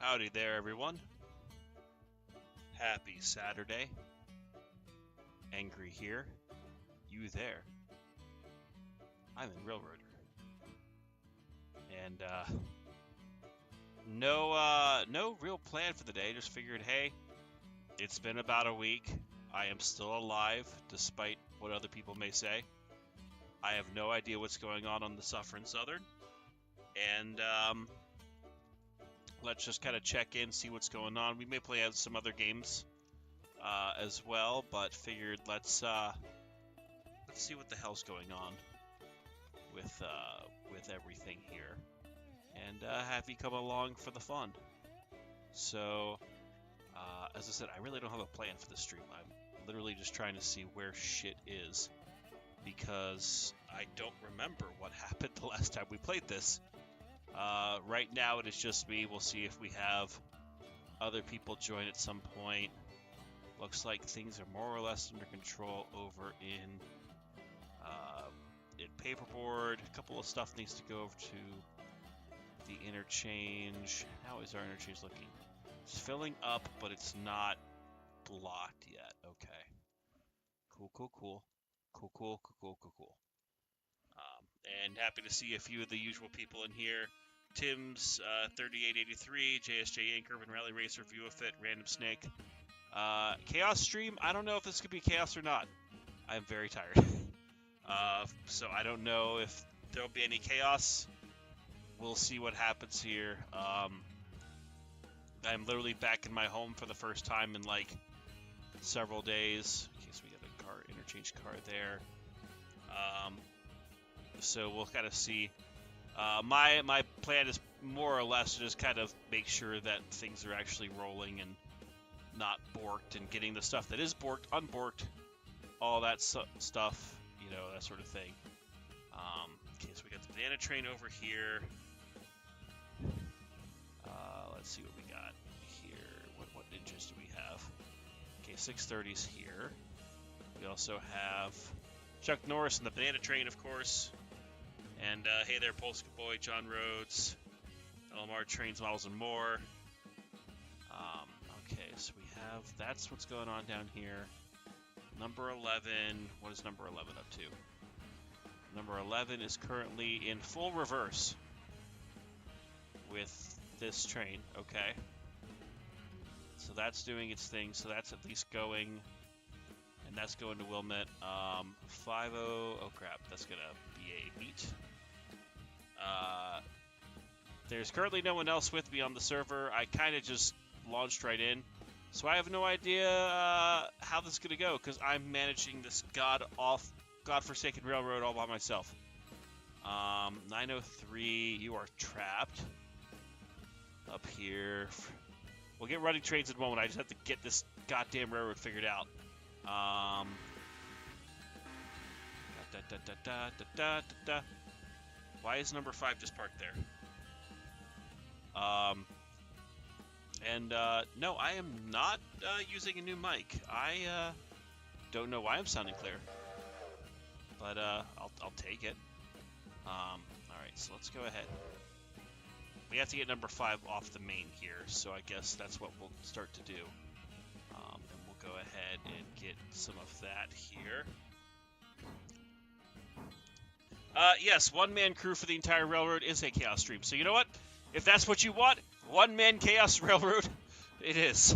Howdy there, everyone. Happy Saturday. Angry here. You there. I'm in Railroader. And, no real plan for the day. Just figured, hey, it's been about a week. I am still alive, despite what other people may say. I have no idea what's going on the Suffering Southern. And, let's just kind of check in, see what's going on. We may play out some other games as well, but figured let's see what the hell's going on with everything here, and have you come along for the fun. So, as I said, I really don't have a plan for the stream. I'm literally just trying to see where shit is, because I don't remember what happened the last time we played this. Right now it is just me. We'll see if we have other people join at some point. Looks like things are more or less under control over in Paperboard. A couple of stuff needs to go over to the interchange. How is our interchange looking? It's filling up, but it's not blocked yet. Okay. Cool. And happy to see a few of the usual people in here. Tim's 3883, JSJ Ink, Urban Rally Racer, View of Fit, Random Snake. Chaos Stream, I don't know if this could be chaos or not. I'm very tired. So I don't know if there'll be any chaos. We'll see what happens here. I'm literally back in my home for the first time in like several days. In case we got a car interchange car there. So we'll kind of see. My plan is more or less to just kind of make sure that things are actually rolling and not borked, and getting the stuff that is borked, unborked, all that stuff, you know, that sort of thing. Okay, so we got the banana train over here. Let's see what we got here. What ninjas do we have? Okay, 630's here. We also have Chuck Norris and the banana train, of course. And hey there, Polska Boy, John Rhodes, LMR Trains, Models, and more. Okay, so we have, that's what's going on down here. Number 11, what is number 11 up to? Number 11 is currently in full reverse with this train, okay. So that's doing its thing, so that's at least going, and that's going to Wilmette. 50, oh crap, that's gonna be a meet. There's currently no one else with me on the server. I kind of just launched right in, so I have no idea how this is gonna go, because I'm managing this godforsaken railroad all by myself. 903, you are trapped up here. We'll get running trains in a moment. I just have to get this goddamn railroad figured out. Why is number 5 just parked there? No, I am not using a new mic. I don't know why I'm sounding clear, but I'll take it. All right, so let's go ahead. We have to get number 5 off the main here, so I guess that's what we'll start to do. And we'll go ahead and get some of that here. Yes, one-man crew for the entire railroad is a chaos stream. So you know what? If that's what you want, one-man chaos railroad, it is.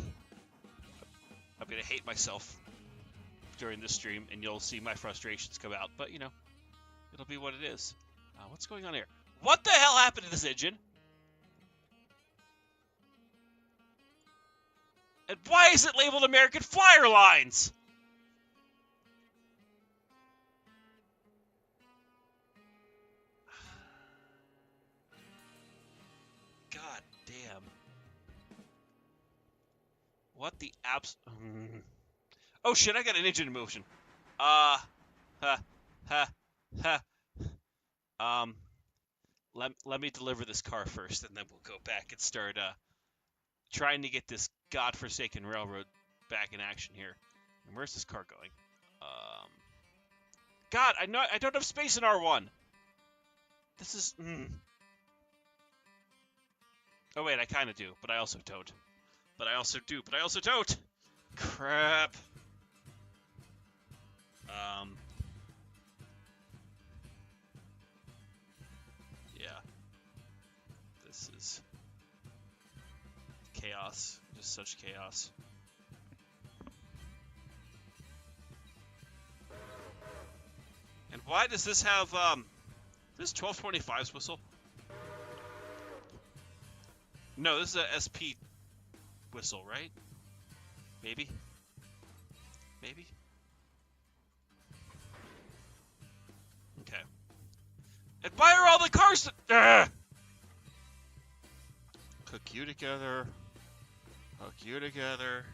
I'm going to hate myself during this stream, and you'll see my frustrations come out. But, you know, it'll be what it is. What's going on here? What the hell happened to this engine? And why is it labeled American Flyer Lines? God damn. What the abs... Oh shit, I got an engine in motion. Let me deliver this car first, and then we'll go back and start trying to get this godforsaken railroad back in action here. And where's this car going? God, I don't have space in R1. This is... Oh wait, I kind of do, but I also don't. But I also do, but I also don't! Crap! Yeah. This is chaos. Just such chaos. And why does this have, this 1225's whistle? No, this is a SP whistle, right? Maybe? Maybe? Okay. And why are all the cars... Hook you together. Hook you together.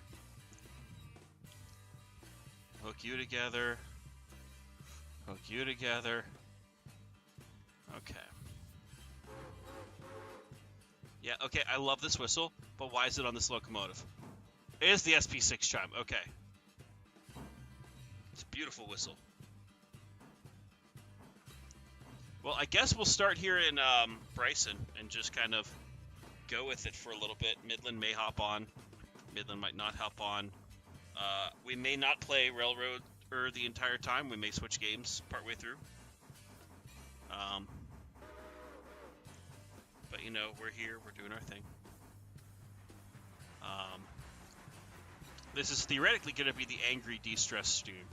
Hook you together. Hook you together. Okay. Yeah, okay, I love this whistle, but why is it on this locomotive? It is the SP6 chime, okay. It's a beautiful whistle. Well, I guess we'll start here in Bryson and just kind of go with it for a little bit. Midland may hop on. Midland might not hop on. We may not play Railroad the entire time. We may switch games partway through. But, you know, we're here. We're doing our thing. This is theoretically going to be the angry de-stress stream.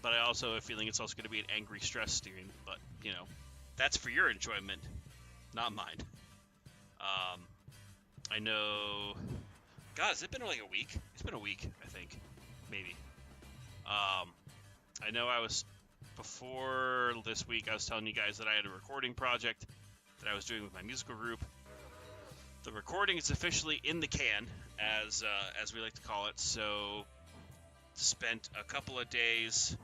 But I also have a feeling it's also going to be an angry stress stream. But, you know, that's for your enjoyment, not mine. I know... God, has it been like a week? It's been a week, I think. Maybe. I know I was... Before this week, I was telling you guys that I had a recording project that I was doing with my musical group. The recording is officially in the can, as we like to call it. So, spent a couple of days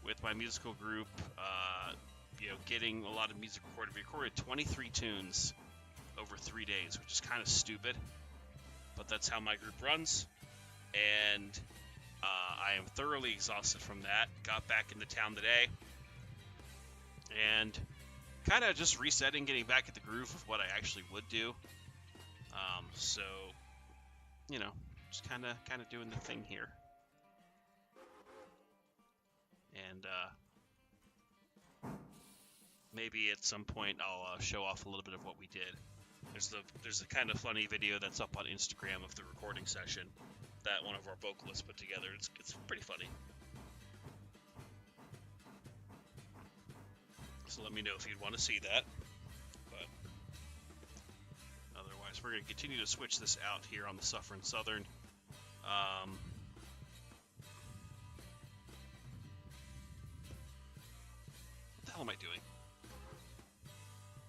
with my musical group, you know, getting a lot of music recorded. We recorded 23 tunes over 3 days, which is kind of stupid, but that's how my group runs. And I am thoroughly exhausted from that. Got back into town today, and kind of just resetting, getting back at the groove of what I actually would do. So, you know, just kind of doing the thing here. And maybe at some point I'll show off a little bit of what we did. There's a kind of funny video that's up on Instagram of the recording session that one of our vocalists put together. It's pretty funny. So let me know if you'd want to see that. But otherwise, we're going to continue to switch this out here on the Suffering Southern. What the hell am I doing?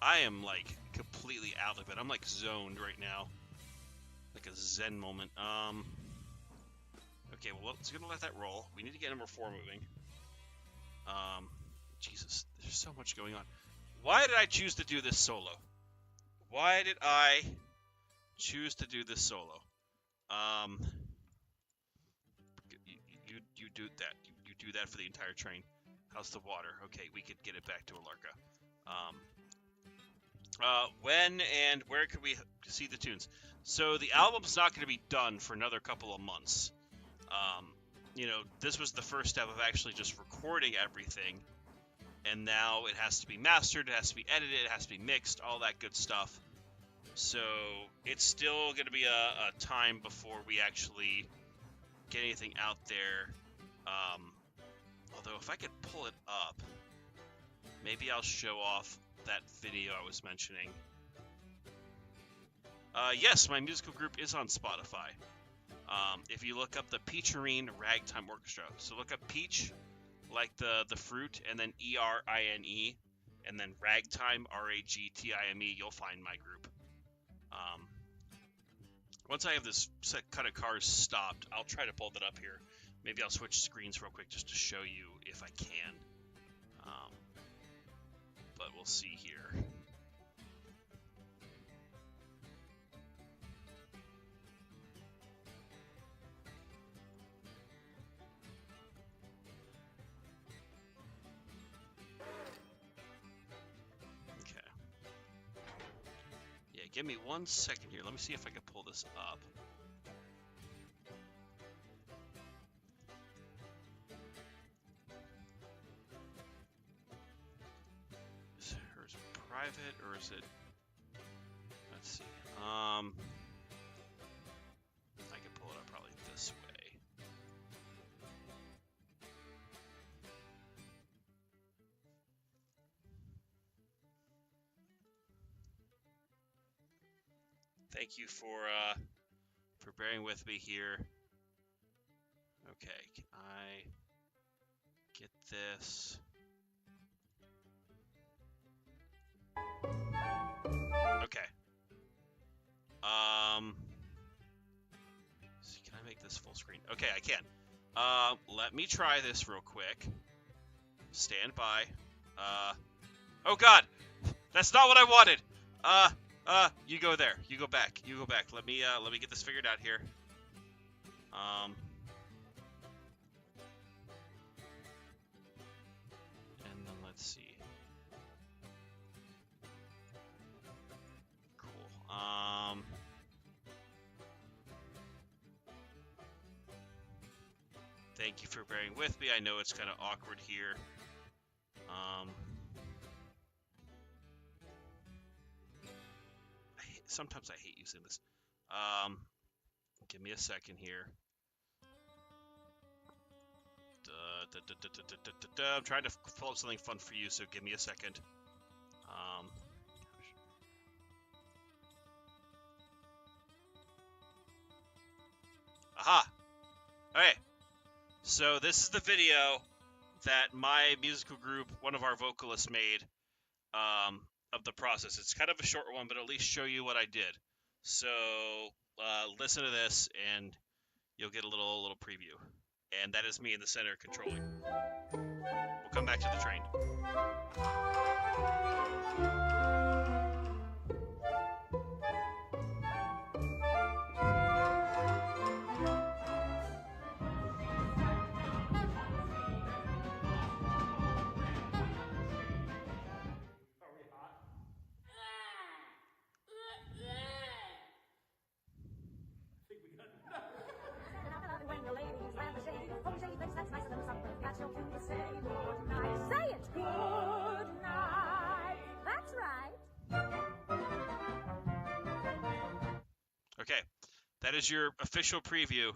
I am like completely out of it. I'm like zoned right now. Like a zen moment. Okay, well, let's gonna let that roll. We need to get number 4 moving. Jesus, there's so much going on. Why did I choose to do this solo? Why did I choose to do this solo? You do that. You do that for the entire train. How's the water? Okay, we could get it back to Alarka. When and where could we see the tunes? So the album's not going to be done for another couple of months. You know, this was the first step of actually just recording everything, and now it has to be mastered, it has to be edited, it has to be mixed, all that good stuff. So it's still going to be a time before we actually get anything out there. Although if I could pull it up, maybe I'll show off that video I was mentioning. Yes, my musical group is on Spotify. If you look up the Peacherine Ragtime Orchestra, so look up Peach, like the fruit, and then E-R-I-N-E, and then Ragtime, R-A-G-T-I-M-E, you'll find my group. Once I have this set cut of cars stopped, I'll try to pull that up here. Maybe I'll switch screens real quick just to show you if I can. But we'll see here. Give me 1 second here. Let me see if I can pull this up. Is hers private or is it? Let's see. I can pull it up probably this way. Thank you for bearing with me here. Okay, can I get this? Okay. So can I make this full screen? Okay, I can. Let me try this real quick. Stand by. Oh God, that's not what I wanted. You go there. You go back. You go back. Let me get this figured out here. And then let's see. Cool. Thank you for bearing with me. I know it's kind of awkward here. Sometimes I hate using this. Give me a second here. I'm trying to pull up something fun for you, so give me a second. Aha! Okay. So this is the video that my musical group, one of our vocalists, made of the process. It's kind of a short one, but at least show you what I did. So listen to this, and you'll get a little preview. And that is me in the center controlling. We'll come back to the train. Say it! Good night. That's right. Okay, that is your official preview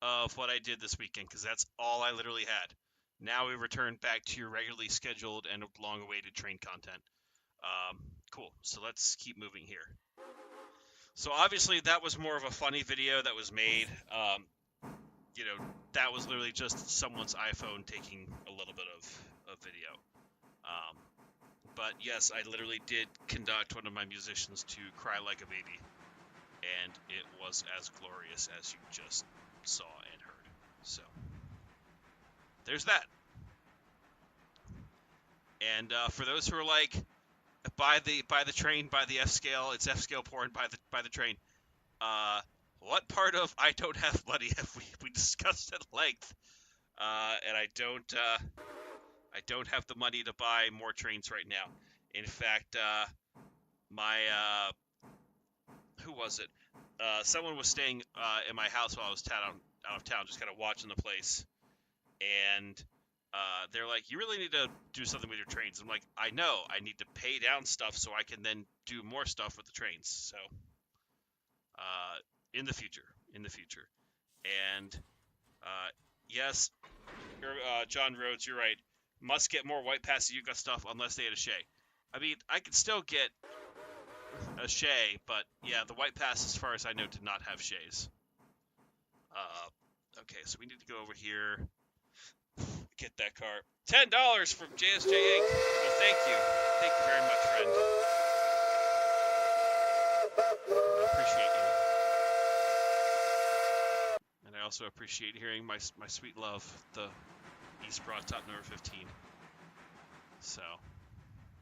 of what I did this weekend, because that's all I literally had. Now we return back to your regularly scheduled and long-awaited train content. Cool, so let's keep moving here. So obviously that was more of a funny video that was made. You know, that was literally just someone's iPhone taking a little bit of video. But yes, I literally did conduct one of my musicians to cry like a baby. And it was as glorious as you just saw and heard. So, there's that. And for those who are like, by the train, by the F scale, it's F scale porn by the train. What part of I don't have money have we discussed at length? And I don't have the money to buy more trains right now. In fact, who was it? Someone was staying in my house while I was out of town, just kind of watching the place. And they're like, you really need to do something with your trains. I'm like, I know. I need to pay down stuff so I can then do more stuff with the trains. So in the future. And yes, John Rhodes, you're right. Must get more White Pass Yuga stuff unless they had a Shay. I mean, I could still get a Shay, but yeah, the White Pass, as far as I know, did not have Shays. Okay, so we need to go over here, get that car. $10 from JSJ Inc. Well, thank you very much, friend. I appreciate you, and I also appreciate hearing my sweet love, the East Broad Top number 15. So, all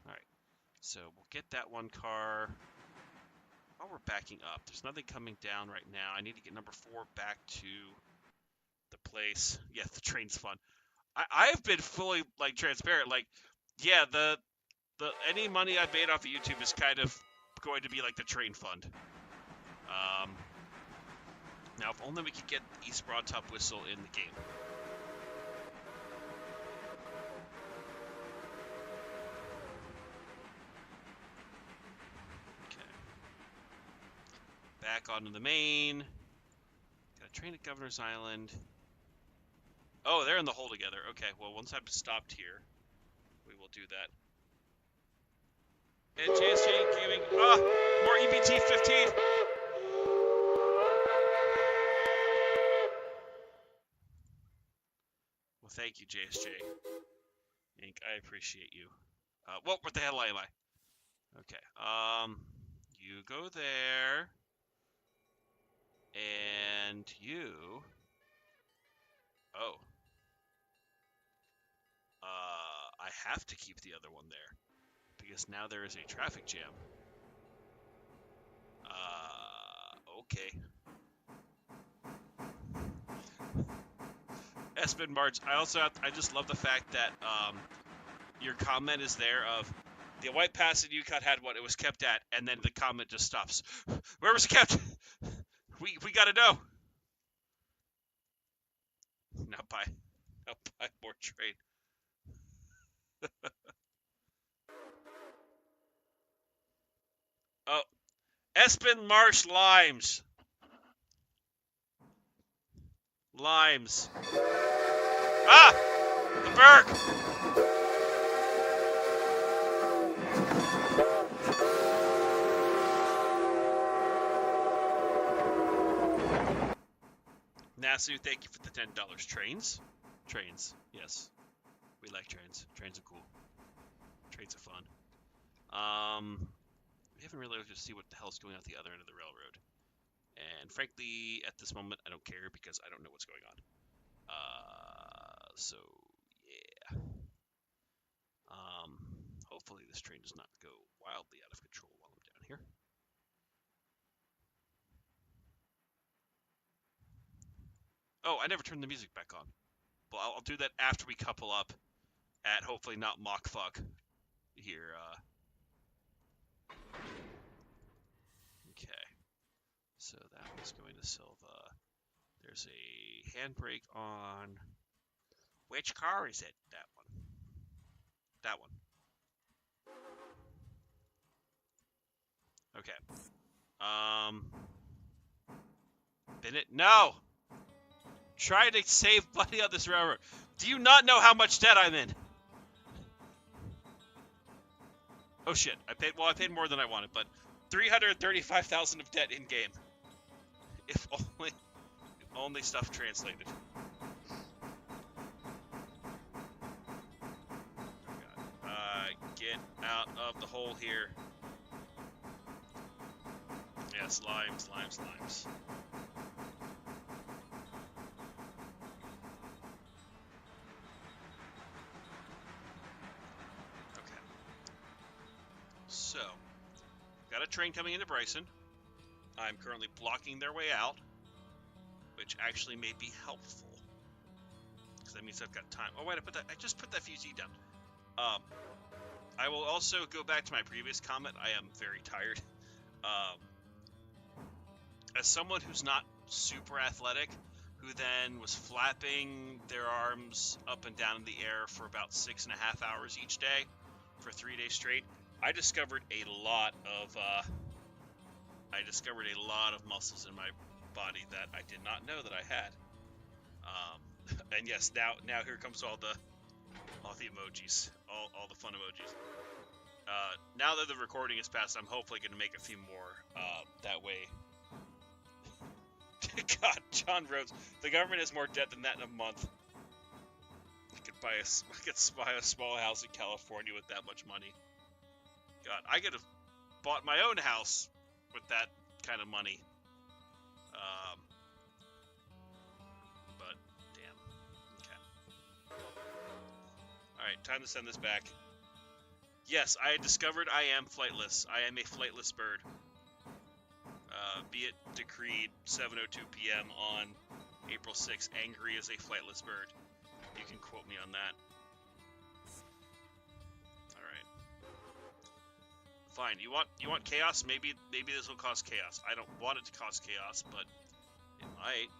right. So we'll get that one car. While we're backing up, there's nothing coming down right now. I need to get number 4 back to the place. Yeah, the train's fun. I've been fully like transparent. Like, yeah, the any money I made off of YouTube is kind of going to be like the train fund. Now, if only we could get East Broad Top Whistle in the game. Okay. Back onto the main. Got a train at Governor's Island. Oh, they're in the hole together. Okay, well, once I've stopped here, we will do that. And JSJ giving... more EBT 15! Well, thank you, JSJ. Inc. I appreciate you. What the hell am I? Okay, you go there. And you... Oh. I have to keep the other one there. Because now there is a traffic jam. Okay. Espen March, I just love the fact that, your comment is there of, the White Pass in Yukon had what it was kept at, and then the comment just stops. Where was it kept? We gotta know. Now buy more trade. Oh, Espen Marsh Limes. Limes. Ah! The Berg! Nasu, thank you for the $10. Trains? Trains, yes. We like trains. Trains are cool. Trains are fun. We haven't really looked to see what the hell's going on at the other end of the railroad. And frankly, at this moment, I don't care because I don't know what's going on. So, yeah. Hopefully this train does not go wildly out of control while I'm down here. Oh, I never turned the music back on. Well, I'll do that after we couple up at hopefully not mock fuck here. Okay. So that one's going to Silva. There's a handbrake on. Which car is it? That one. That one. Okay. Bennett, no! Try to save money on this railroad. Do you not know how much debt I'm in? Oh shit! I paid more than I wanted, but 335,000 of debt in game. If only stuff translated. Oh god. Get out of the hole here. Yes, limes. Okay. So, got a train coming into Bryson. I'm currently blocking their way out, which actually may be helpful. Because that means I've got time. Oh wait, I just put that fusee down. I will also go back to my previous comment. I am very tired. As someone who's not super athletic, who then was flapping their arms up and down in the air for about 6.5 hours each day for 3 days straight, I discovered a lot of muscles in my body that I did not know that I had. And yes, now here comes all the emojis, all the fun emojis. Now that the recording is past, I'm hopefully going to make a few more. That way. God, John Rhodes, the government has more debt than that in a month. I could buy a small house in California with that much money. God, I could have bought my own house with that kind of money. But damn. Okay. All right, time to send this back. Yes, I discovered I am flightless. I am a flightless bird. Be it decreed 7:02 p.m. on April 6th, Angry is a flightless bird. You can quote me on that. Alright. Fine. You want chaos? Maybe this will cause chaos. I don't want it to cause chaos, but it might.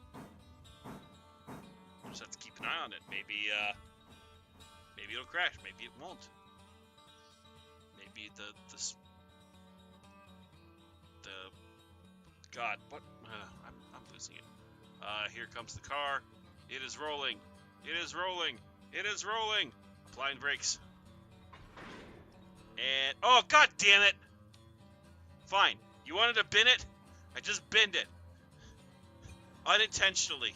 We'll just have to keep an eye on it. Maybe it'll crash. Maybe it won't. Maybe the God, what? I'm losing it. Here comes the car. It is rolling. It is rolling. It is rolling. Applying brakes. And oh, god damn it! Fine. You wanted to bin it? I just binned it. Unintentionally.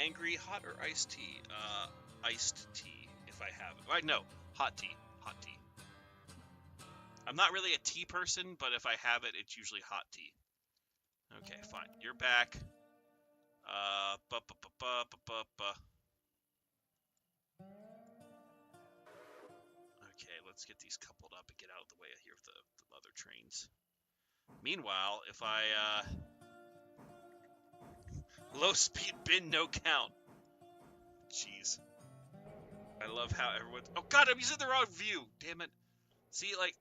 Angry, hot, or iced tea? Iced tea, if I have it. Right, no. Hot tea. Hot tea. I'm not really a tea person, but if I have it, it's usually hot tea. Okay, fine. You're back. Okay, let's get these coupled up and get out of the way here of the other trains. Meanwhile, if I, low speed bin, no count. Jeez. I love how everyone... Oh god, I'm using the wrong view! Damn it. See, like,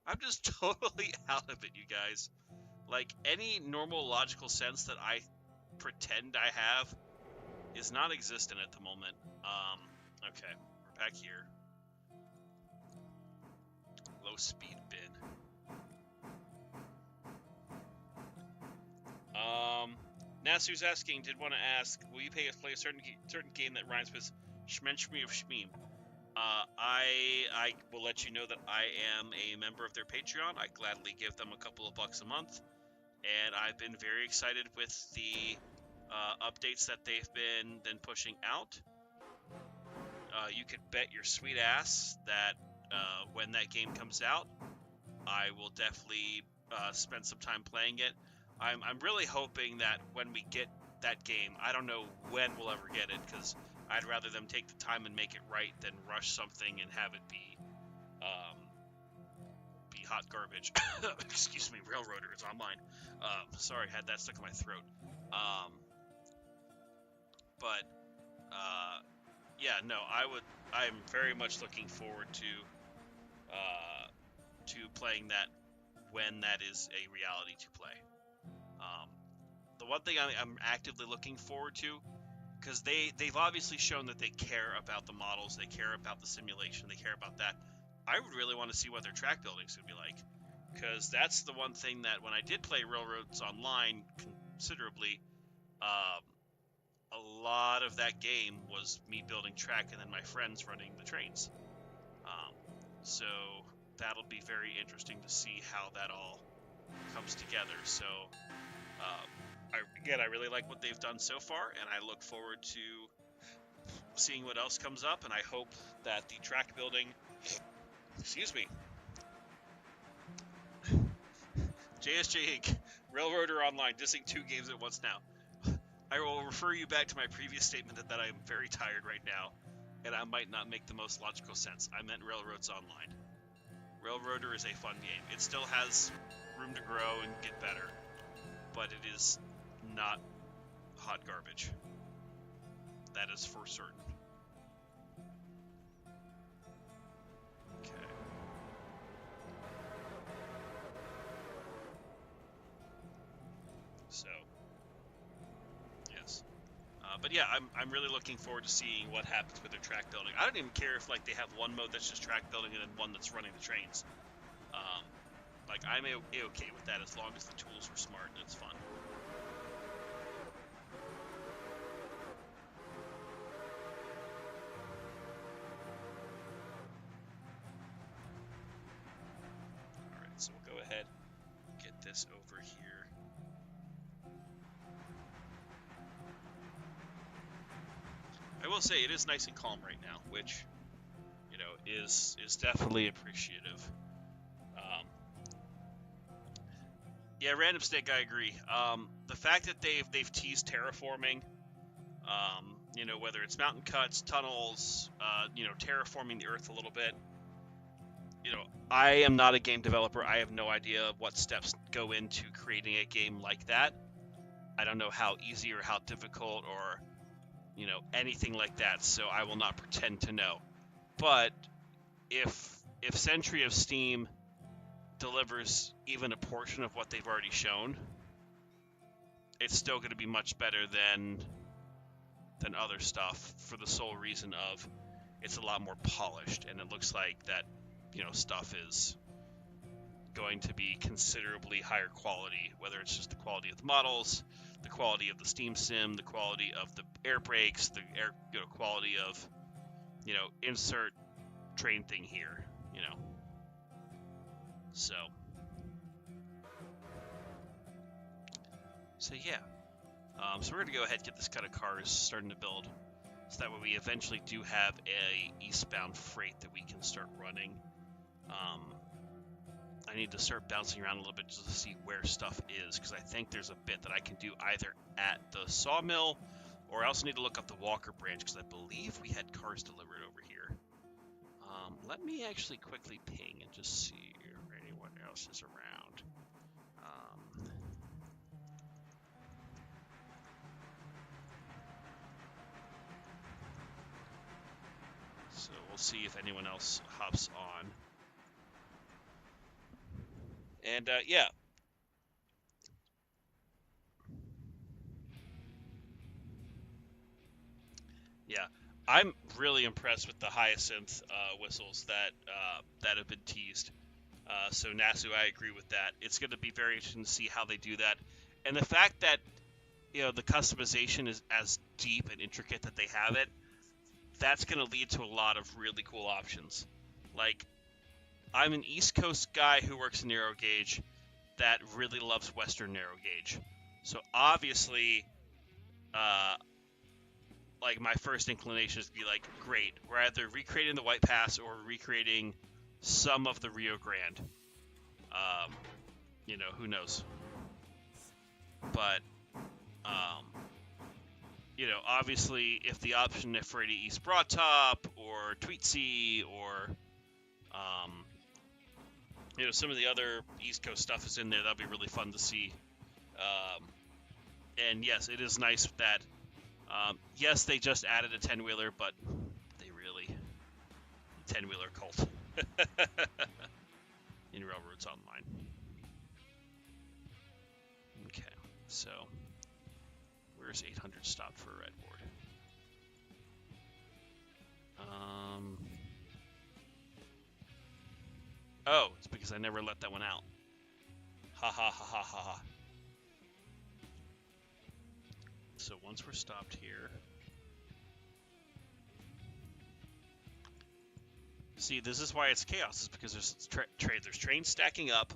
I'm just totally out of it, you guys. Like, any normal logical sense that I pretend I have is non-existent at the moment. Okay, we're back here. Low speed bin. Nasu's asking, did want to ask, will you pay us play a certain game that rhymes with Shmenshmi of Shmeem? I will let you know that I am a member of their Patreon. I gladly give them a couple of bucks a month. And I've been very excited with the updates that they've been pushing out. You could bet your sweet ass that when that game comes out, I will definitely spend some time playing it. I'm really hoping that when we get that game, I don't know when we'll ever get it, because I'd rather them take the time and make it right than rush something and have it be hot garbage. Excuse me, Railroader is online. Sorry, I had that stuck in my throat. Yeah, no, I'm very much looking forward to playing that when that is a reality to play. The one thing I'm actively looking forward to, because they've obviously shown that they care about the models, they care about the simulation, they care about that. I would really want to see what their track building's going to be like, because that's the one thing that when I did play Railroads Online considerably, a lot of that game was me building track and then my friends running the trains. So that'll be very interesting to see how that all comes together. So I really like what they've done so far, and I look forward to seeing what else comes up, and I hope that the track building... Excuse me. JSJ Inc. Railroader Online, dissing 2 games at once now. I will refer you back to my previous statement that I am very tired right now, and I might not make the most logical sense. I meant Railroads Online. Railroader is a fun game. It still has room to grow and get better, but it is not hot garbage. That is for certain. Okay. So, yes. But yeah, I'm really looking forward to seeing what happens with their track building. I don't even care if like they have one mode that's just track building and then one that's running the trains. Like I'm okay with that as long as the tools are smart and it's fun. Alright, so we'll go ahead and get this over here. I will say it is nice and calm right now, which, you know, is definitely appreciative. Yeah, Random Stick, I agree. The fact that they've teased terraforming, you know, whether it's mountain cuts, tunnels, you know, terraforming the Earth a little bit. You know, I am not a game developer. I have no idea what steps go into creating a game like that. I don't know how easy or how difficult or you know, anything like that, so I will not pretend to know. But if Century of Steam delivers even a portion of what they've already shown, it's still going to be much better than other stuff, for the sole reason of it's a lot more polished, and it looks like that, you know, stuff is going to be considerably higher quality, whether it's just the quality of the models, the quality of the Steam Sim, the quality of the air brakes, the air, you know, quality of, you know, insert train thing here, you know. So yeah. So we're gonna go ahead and get this kind of cars starting to build, so that way we eventually do have a eastbound freight that we can start running. I need to start bouncing around a little bit just to see where stuff is, because I think there's a bit that I can do either at the sawmill, or I also need to look up the Walker branch, because I believe we had cars delivered over here. Let me actually quickly ping and just see if anyone else is around. So we'll see if anyone else hops on. And yeah. Yeah, I'm really impressed with the Hyacinth whistles that have been teased. So Nasu, I agree with that. It's going to be very interesting to see how they do that, and the fact that, you know, the customization is as deep and intricate that they have it. That's going to lead to a lot of really cool options. Like, I'm an East Coast guy who works in narrow gauge that really loves Western narrow gauge. So obviously, like, my first inclination is to be like, great, we're either recreating the White Pass or recreating some of the Rio Grande. You know, who knows? But, you know, obviously, if the option for Freddy East Broad Top or Tweetsea or, you know, some of the other East Coast stuff is in there, that'll be really fun to see. And yes, it is nice that, yes, they just added a 10-wheeler, but they really, 10-wheeler cult in Railroads Online. Okay, so where's 800 stop for Redboard? Oh, it's because I never let that one out. Ha ha ha ha ha ha. So once we're stopped here, see, this is why it's chaos. Is because there's trains stacking up.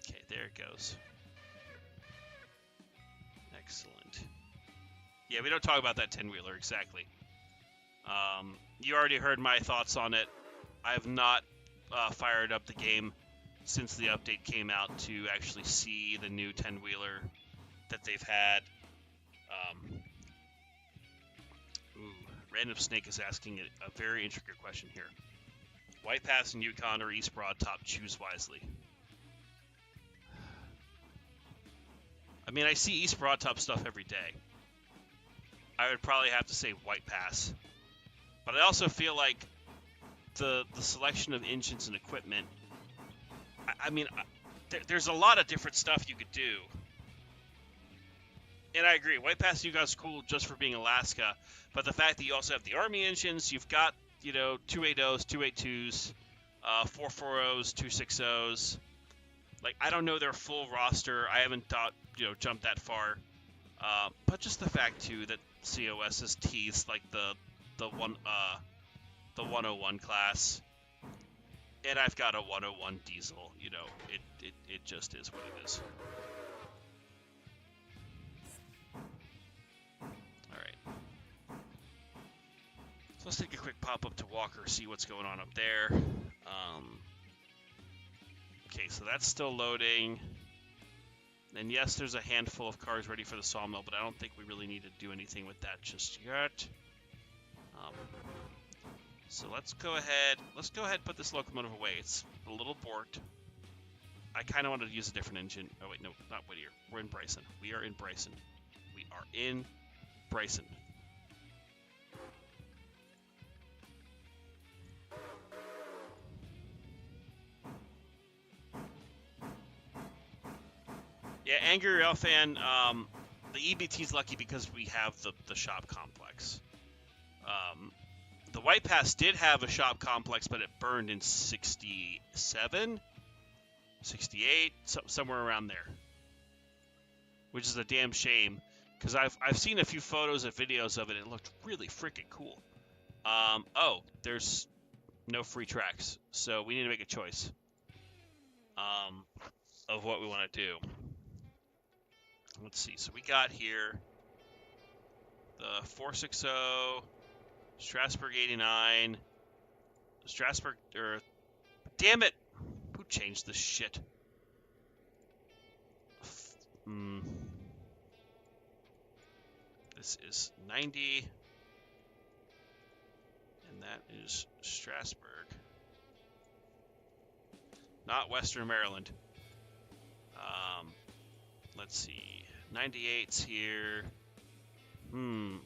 Okay, there it goes. Excellent. Yeah, we don't talk about that 10-wheeler exactly. You already heard my thoughts on it. I have not fired up the game since the update came out to actually see the new 10-wheeler that they've had. Random Snake is asking a very intricate question here. White Pass and Yukon or East Broad Top, choose wisely. I mean, I see East Broad Top stuff every day. I would probably have to say White Pass. But I also feel like the selection of engines and equipment, I mean, there's a lot of different stuff you could do. And I agree, White Pass and Yukon's cool just for being Alaska, but the fact that you also have the Army engines, you've got, you know, 280s, 282s, 440s, 260s. Like, I don't know their full roster. I haven't jumped that far. But just the fact too that COS has teased like the 101 class, and I've got a 101 diesel. You know, it just is what it is. All right. So let's take a quick pop up to Walker, see what's going on up there. Okay, so that's still loading. And yes, there's a handful of cars ready for the sawmill, but I don't think we really need to do anything with that just yet. So let's go ahead and put this locomotive away. It's a little borked. I kind of wanted to use a different engine. Oh wait, no, not Whittier. We're in Bryson. We are in Bryson. We are in Bryson. Yeah, Angry Rail fan. The EBT's lucky because we have the shop complex. The White Pass did have a shop complex, but it burned in 67, 68, somewhere around there. Which is a damn shame, because I've seen a few photos and videos of it. And it looked really freaking cool. Oh, there's no free tracks, so we need to make a choice. Of what we want to do. Let's see. So we got here the 460, Strasbourg 89, Strasbourg, damn it! Who changed this shit? This is 90, and that is Strasbourg. Not Western Maryland. Let's see. 98's here.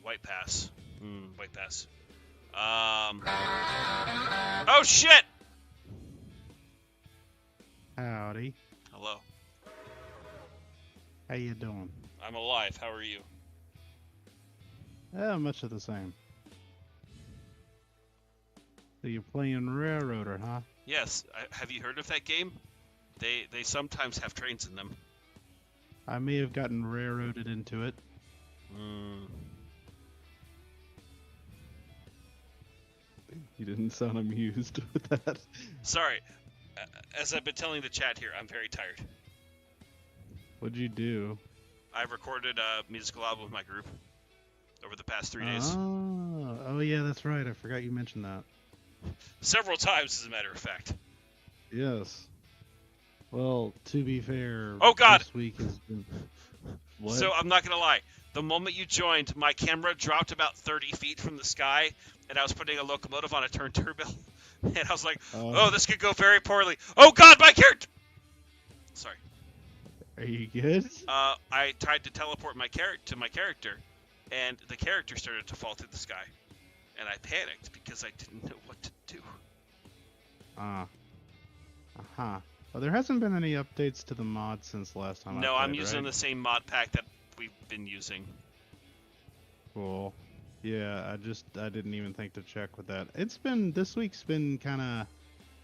White Pass. White Pass. Oh shit! Howdy. Hello. How you doing? I'm alive. How are you? Much of the same. So you're playing Railroader, huh? Yes. Have you heard of that game? They sometimes have trains in them. I may have gotten railroaded into it. You didn't sound amused with that. Sorry. As I've been telling the chat here, I'm very tired. What'd you do? I recorded a musical album with my group over the past 3 days. Oh, yeah, that's right. I forgot you mentioned that. Several times, as a matter of fact. Yes. Well, to be fair, oh God! This week has been... What? So I'm not gonna lie. The moment you joined, my camera dropped about 30 feet from the sky, and I was putting a locomotive on a turn turbo, and I was like, "Oh, this could go very poorly." Oh God, my character! Sorry. Are you good? I tried to teleport my character, and the character started to fall through the sky, and I panicked because I didn't know what to do. Well, there hasn't been any updates to the mod since last time. No, I played, I'm using right? the same mod pack that we've been using. Cool. Yeah, I didn't even think to check with that. This week's been kind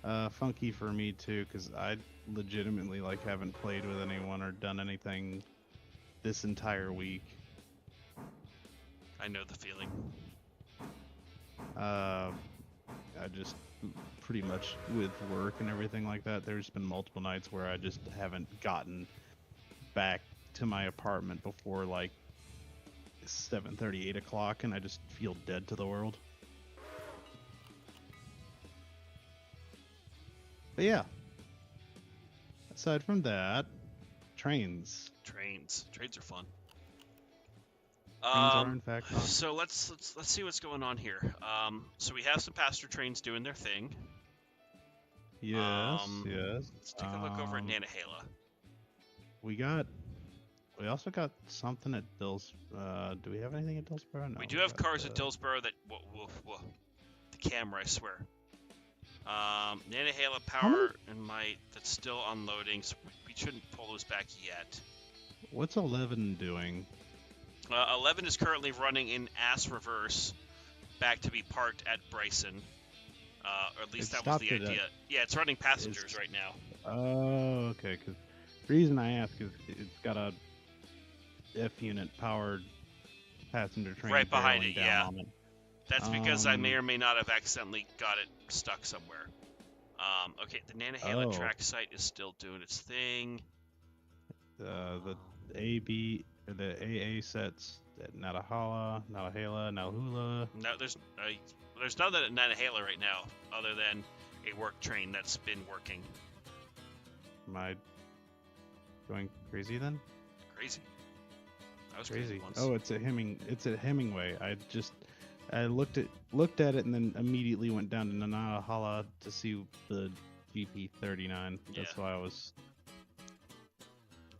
of funky for me too, because I legitimately haven't played with anyone or done anything this entire week. I know the feeling. I just pretty much with work and everything like that, there's been multiple nights where I just haven't gotten back to my apartment before 7:30, 8 o'clock, and I just feel dead to the world. But yeah, aside from that, trains. Trains are fun. Trains are in fact fun. So let's see what's going on here. So we have some passenger trains doing their thing. Yes, yes. Let's take a look over at Nantahala. We also got something at Dillsborough. Do we have anything at Dillsborough? No, We do have cars at Dillsborough that... Whoa. The camera, I swear. Nantahala Power and Might, that's still unloading, so we shouldn't pull those back yet. What's 11 doing? 11 is currently running in ass reverse back to be parked at Bryson. Or at least that was the idea. Yeah, it's running passengers right now. Oh, okay. Because the reason I ask is it's got a F-unit powered passenger train right behind it, down yeah. on it. That's because I may or may not have accidentally got it stuck somewhere. Okay, the Nantahala track site is still doing its thing. The AA sets at Nantahala, Nalhula. No, there's nothing at Nantahala right now, other than a work train that's been working. Am I going crazy then? Crazy. I was Crazy. once. Oh, it's at Hemingway. I looked at it and then immediately went down to Nantahala to see the GP39. That's why I was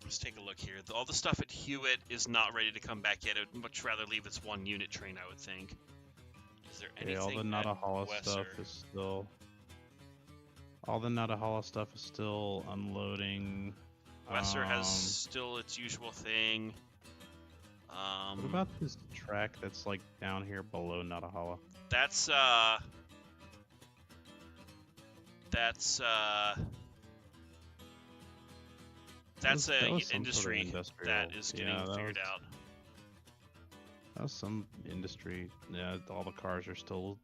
Let's take a look here. All the stuff at Hewitt is not ready to come back yet. I would much rather leave its 1 unit train, I would think. Is there anything Yeah, all the at Natahala Wesser? stuff is still. All the Natahala stuff is still unloading. Wesser has still its usual thing. What about this track that's like down here below Natahala? That's a industry that is getting figured out. That was some industry. Yeah, all the cars are still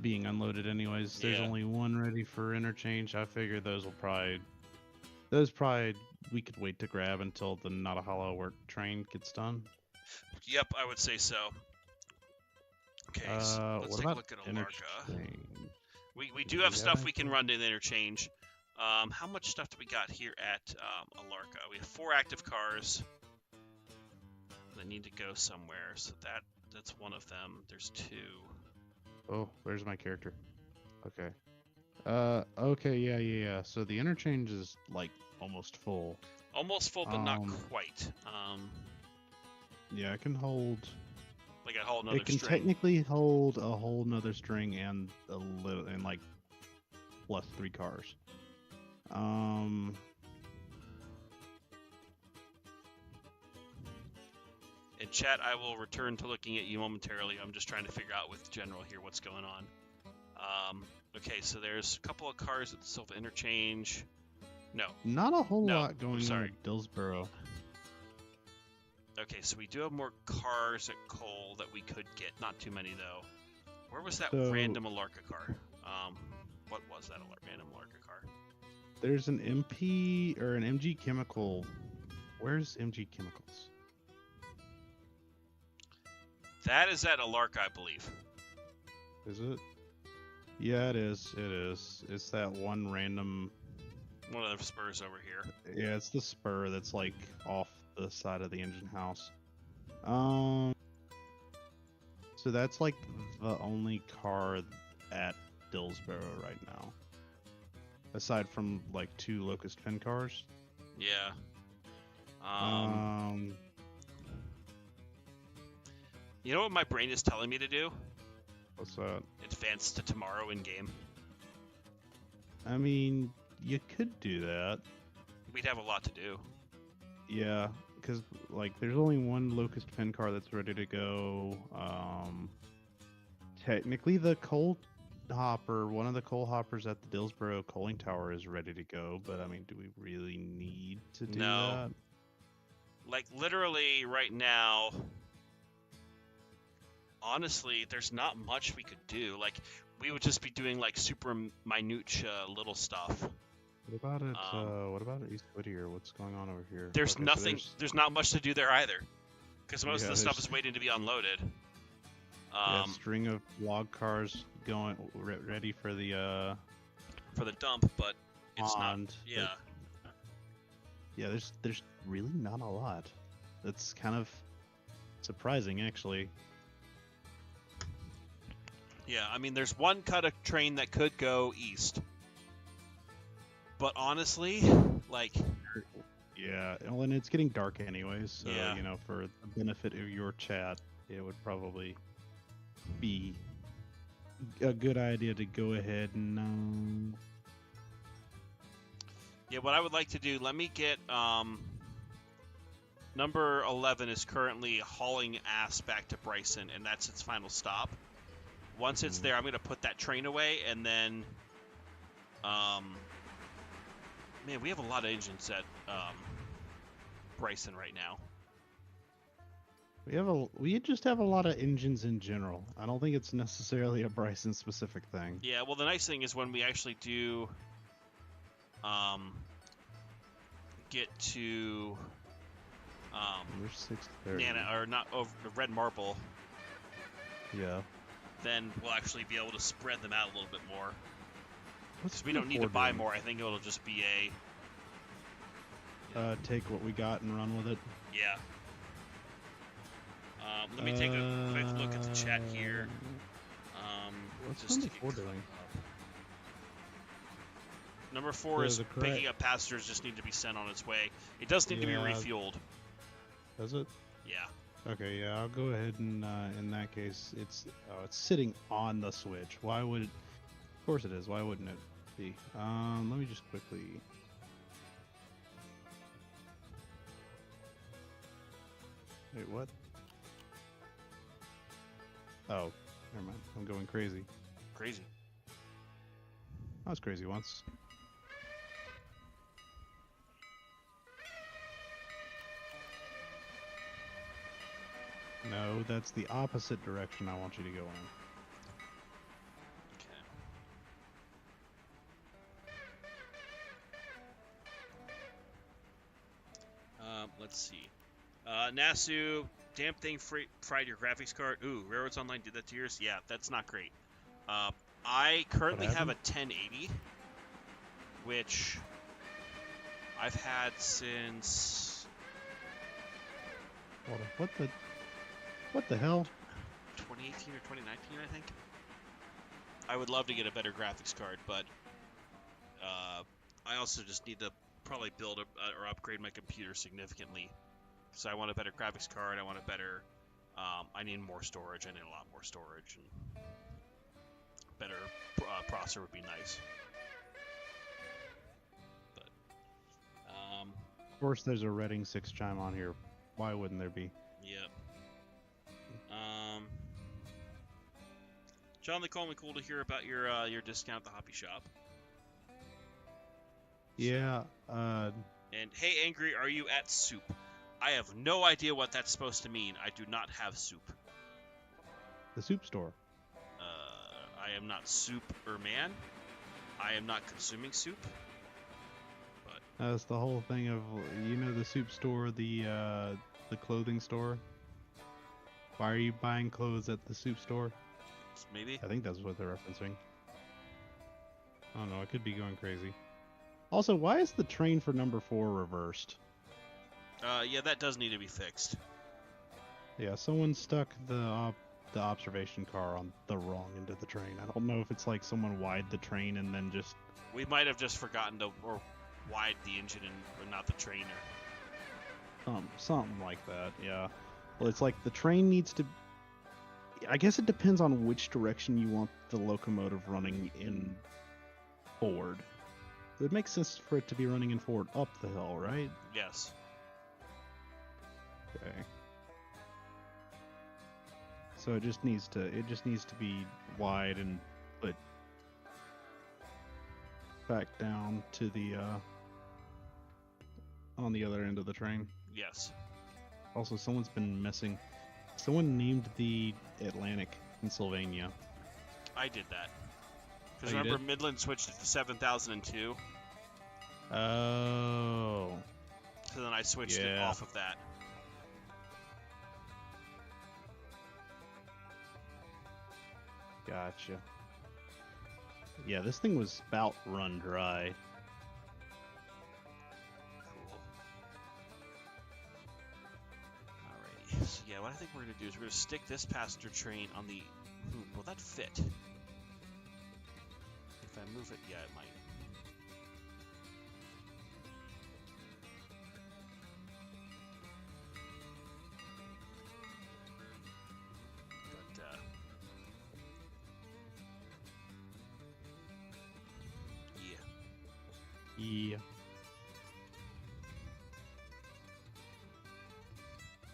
being unloaded anyways. There's only 1 ready for interchange. I figure those we could wait to grab until the Natahala work train gets done. Yep, I would say so. Okay, so let's take a look at Alarka. We do have stuff we can run to the interchange. How much stuff do we got here at Alarka? We have 4 active cars. They need to go somewhere, so that's one of them. There's 2. Oh, where's my character? Okay. Okay, yeah. So the interchange is like almost full. Almost full, but not quite. Yeah, it can hold. Like a whole nother string. It can technically hold a whole nother string and a little, and like plus 3 cars. In chat, I will return to looking at you momentarily. I'm just trying to figure out with General here what's going on. Okay, so there's a couple of cars at the Silva Interchange. No. Not a whole lot going on at Dillsboro. Okay, so we do have more cars at Cole that we could get. Not too many, though. Where was that random Alarka car? What was that random Alarka car? There's an MP or an MG Chemical. Where's MG Chemicals? That is at Alarka, I believe. Is it? Yeah, it is. It is. It's that one random... One of the spurs over here. Yeah, it's the spur that's like off the side of the engine house. So that's like the only car at Dillsboro right now. Aside from like 2 Locust Fin cars. Yeah. You know what my brain is telling me to do? What's that? Advance to tomorrow in game. I mean, you could do that. We'd have a lot to do. Yeah, because like there's only 1 Locust Fin car that's ready to go. Technically, the coal hopper, one of the coal hoppers at the Dillsboro coaling tower is ready to go. But I mean, do we really need to do that? Like literally right now. Honestly, there's not much we could do. Like, we would just be doing like super minute little stuff. What about it? What about East Whittier? What's going on over here? There's nothing. So there's not much to do there either, because most of the stuff is waiting to be unloaded. String of log cars going ready for the dump, but it's not. Yeah. Yeah, there's really not a lot. That's kind of surprising, actually. Yeah, I mean, there's one cut of train that could go east. But honestly, like... Yeah, well, and it's getting dark anyways, so, yeah. You know, for the benefit of your chat, it would probably be a good idea to go ahead and... Yeah, what I would like to do, let me get... Number 11 is currently hauling ass back to Bryson, and that's its final stop. Once it's there, I'm going to put that train away, and then, man, we have a lot of engines at Bryson right now. We just have a lot of engines in general. I don't think it's necessarily a Bryson specific thing. Yeah, well, the nice thing is when we actually do get to Red Marble. Yeah. Then we'll actually be able to spread them out a little bit more. Because we don't need to buy more. I think it'll just be take what we got and run with it. Yeah. Let me take a quick look at the chat here. What's just number 4 doing? Number 4 So is the correct- picking up passengers. Just need to be sent on its way. It does need to be Yeah. refueled. Does it? Yeah. Okay, yeah, I'll go ahead and in that case, it's sitting on the switch. Why would it? Of course it is. Why wouldn't it be? Let me just quickly. Wait, what? Oh, never mind. I'm going crazy. Crazy. I was crazy once. No, that's the opposite direction I want you to go in. Okay. Let's see. Nasu, damn thing fried your graphics card. Ooh, Railroads Online did that to yours? Yeah, that's not great. I currently have a 1080, which I've had since... Hold on, what the hell? 2018 or 2019, I think. I would love to get a better graphics card, but I also just need to probably build or upgrade my computer significantly. So I want a better graphics card. I want a better. I need more storage. I need a lot more storage, and better processor would be nice. But Of course, there's a Reading 6 chime on here. Why wouldn't there be? Yep. John, they call me cool to hear about your discount at the hobby shop. Yeah. And hey, Angry, are you at soup? I have no idea what that's supposed to mean. I do not have soup. The soup store. I am not soup-er-man. I am not consuming soup. But That's the whole thing of, you know, the soup store, the clothing store. Why are you buying clothes at the soup store? maybe. I think that's what they're referencing. I don't know. I could be going crazy. Also, why is the train for number 4 reversed? Yeah, that does need to be fixed. Yeah, someone stuck the observation car on the wrong end of the train. I don't know if it's like someone wired the train and then just... We might have just forgotten to or wide the engine and not the train. Something like that, yeah. Well, it's like the train needs to... I guess it depends on which direction you want the locomotive running in forward. It would make sense for it to be running in forward up the hill, right? Yes. Okay. So it just needs to be wide and put back down to the on the other end of the train. Yes. Also, someone's been messing. Someone named the Atlantic Pennsylvania. I did that. Because Oh, you remember, did? Midland switched it to 7002. Oh. So then I switched it Yeah. off of that. Gotcha. Yeah, this thing was about run dry. Cool. Alrighty. So yeah, what I think we're gonna do is we're gonna stick this passenger train on the. Will that fit? If I move it, yeah, it might. But yeah. Yeah.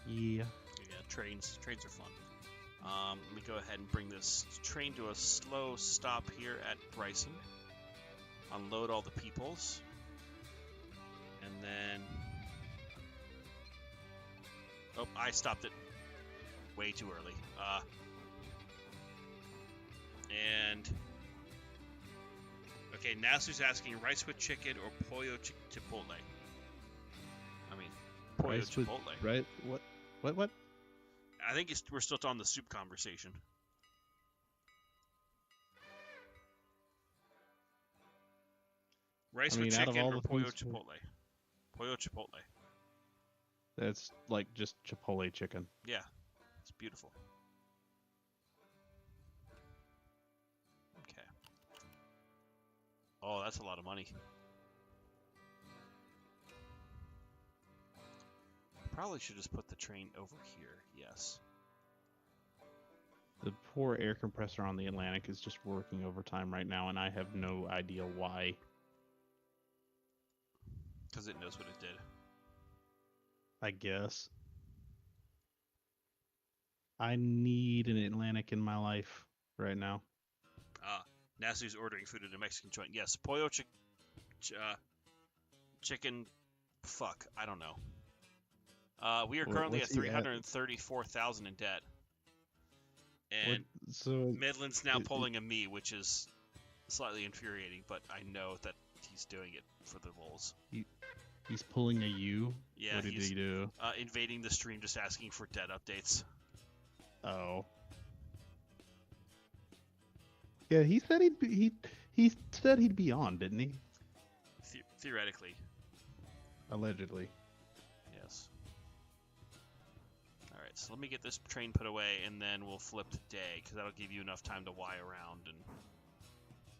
Yeah. Yeah, trains are fun. Let me go ahead and bring this train to a slow stop here at Bryson. Unload all the peoples. And then... Oh, I stopped it way too early. And... Okay, Nasu's asking rice with chicken or pollo chipotle. I mean, pollo Rice with- chipotle. Right? What? I think we're still on the soup conversation. Rice I mean, with out of chicken all or the pollo things we- chipotle? Pollo chipotle. That's like just Chipotle chicken. Yeah, it's beautiful. Okay. Oh, that's a lot of money. Probably should just put the train over here. Yes. The poor air compressor on the Atlantic is just working overtime right now, and I have no idea why. Because it knows what it did. I guess. I need an Atlantic in my life right now. Nasu's ordering food at a Mexican joint. Yes, pollo chicken. Fuck, I don't know. We are currently at What's he at? 334,000 in debt, and So Midland's now pulling a me, which is slightly infuriating. But I know that he's doing it for the lulz. he's pulling a U? Yeah, What did he's he do? invading the stream, just asking for debt updates. Oh. Yeah, he said he said he'd be on, didn't he? Theoretically, Allegedly. yes. All right, so let me get this train put away, and then we'll flip to day, because that'll give you enough time to Y around and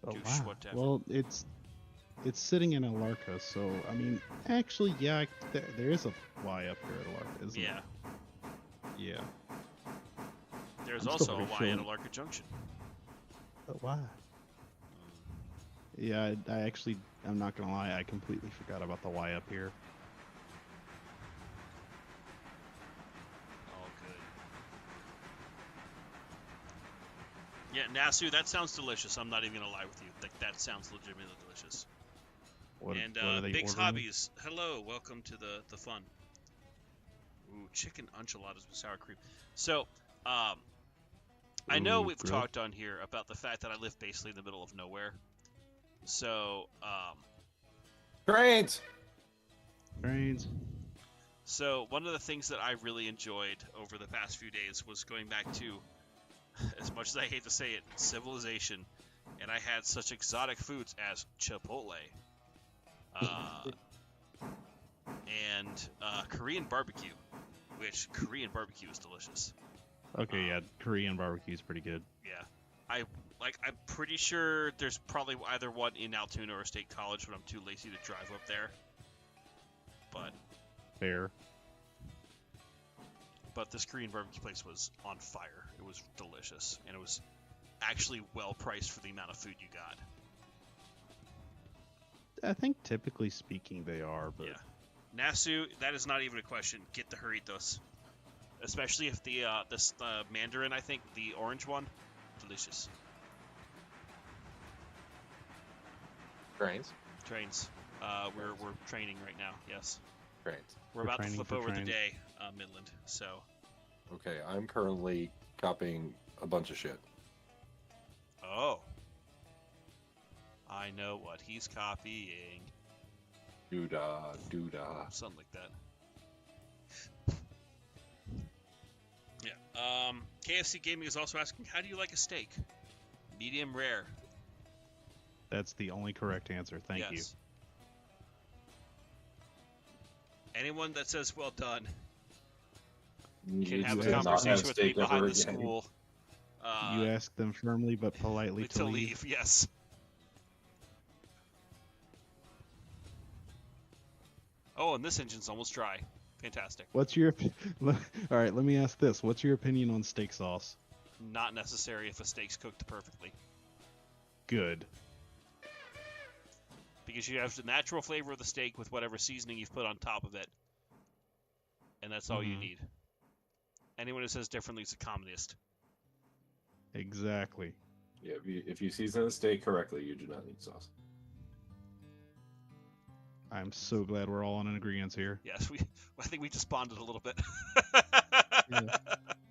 Oh do wow. whatever. Well, it's sitting in Alarca, so I mean, actually, yeah, there is a Y up here at Alarca, isn't Yeah. there? Yeah. There's I'm also still a pretty Y sure- at Alarca Junction. But why? Yeah, I'm not gonna lie, I completely forgot about the Y up here. All good. Yeah, Nasu, that sounds delicious. I'm not even gonna lie with you. Like, that sounds legitimately delicious. What And are they Big's ordering? Hobbies, hello, welcome to the fun. Ooh, chicken enchiladas with sour cream. So, I know Ooh, we've grilled? talked on here about the fact that I live basically in the middle of nowhere. So, Trains! Trains. So one of the things that I really enjoyed over the past few days was going back to, as much as I hate to say it, civilization, and I had such exotic foods as Chipotle, and Korean barbecue, which Korean barbecue is delicious. Okay, yeah, Korean barbecue is pretty good. Yeah, I'm pretty sure there's probably either one in Altoona or State College, but I'm too lazy to drive up there. Fair. But this Korean barbecue place was on fire. It was delicious, and it was actually well priced for the amount of food you got. I think typically speaking they are, but Yeah, Nasu, that is not even a question. Get the Doritos, especially if the this Mandarin, I think the orange one, delicious. Trains? Trains. We're training right now. Yes, Trains. we're We're about to training flip for over the trains. day, Midland. So Okay, I'm currently copying a bunch of shit. oh, I know what he's copying. Doodah, doodah. Something like that. Yeah. KFC Gaming is also asking, how do you like a steak? Medium rare. that's the only correct answer. Thank you. Yes. Anyone that says well done can have a do not conversation with me behind the school. You ask them firmly but politely to leave. Yes. Oh, and this engine's almost dry. Fantastic. What's your all right? Let me ask this: what's your opinion on steak sauce? Not necessary if a steak's cooked perfectly. Good. Because you have the natural flavor of the steak with whatever seasoning you've put on top of it. And that's all you Mhm. need. Anyone who says differently is a communist. Exactly. Yeah, if you season the steak correctly, you do not need sauce. I'm so glad we're all on an agreement here. Yes, I think we just bonded a little bit. Yeah.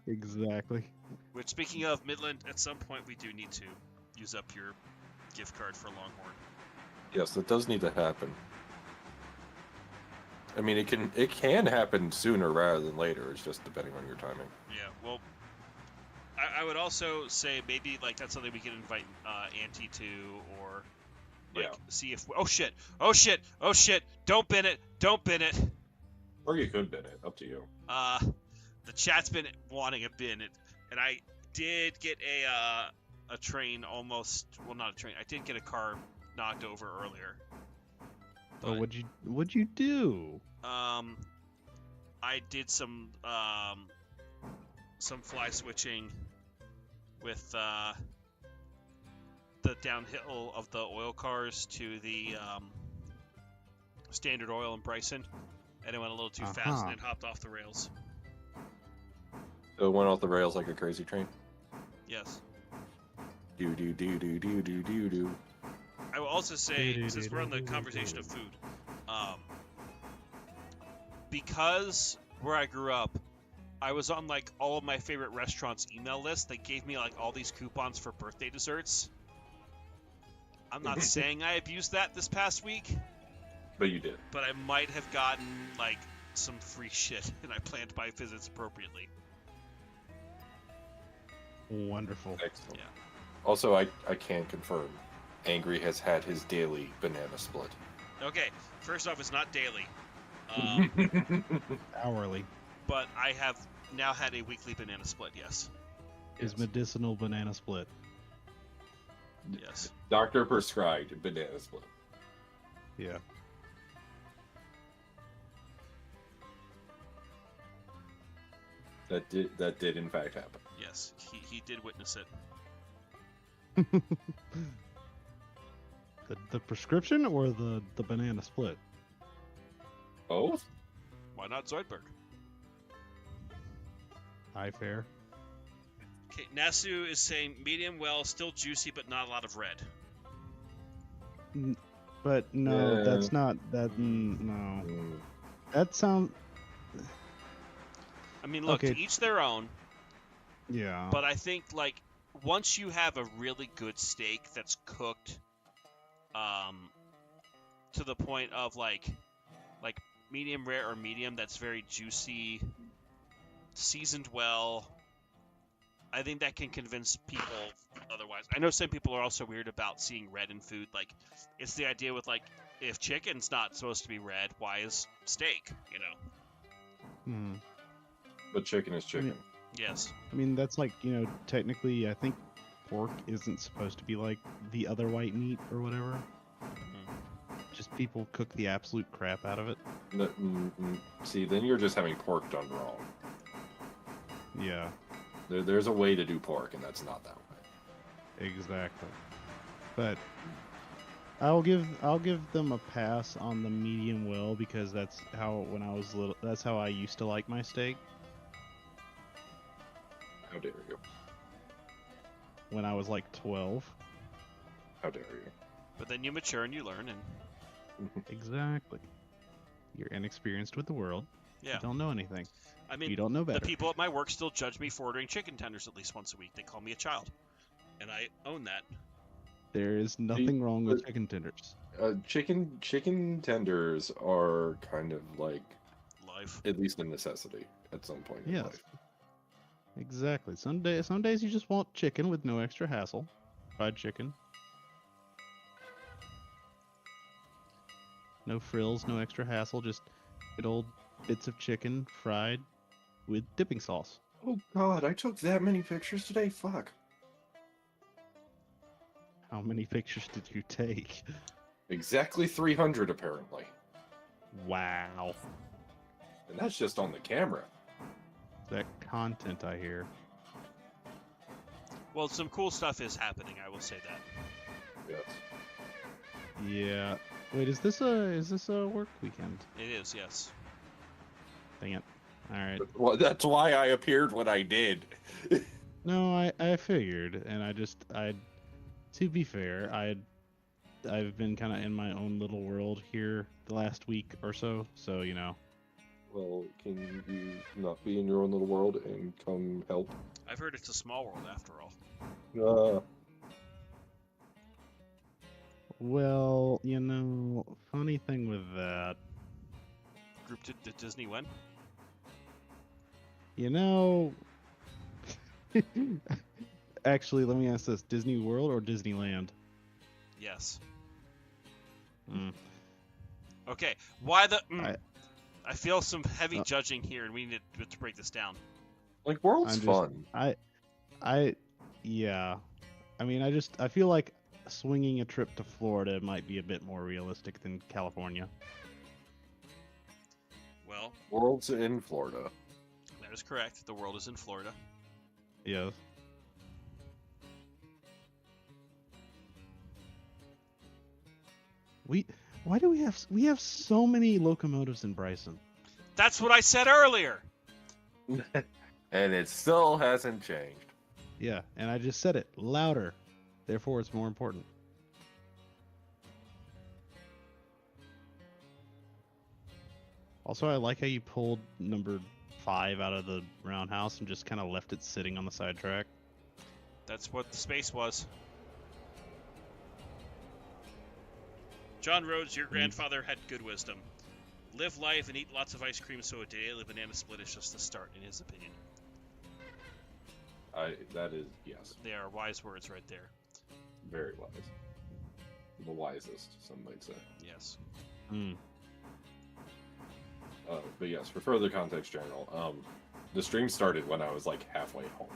Exactly. Which, speaking of Midland, at some point we do need to use up your gift card for Longhorn. Yes, that does need to happen. I mean, it can happen sooner rather than later. It's just depending on your timing. Yeah, well, I would also say maybe like that's something we can invite Auntie to, or like see if oh shit, don't bin it, Or you could bin it. Up to you. The chat's been wanting a bin, and I did get a train almost, well, not a train, I did get a car knocked over earlier. Oh, But, what'd you do? I did some fly switching with the downhill of the oil cars to the Standard Oil in Bryson, and it went a little too fast and it hopped off the rails. So it went off the rails like a crazy train. Yes. Do do do do do do do do. I will also say, since we're on the conversation of food, because where I grew up, I was on like all of my favorite restaurants' email list. They gave me like all these coupons for birthday desserts. I'm not saying I abused that this past week, But you did. but I might have gotten like some free shit, and I planned my visits appropriately. Wonderful. Excellent. Yeah. Also, I can confirm, Angry has had his daily banana split. Okay, first off, it's not daily, Hourly. but I have now had a weekly banana split. Yes. Is medicinal banana split. Yes. Doctor prescribed banana split. Yeah. That did in fact happen. Yes. He did witness it. The prescription or the banana split? Both? Why not Zoidberg? High fair. Okay, Nasu is saying medium well, still juicy, but not a lot of red. But no, Yeah. that's not that. No, that sounds. I mean, look, Okay. to each their own, Yeah. but I think, like, once you have a really good steak that's cooked to the point of, like medium rare or medium that's very juicy, seasoned well, I think that can convince people otherwise. I know some people are also weird about seeing red in food. Like, it's the idea with, like, if chicken's not supposed to be red, why is steak, you know? Hmm. But chicken is chicken. Yes. I mean, that's like, technically, I think pork isn't supposed to be like the other white meat or whatever. Just people cook the absolute crap out of it. See, then you're just having pork done wrong. Yeah, There's a way to do pork, and that's not that way. exactly. But I'll give them a pass on the medium well because that's how when I was little. That's how I used to like my steak How dare you? when I was like 12. How dare you? But then you mature and you learn, and Exactly. You're inexperienced with the world. yeah. You don't know anything. I mean, You don't know better. the people at my work still judge me for ordering chicken tenders at least once a week. They call me a child, and I own that. There is nothing wrong with chicken tenders. Chicken tenders are kind of like Life. at least a necessity at some point in Yes. life. Exactly. Some days you just want chicken with no extra hassle. Fried chicken. No frills, no extra hassle, just good old bits of chicken fried with dipping sauce. Oh God, I took that many pictures today. Fuck. How many pictures did you take? Exactly 300 apparently, Wow. and that's just on the camera. That content I hear. Well, some cool stuff is happening. I will say that. Yes. Yeah. Wait, is this a work weekend? It is, yes. Dang it. All right. Well, that's why I appeared when I did. No, I figured, and to be fair, I've been kind of in my own little world here the last week or so, so Well, can you not be in your own little world and come help? I've heard it's a small world after all. Well, funny thing with that, Group to Disney when? actually, let me ask this: Disney World or Disneyland? Yes. Mm. Okay. Why the? I feel some heavy judging here, and we need to break this down. Like, world's fun. Yeah. I mean, I feel like swinging a trip to Florida might be a bit more realistic than California. Well, World's in Florida. that is correct. The world is in Florida. Yes. Why do we have so many locomotives in Bryson? That's what I said earlier. And it still hasn't changed. Yeah, and I just said it louder. Therefore, it's more important. Also, I like how you pulled number 5 out of the roundhouse and just kind of left it sitting on the side track. That's what the space was. John Rhodes, your grandfather had good wisdom. Live life and eat lots of ice cream so a daily banana split is just the start, in his opinion. That is, yes, They are wise words right there. very wise. The wisest, some might say. Yes. But yes, for further context, General, the stream started when I was like halfway home.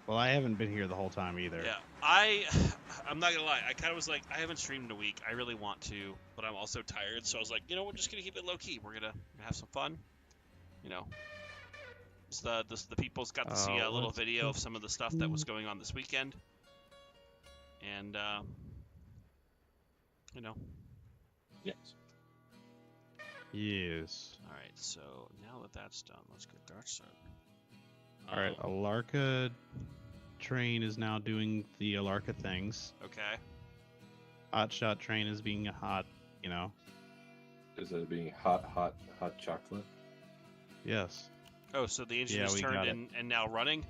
Well, I haven't been here the whole time either. Yeah, I'm not gonna lie. I kind of was like, I haven't streamed in a week. I really want to, but I'm also tired. So I was like, you know, we're just gonna keep it low key. We're gonna have some fun. You know, the people's got to see a little video of some of the stuff that was going on this weekend, and you know. Yes. Yes. All right. So now that that's done, let's get that started. All right. Alarka train is now doing the Alarka things. Okay. Hotshot train is being hot, you know. Is it being hot chocolate? Yes. Oh, so the engine Yeah, is we turned got in and now running?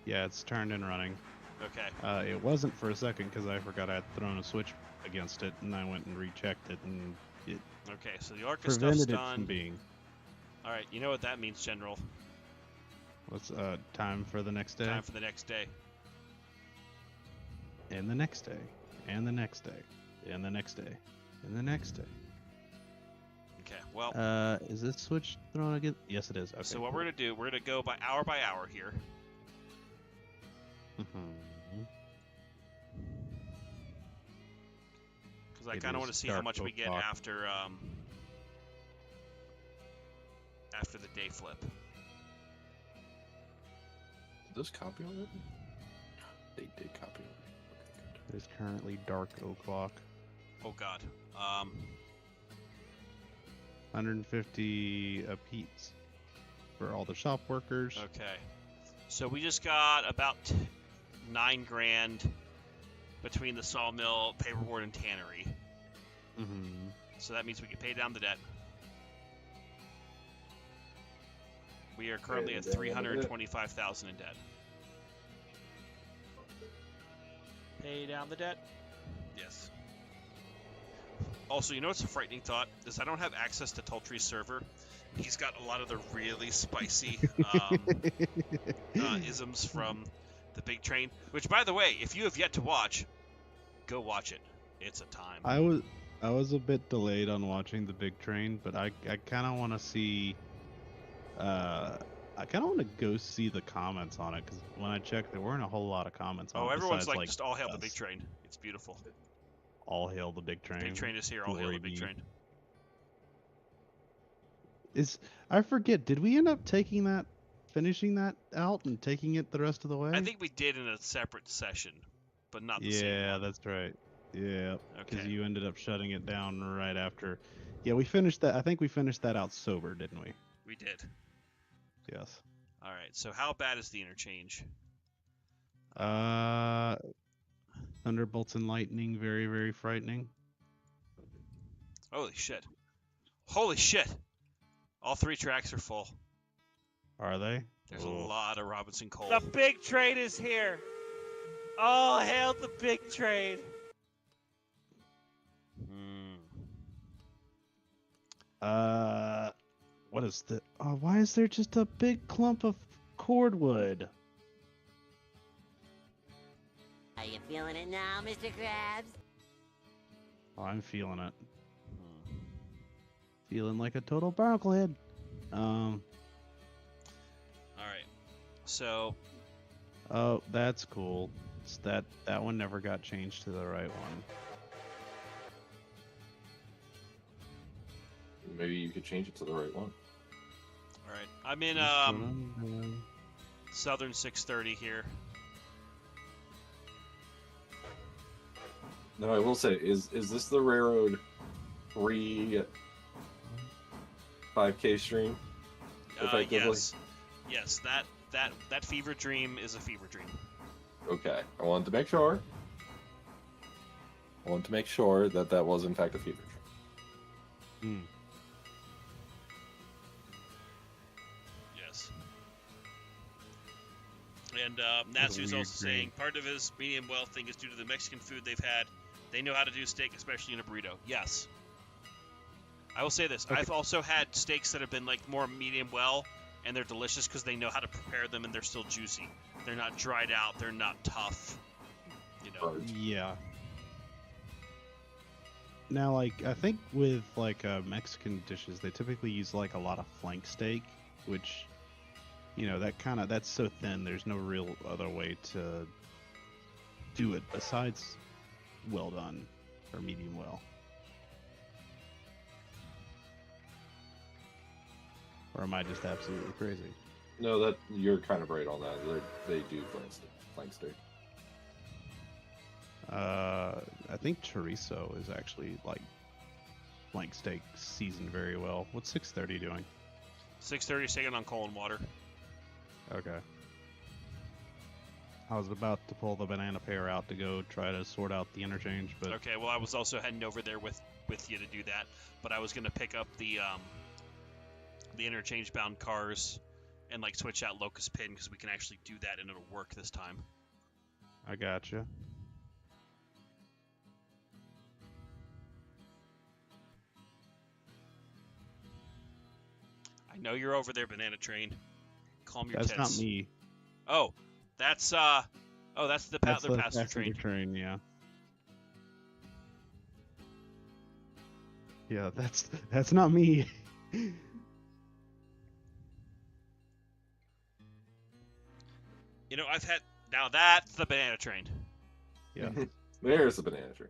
Yeah, it's turned and running. Okay. It wasn't for a second because I forgot I had thrown a switch against it, and I went and rechecked it, and it Okay, so the Orca stuff's prevented it done. from being. All right, you know what that means, General. What's time for the next day? Time for the next day. And the next day, and the next day, and the next day, and the next day. Okay, well, Is this switch thrown again? Yes, it is. Okay. so what we're going to do, we're going to go by hour here. Mhm. Because I It kind of is want to see how dark much we get o'clock. after the day flip. Did those copy already? They did copy already. It is currently dark o'clock. Oh, God. 150 apiece for all the shop workers. Okay. So we just got about $9,000 between the sawmill, paperboard, and tannery. Mm-hmm. So that means we can pay down the debt. We are currently at $325,000 in debt. Pay down the debt. Yes. Also, you know what's a frightening thought? Is I don't have access to Tultry's server. He's got a lot of the really spicy isms from the Big Train. Which, by the way, if you have yet to watch, go watch it. It's a time. I was a bit delayed on watching the Big Train, but I kind of want to see. I kind of want to go see the comments on it, because when I checked, there weren't a whole lot of comments on it. Everyone's besides, like, just all hail the us. Big Train. It's beautiful. All hail the Big Train. Big Train is here. All hail the Big Train. I forget, did we end up finishing that out and taking it the rest of the way? I think we did in a separate session, but not the same Yeah, one. that's right. Yeah, because Okay. you ended up shutting it down right after. Yeah, we finished that. I think we finished that out sober, didn't we? We did. Yes. All right. So how bad is the interchange? Thunderbolts and lightning, very, very frightening. Holy shit. Holy shit. All 3 tracks are full. Are they? There's Ooh. a lot of Robinson coal. The big train is here. All hail the big train. What is the? Oh, why is there just a big clump of cordwood? Are you feeling it now, Mr. Krabs? Oh, I'm feeling it. Feeling like a total barnaclehead. All right. So Oh, that's cool. That one never got changed to the right one. Maybe you could change it to the right one. All right, I'm in That's what I'm doing. Southern 630 here. No, I will say, is this the railroad 3 5K stream? Effectively? Yes. That fever dream is a fever dream. Okay, I wanted to make sure. that was in fact a fever dream. Yes. And Natsu's also saying part of his medium well thing is due to the Mexican food they've had. They know how to do steak, especially in a burrito. Yes. I will say this. Okay. I've also had steaks that have been like more medium well, and they're delicious because they know how to prepare them and they're still juicy. They're not dried out. They're not tough. You know. Right. Yeah. Now, like, I think with like Mexican dishes, they typically use like a lot of flank steak, which, you know, that's so thin. There's no real other way to do it besides well done or medium well. Or am I just absolutely crazy? No, that you're kind of right on that. They do flank steak. I think chorizo is actually like flank steak seasoned very well. What's 630 doing? 630 taking on coal and water. Okay. I was about to pull the banana pair out to go try to sort out the interchange, but Okay, well I was also heading over there with you to do that, but I was gonna pick up the interchange bound cars and like switch out locust pin because we can actually do that and it'll work this time. I gotcha. I know you're over there, Banana Train. Calm your That's tits. not me. Oh, that's that's the That's their the passenger train. yeah. Yeah, that's not me. You know, now that's the Banana Train. Yeah. There's the banana tree.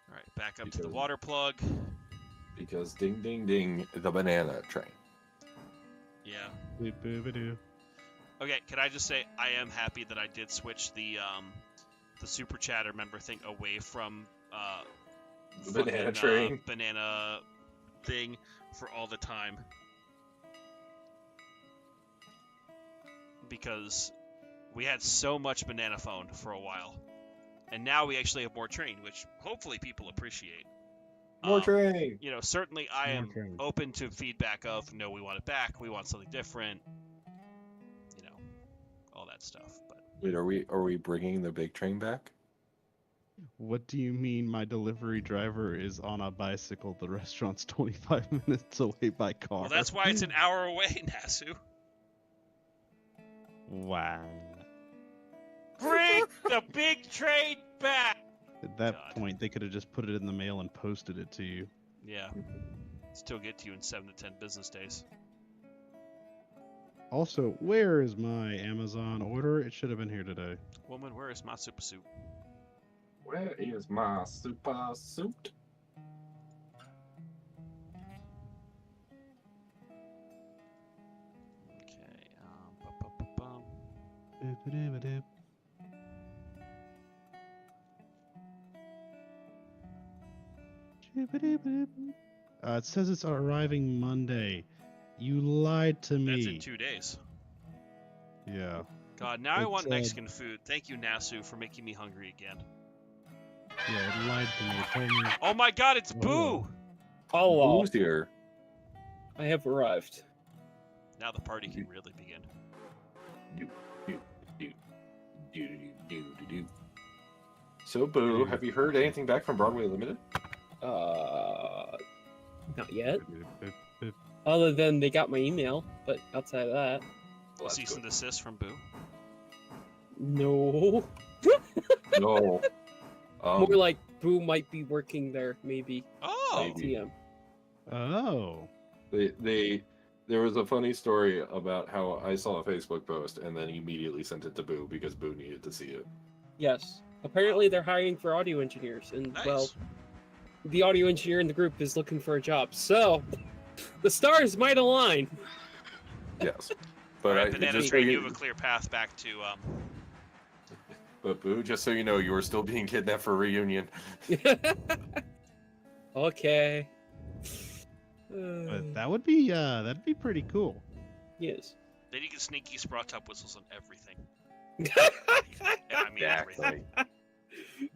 All right, back up to the Because- water plug. Because ding ding ding, the banana train. Yeah. Boop, boop, doo. Okay, can I just say I am happy that I did switch the super chatter member thing away from The banana fucking, train. banana thing for all the time. Because we had so much banana phone for a while. And now we actually have more train, which hopefully people appreciate. More train. You know, certainly I More am train. open to feedback of, no, we want it back, we want something different. You know, all that stuff. But Wait, are we bringing the big train back? What do you mean my delivery driver is on a bicycle? The restaurant's 25 minutes away by car. well, that's why it's an hour away, Nasu. Wow. Bring the big train back! At that God. point, they could have just put it in the mail and posted it to you. Yeah. Still get to you in 7 to 10 business days. Also, where is my Amazon order? It should have been here today. Woman, where is my super suit? Where is my super suit? Okay, bum. Boop-a-doo-ba-doo. Boop-a-doo-ba-doo. It says it's arriving Monday. You lied to me. That's in 2 days. Yeah. God, now I It's, want Mexican food. Thank you, Nasu, for making me hungry again. Yeah, it lied to me. It told me. Oh my god, it's Oh. Boo! Hello, Who's here? I have arrived. Now the party can really begin. So, Boo, have you heard anything back from Broadway Limited? Not yet. Boop, boop. Other than they got my email, but outside of that, Well, that's Cease and desist from Boo. no. good. No. More like Boo might be working there, maybe. Oh! Maybe. TM. Oh. There was a funny story about how I saw a Facebook post and then immediately sent it to Boo because Boo needed to see it. Yes. Apparently they're hiring for audio engineers, and Nice. well, the audio engineer in the group is looking for a job. So, the stars might align. Yes. All But right, I Banana just Train, so you have a clear path back to. But Boo, just so you know, you are still being kidnapped for a reunion. Okay. But that would be that'd be pretty cool. Yes. Then you can sneaky Sprott top whistles on everything. And I mean everything.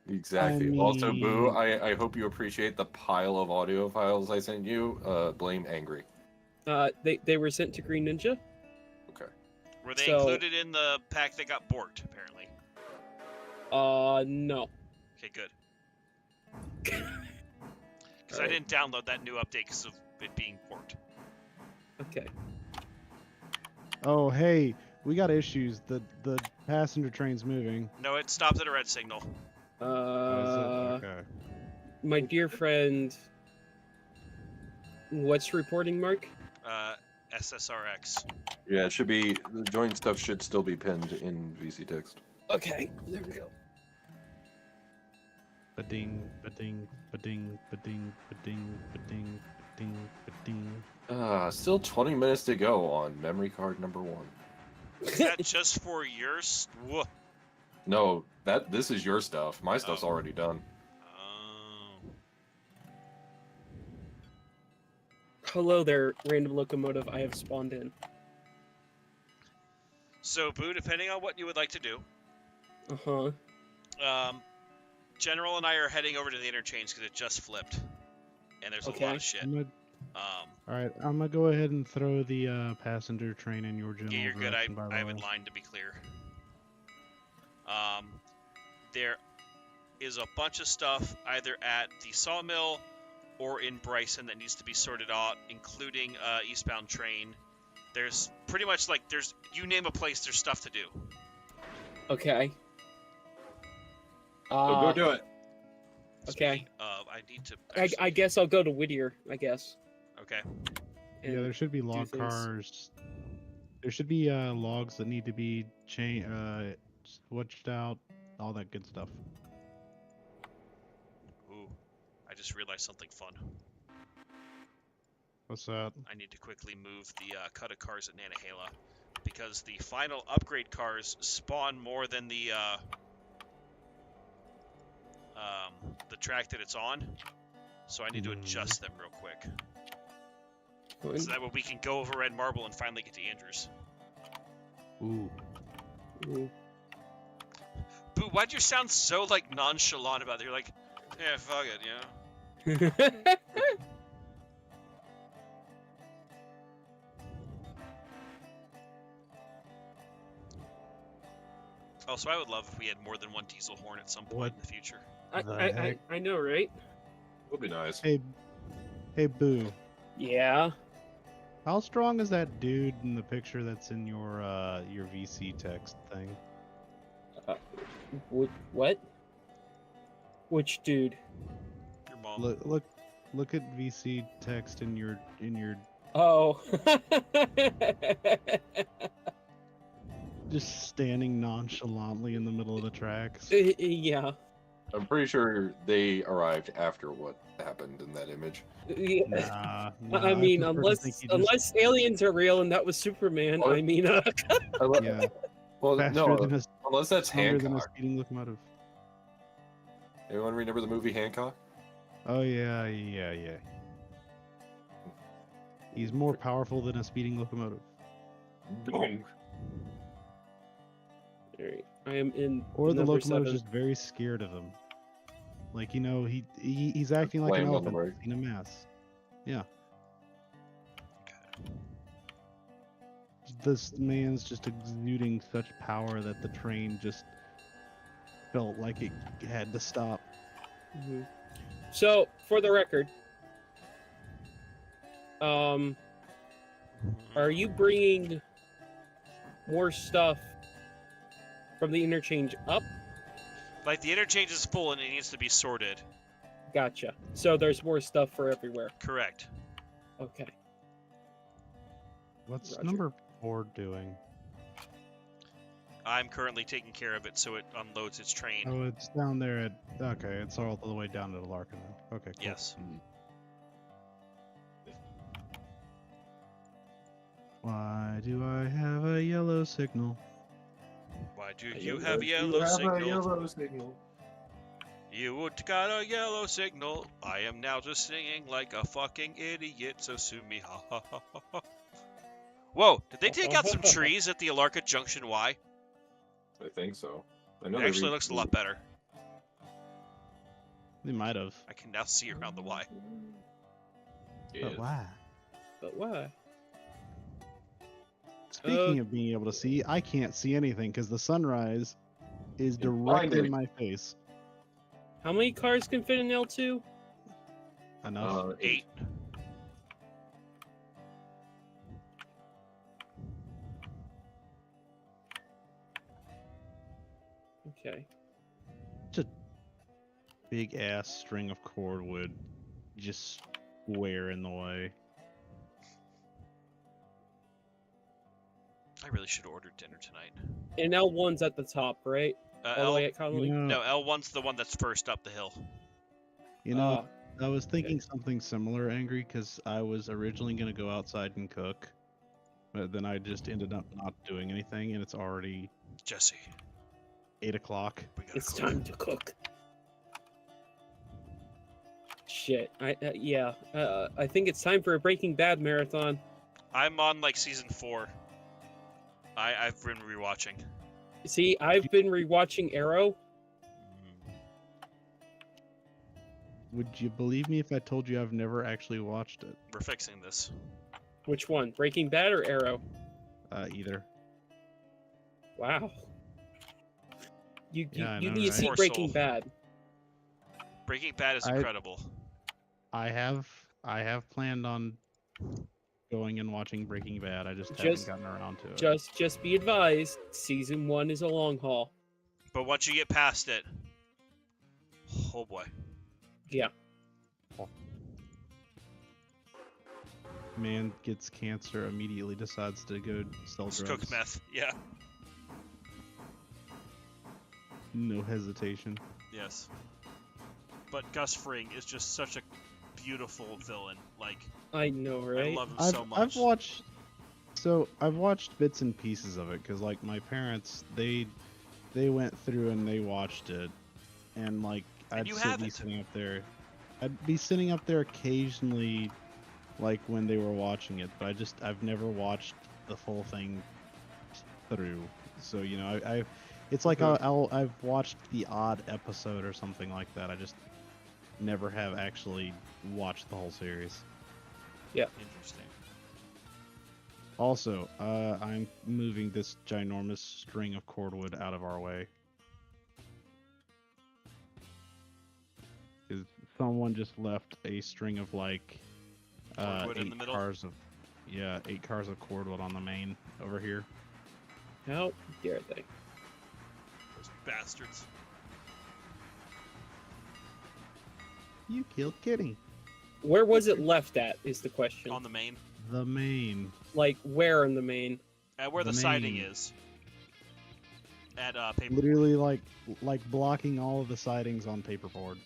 Exactly. I Also, Boo, mean- I hope you appreciate the pile of audio files I sent you. Blame Angry. They were sent to Green Ninja. Okay. Were they So- included in the pack that got borked, apparently? No. Okay, good. Because I didn't download that new update because of it being borked. Okay. Oh, hey, we got issues. The passenger train's moving. No, it stopped at a red signal. Oh, is it? Okay. My dear friend. What's reporting, Mark? SSRX. Yeah, it should be, the joint stuff should still be pinned in VC text. Okay. There we go. Ba-ding, ba-ding, ba-ding, ba-ding, ba-ding, ba-ding, ba-ding, ba-ding. Still 20 minutes to go on memory card number 1. Is that just for yours? Whoa. No, this is your stuff. My stuff's Oh. already done. Oh. Hello there, random locomotive. I have spawned in. So, Boo, depending on what you would like to do, General and I are heading over to the interchange because it just flipped, and there's a lot Okay. of shit. All right, I'm gonna go ahead and throw the passenger train in your general Yeah, you're good. direction, by the I have way. it lined to be clear. There is a bunch of stuff either at the sawmill or in Bryson that needs to be sorted out, including eastbound train. There's pretty much like you name a place, there's stuff to do. Okay. So go do it. Okay. Speaking of, I need to. I actually- guess I'll go to Whittier. I guess. Okay. Yeah, And there should be log things. cars. There should be logs that need to be switched out, all that good stuff. Ooh, I just realized something fun. What's that? I need to quickly move the cut of cars at Nanahala because the final upgrade cars spawn more than the track that it's on. So I need to adjust them real quick. So that way we can go over Red Marble and finally get to Andrews. Ooh. Ooh. Boo, why'd you sound so like nonchalant about it? You're like, yeah, fuck it, you know? Also, I would love if we had more than one diesel horn at some point What? in the future. I know, right? It'll be nice. Hey, Boo. Yeah. How strong is that dude in the picture that's in your VC text thing? What? Which dude? Your mom. Look at VC text in your Oh. just standing nonchalantly in the middle of the tracks. Yeah. I'm pretty sure they arrived after what happened in that image. Nah, I mean, prefer to unless think he just- unless aliens are real and that was Superman, Oh. I mean, yeah, Well, faster no, than a, unless that's stronger than a Hancock. speeding locomotive. Anyone remember the movie Hancock? Oh yeah. He's more powerful than a speeding locomotive. Boom. Alright, I am in. Or the number locomotive's 7. just very scared of him. Like, you know, he's acting like an Blame on the elephant brake. in a mess. Yeah. This man's just exuding such power that the train just felt like it had to stop. Mhm. So, for the record, are you bringing more stuff from the interchange up? Like, the interchange is full and it needs to be sorted. Gotcha. So there's more stuff for everywhere. Correct. Okay. What's Roger. number 4 doing? I'm currently taking care of it so it unloads its train. Oh, it's down there at. Okay, it's all the way down to the Larkin. Okay, cool. Yes. Why do I have a yellow signal? Why do I you don't have know. yellow signal? Yellow signal. You got a yellow signal. I am now just singing like a fucking idiot, so sue me. Ha ha ha ha ha. Whoa, did they take out some trees at the Alarka Junction Y? I think so. I It know actually looks a lot better. They might have. I can now see around the Y. Yeah. But why? But why? Speaking of being able to see, I can't see anything because the sunrise is directly blinding. in my face. How many cars can fit in L2? Enough. 8. Okay. Big ass string of cordwood just square in the way. I really should have ordered dinner tonight. And L1's at the top, right? All the way at Connolly? No, L1's the one that's first up the hill. You know, I was thinking something similar, Angry, because I was originally going to go outside and cook, but then I just ended up not doing anything, and it's already Jesse, 8 o'clock. It's time to cook. Shit. I think it's time for a Breaking Bad marathon. I'm on like season 4. I've been rewatching. See, I've been rewatching Arrow. Would you believe me if I told you I've never actually watched it? We're fixing this. Which one? Breaking Bad or Arrow? Either. Wow. You Yeah, I you know, need to right? see Poor Breaking soul. Bad. Breaking Bad is I- incredible. I have planned on going and watching Breaking Bad. I just Just- haven't gotten around to it. Just be advised, season 1 is a long haul. But once you get past it, oh boy. Yeah. Man gets cancer, immediately decides to go sell drugs. Cook meth. Yeah. No hesitation. Yes. But Gus Fring is just such a beautiful villain. Like, I know, right? I love him so much. I've watched bits and pieces of it because like my parents they went through and they watched it, and like I'd be sitting up there. I'd be sitting up there occasionally, like when they were watching it, but I've never watched the full thing through. So you know it's like I've watched the odd episode or something like that. I just never have actually watched the whole series. Interesting. Also, I'm moving this ginormous string of cordwood out of our way. 'Cause someone just left a string of like Cordwood in the 8 middle? cars of 8 cars of cordwood on the main over here. How dare they? Those bastards. You killed Kitty. Where was it left at, is the question. On the main. The main. Like, where in the main? At where the The siding main. is. At paper. Literally like blocking all of the sightings on paperboard.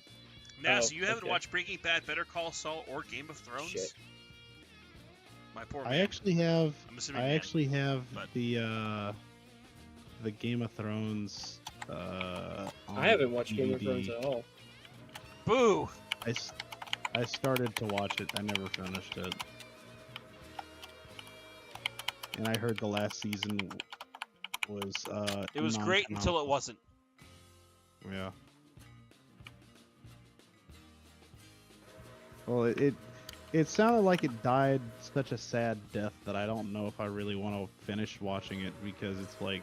Now, Oh, so you haven't okay. watched Breaking Bad, Better Call Saul, or Game of Thrones? Shit. My poor I man. actually have I'm assuming I man, actually have but- the Game of Thrones I haven't watched Game of Thrones at all. Boo! I started to watch it. I never finished it. And I heard the last season was It was great until it wasn't. Yeah. Well, it sounded like it died such a sad death that I don't know if I really want to finish watching it because it's like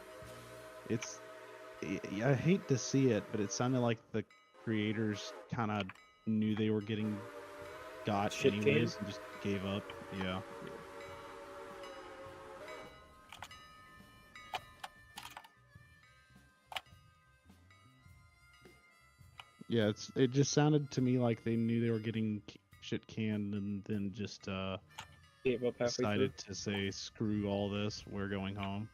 I hate to see it, but it sounded like the creators kind of knew they were getting got Shit anyways canned? and just gave up. Yeah. Yeah, it just sounded to me like they knew they were getting shit canned and then just Gave up halfway through. decided to say, screw all this, we're going home.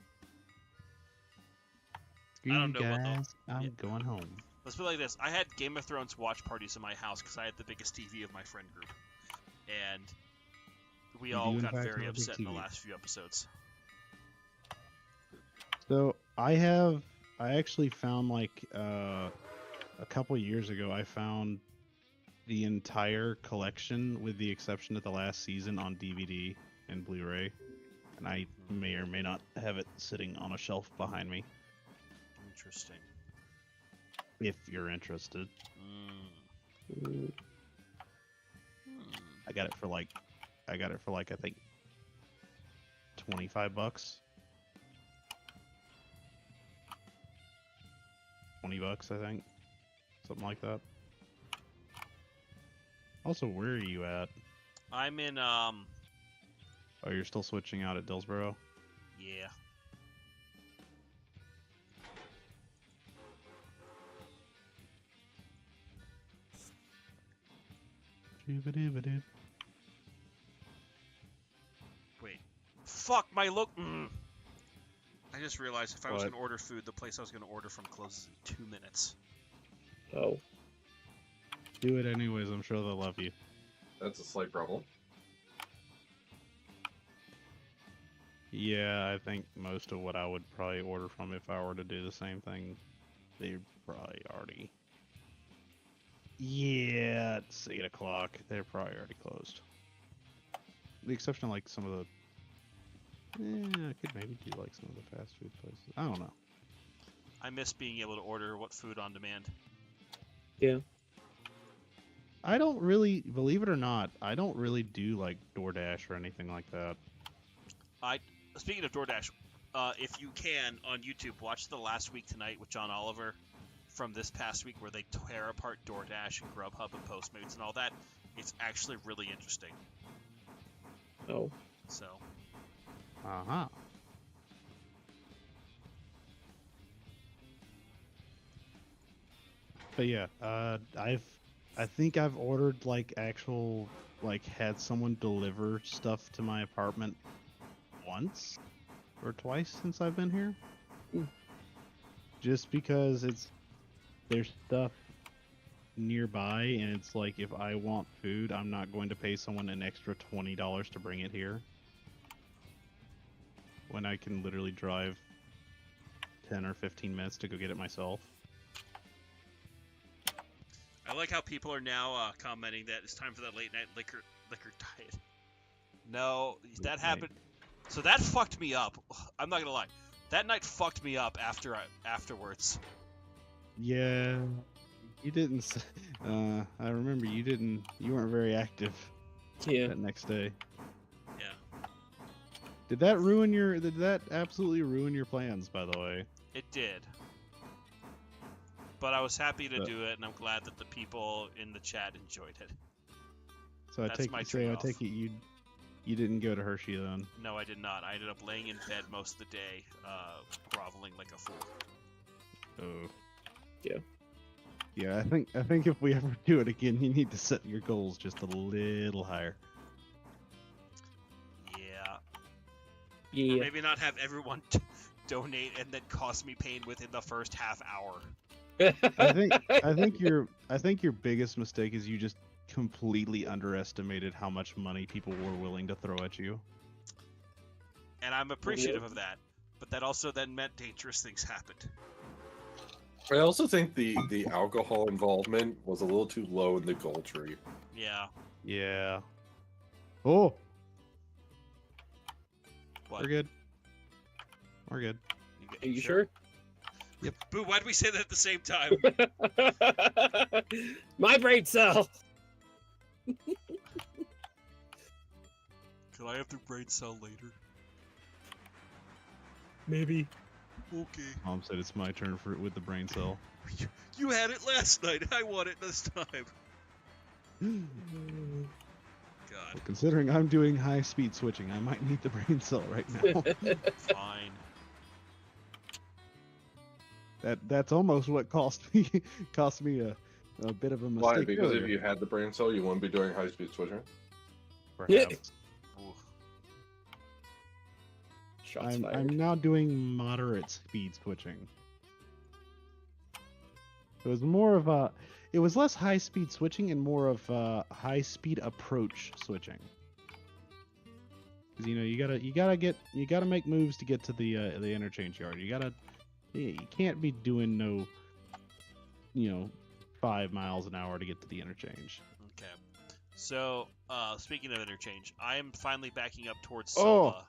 Screw I don't you know what guys, the- I'm yeah. going home. Let's put it like this. I had Game of Thrones watch parties in my house because I had the biggest TV of my friend group. And we You all do, in got fact, very have a big upset in the TV. last few episodes. So I actually found like a couple years ago, I found the entire collection with the exception of the last season on DVD and Blu-ray, and I may or may not have it sitting on a shelf behind me Interesting. if you're interested. Mm. I got it for like I think $25. $20, I think. Something like that. Also, where are you at? I'm in, Oh, you're still switching out at Dillsboro? yeah. Wait. Fuck, my look. I just realized if I was What? going to order food, the place I was going to order from closes in 2 minutes. Oh. Do it anyways, I'm sure they'll love you. That's a slight problem. Yeah, I think most of what I would probably order from if I were to do the same thing, they probably already... Yeah, it's 8 o'clock. They're probably already closed. With the exception of like some of the... I could maybe do like some of the fast food places. I don't know. I miss being able to order what food on demand. Yeah. I don't really, believe it or not, I don't really do like DoorDash or anything like that. Speaking of DoorDash, if you can, on YouTube, watch The Last Week Tonight with John Oliver from this past week where they tear apart DoorDash and Grubhub and Postmates and all that. It's actually really interesting. Oh. So, Uh-huh. But yeah, I think I've ordered like actual, like had someone deliver stuff to my apartment once or twice since I've been here. Mm. Just because there's stuff nearby and it's like if I want food, I'm not going to pay someone an extra $20 to bring it here. When I can literally drive 10 or 15 minutes to go get it myself. I like how people are now commenting that it's time for that late night liquor diet. No, that happened. So that fucked me up. I'm not gonna lie. That night fucked me up afterwards. Yeah, you didn't. I remember you weren't very active Yeah. that next day. Yeah, Did that absolutely ruin your plans, by the way? it did. But I was happy to But- do it, and I'm glad that the people in the chat enjoyed it. So That's my I trade-off. take it you didn't go to Hershey then. No, I did not. I ended up laying in bed most of the day, groveling like a fool. Oh. Yeah. Yeah, I think if we ever do it again, you need to set your goals just a little higher. Yeah. Or Yeah. maybe not have everyone donate and then cost me pain within the first half hour. I think your biggest mistake is you just completely underestimated how much money people were willing to throw at you. And I'm appreciative of that. But that also then meant dangerous things happened. I also think the alcohol involvement was a little too low in the goal tree. Yeah. Yeah. Oh, What? we're good. We're good. Are you sure? Boo, why'd we say that at the same time? My brain cell. Can I have the brain cell later? Maybe. Okay. Mom said it's my turn with the brain cell. You had it last night. I want it this time. God. Considering I'm doing high speed switching, I might need the brain cell right now. Fine. That's almost what cost me a bit of a mistake. Why? Because earlier, if you had the brain cell, you wouldn't be doing high-speed switching. perhaps. Ooh. Shots I'm fired. now doing moderate speed switching. It was more of a, it was less high speed switching and more of high speed approach switching. Because you gotta make moves to get to the interchange yard. You can't be doing no, 5 miles an hour to get to the interchange. Okay. So, speaking of interchange, I am finally backing up towards Oh. Silva.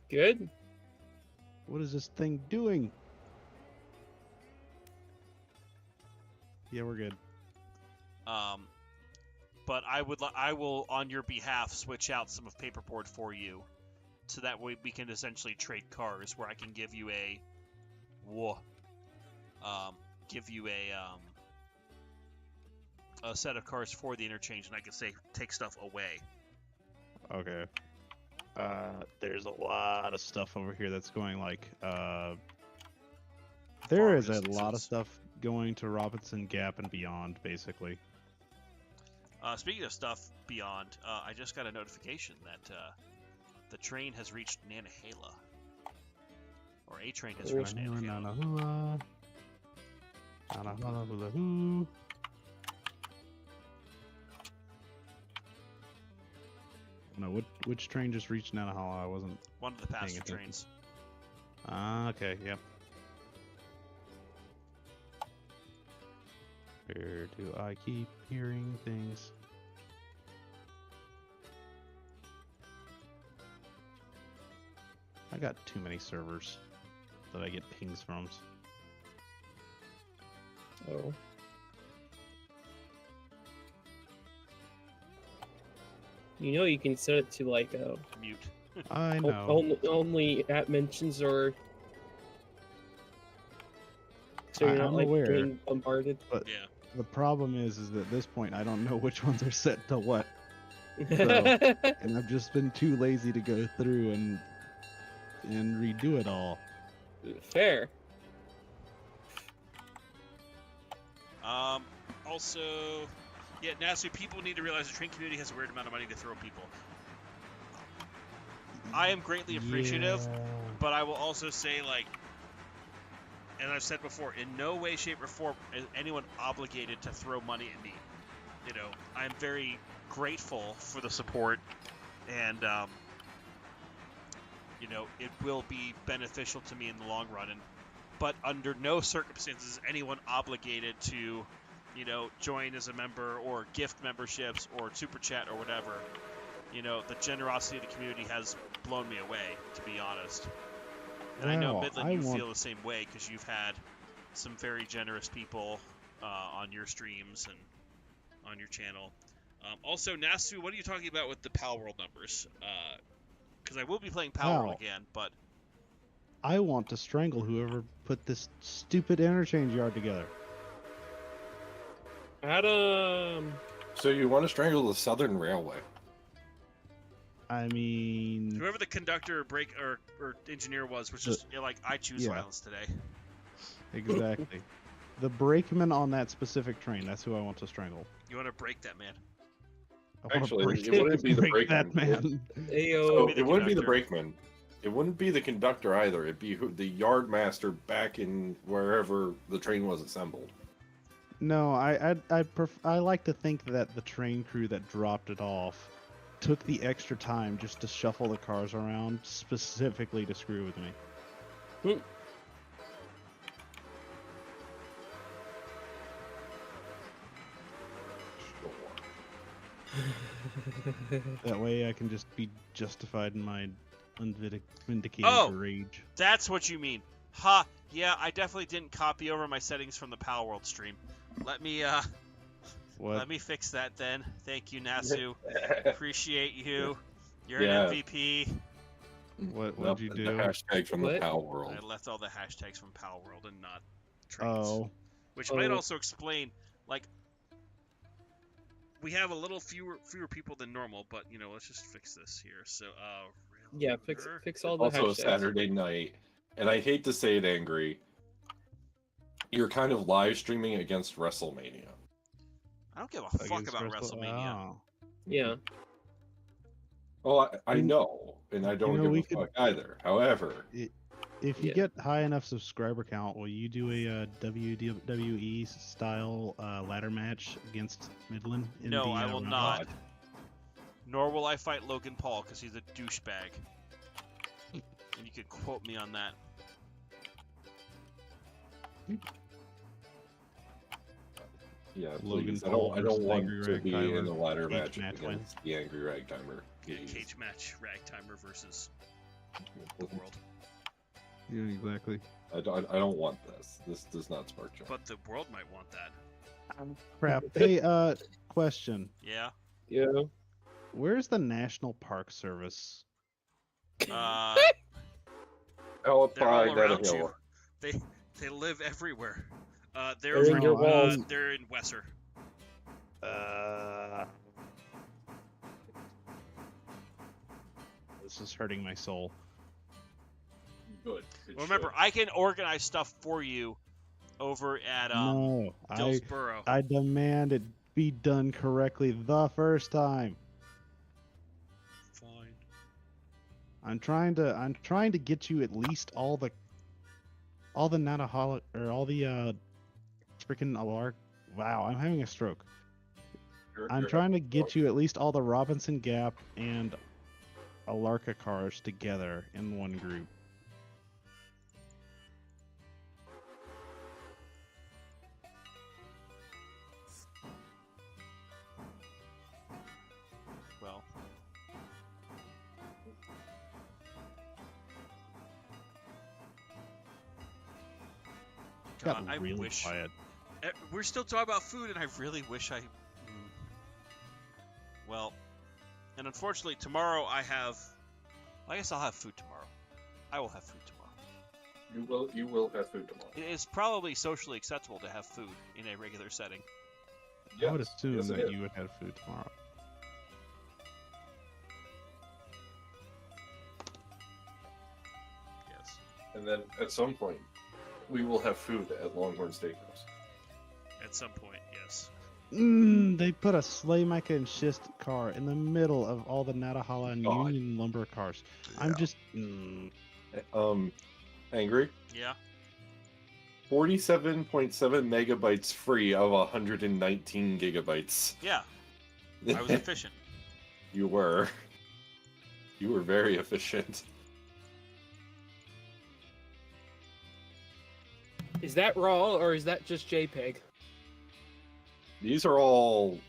Good. What is this thing doing? Yeah, we're good. But I will on your behalf switch out some of paperboard for you, so that way we can essentially trade cars. Where I can give you a set of cars for the interchange, and I can say take stuff away. Okay. There's a lot of stuff over here that's going like there Far is a lot of distances. stuff going to Robinson Gap and beyond, basically. Speaking of stuff beyond, I just got a notification that the train has reached Nanahala. Or a train has reached Nanahala. Nanahula. Nanahula hula hoo. No, which train just reached Nanahala? I wasn't. One of the passenger attention. trains. Ah, okay, yep. Where do I keep hearing things? I got too many servers that I get pings from. Oh. You can set it to like Mute. I know. only at mentions or so you're not I'm like aware. getting bombarded. Yeah. The problem is that at this point I don't know which ones are set to what, So, and I've just been too lazy to go through and redo it all. fair. Also, yeah, Nasu, people need to realize the train community has a weird amount of money to throw people. I am greatly appreciative, Yeah. but I will also say, like, and I've said before, in no way, shape, or form is anyone obligated to throw money at me. I'm very grateful for the support, and, it will be beneficial to me in the long run. But under no circumstances is anyone obligated to, join as a member or gift memberships or super chat or whatever. The generosity of the community has blown me away, to be honest. And I know Well, Midland, I you want- feel the same way because you've had some very generous people on your streams and on your channel. Also, Nasu, what are you talking about with the Pal World numbers? Because I will be playing Pal World Wow. again, but I want to strangle whoever put this stupid interchange yard together. Adam. So you want to strangle the Southern Railway? I mean, whoever the conductor or engineer was just I choose yeah. violence today. exactly. The brakeman on that specific train, that's who I want to strangle. You want to break that man? I wanna Actually, break it wouldn't be the break that brakeman. man. Ayo. So be the it wouldn't be the conductor. brakeman. It wouldn't be the conductor either. It'd be the yard master back in wherever the train was assembled. No, I like to think that the train crew that dropped it off took the extra time just to shuffle the cars around specifically to screw with me. That way I can just be justified in my unvindicated Oh! rage. That's what you mean. Ha! Yeah, I definitely didn't copy over my settings from the Pal World stream. Let me What? fix that then. Thank you, Nasu. Appreciate you. You're Yeah. an MVP. What Nope, would you the do? hashtag from the What? PAL world. I left all the hashtags from Pal World and not trains. Oh, Which might Oh. also explain, we have a little fewer people than normal, but let's just fix this here. So, Yeah, fix all the Also a hashtags. Saturday night, and I hate to say it, Angry, You're kind of live streaming against WrestleMania. I don't give a fuck Against about Wrestle- WrestleMania. Oh. Yeah. Oh, I You- know, and I don't know, give we a could- fuck either. However, If you Yeah. get high enough subscriber count, will you do a WWE style ladder match against Midland? In No, the, I will Rumble? not. Nor will I fight Logan Paul because he's a douchebag. And you could quote me on that. yeah, Logan please. I Paul don't versus want Angry to Rag be Timer. in a ladder Cage match match win. against the Angry Rag Timer. Please. Cage match, Ragtimer versus the world. Yeah, exactly. I don't want this. This does not spark joy. But the world might want that. Crap. Hey, question. Yeah. Yeah. Where's the National Park Service? Uh, Out they're by all around Hill. you. They live everywhere. They're in your walls. They're in Wesser. This is hurting my soul. Good. Well, remember, I can organize stuff for you over at No, Dillsboro. I demand it be done correctly the first time. Fine. I'm trying to get you at least all the Nataholic or all the freaking Alark. Wow, I'm having a stroke. I'm trying to get you at least all the Robinson Gap and Alarka cars together in one group. Well. God, Got I really wish. quiet. We're still talking about food, and I really wish I. Well, and unfortunately, tomorrow I have. I guess I'll have food tomorrow. I will have food tomorrow. You will have food tomorrow. It is probably socially acceptable to have food in a regular setting. I would assume Yes, it that is. you would have food tomorrow. Yes. And then at some point, we will have food at Longhorn Steakhouse. At some point, yes. They put a Sleigh Mecca and Schist car in the middle of all the Natahala and God. Union lumber cars. I'm just. Angry? Yeah. 47.7 megabytes free of 119 gigabytes. Yeah. I was efficient. You were. You were very efficient. Is that raw or is that just JPEG? These are all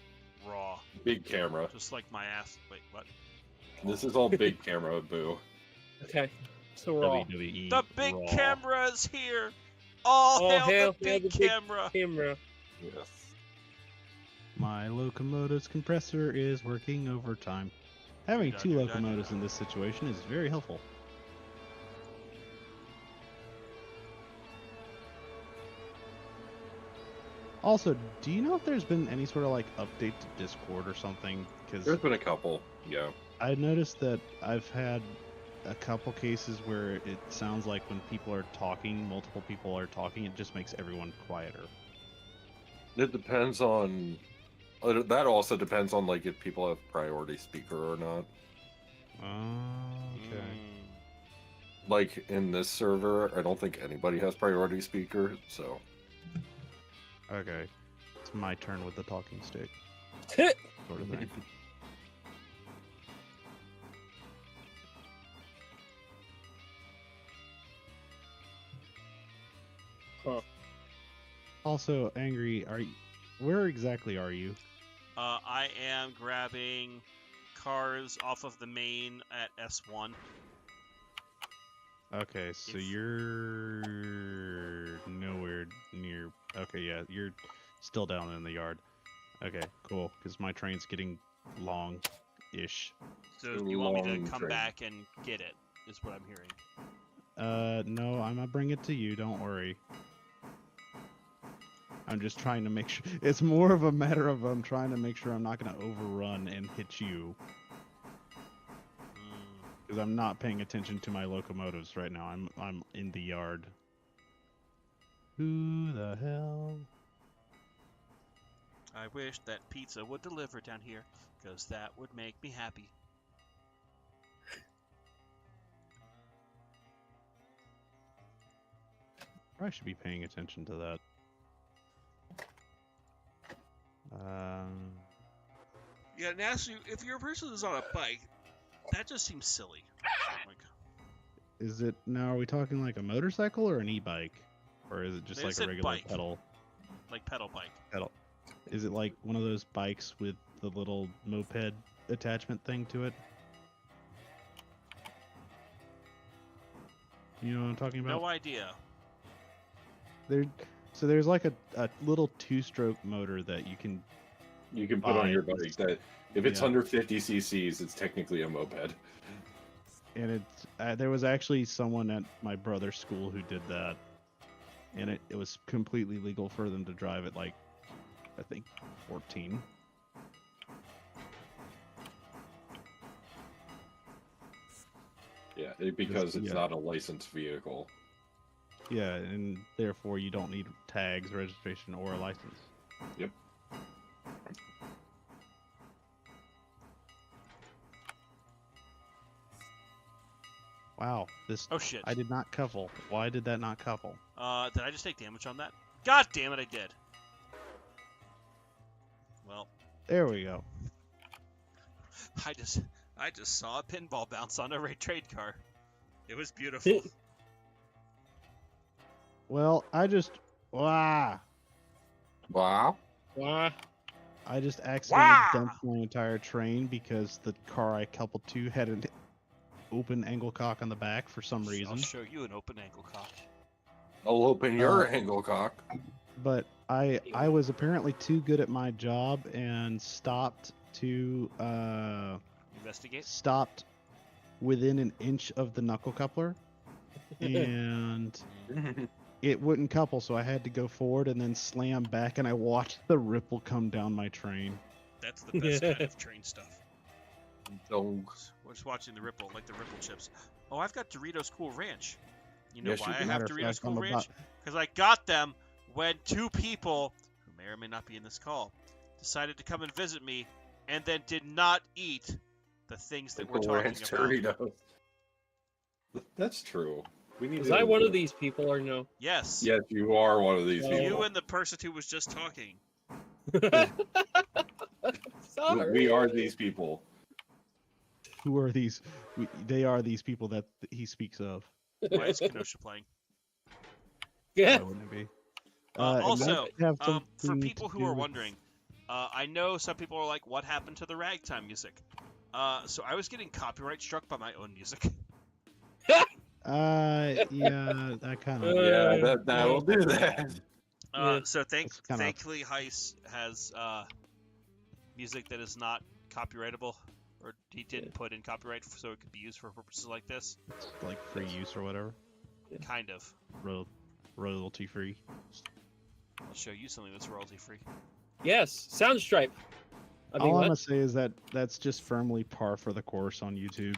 Raw. big camera. Just like my ass. Wait, what? This is all big camera, boo. Okay. So raw. WWE. The big Raw. camera is here! All hail the big camera! Camera. Yes. My locomotive's compressor is working overtime. Having two locomotives in this situation is very helpful. Also, do you know if there's been any sort of like update to Discord or something? Because There's been a couple, yeah. I noticed that I've had a couple cases where it sounds like when people are talking, multiple people are talking, it just makes everyone quieter. It depends on... That also depends on like if people have priority speaker or not. Okay. Like in this server, I don't think anybody has priority speaker, so... Okay. It's my turn with the talking stick. Sort of thing. Huh. Also, Angry, where exactly are you? I am grabbing cars off of the main at S1. Okay, so If- you're nowhere near. Okay, yeah, you're still down in the yard. Okay, cool. Because my train's getting long-ish. So you want me to Long come train. back and get it, is what I'm hearing. No, I'm gonna bring it to you. Don't worry. I'm just trying to make sure. It's more of a matter of I'm trying to make sure I'm not gonna overrun and hit you. Because I'm not paying attention to my locomotives right now. I'm in the yard. Who the hell? I wish that pizza would deliver down here, because that would make me happy. I should be paying attention to that. Yeah, and ask you, if your person is on a bike, that just seems silly. Like, Is it now? Are we talking like a motorcycle or an e-bike, or is it just They like a said regular bike. pedal? like pedal bike. Pedal. Is it like one of those bikes with the little moped attachment thing to it? You know what I'm talking about? No idea. So there's like a little two-stroke motor that you can. You can put on Bike. your bike that if it's Yeah. under 50 cc's, it's technically a moped. And it's there was actually someone at my brother's school who did that, and it was completely legal for them to drive at like, I think, 14. Yeah, because it's yeah. not a licensed vehicle. Yeah, and therefore you don't need tags, registration, or a license. Yep. Wow, this Oh shit. I did not couple. Why did that not couple? Did I just take damage on that? God damn it, I did. Well, There we go. I just saw a pinball bounce on a trade car. It was beautiful. Well, I just Wow. Wah. I just accidentally Wah! dumped my entire train because the car I coupled to had an open angle cock on the back for some I'll reason. show you an open angle cock. I'll open your Uh, angle cock. But I was apparently too good at my job and stopped to Investigate. stopped within an inch of the knuckle coupler, and it wouldn't couple, so I had to go forward and then slam back, and I watched the ripple come down my train. That's the best kind of train stuff. Don't. We're just watching the ripple, like the ripple chips. Oh, I've got Doritos Cool Ranch. You know Yes, you why I do. have Matter of Doritos fact, Cool I'm Ranch? about- Because I got them when two people, who may or may not be in this call, decided to come and visit me, and then did not eat the things that we're Pickle talking Ranch about. Doritos. That's true. We need Was to- I one of these people or no? Yes. Yes, you are one of these Oh. You people. and the person who was just talking. Sorry. We are these people. Who are these? They are these people that he speaks of. Why is Kenosha playing? Yeah. Why wouldn't it be? Uh, it also, might have For something people to who do are with- wondering, I know some people are like, what happened to the ragtime music? So I was getting copyright struck by my own music. Yeah, that kind of. Yeah, that'll do that. Yeah. So It's kinda- thankfully Heist has music that is not copyrightable, or he didn't put in copyright so it could be used for purposes like this. It's like free use or whatever, Kind of. royalty free. I'll show you something that's royalty free. Yes. Soundstripe. I mean, All I'm what? gonna say is that that's just firmly par for the course on YouTube.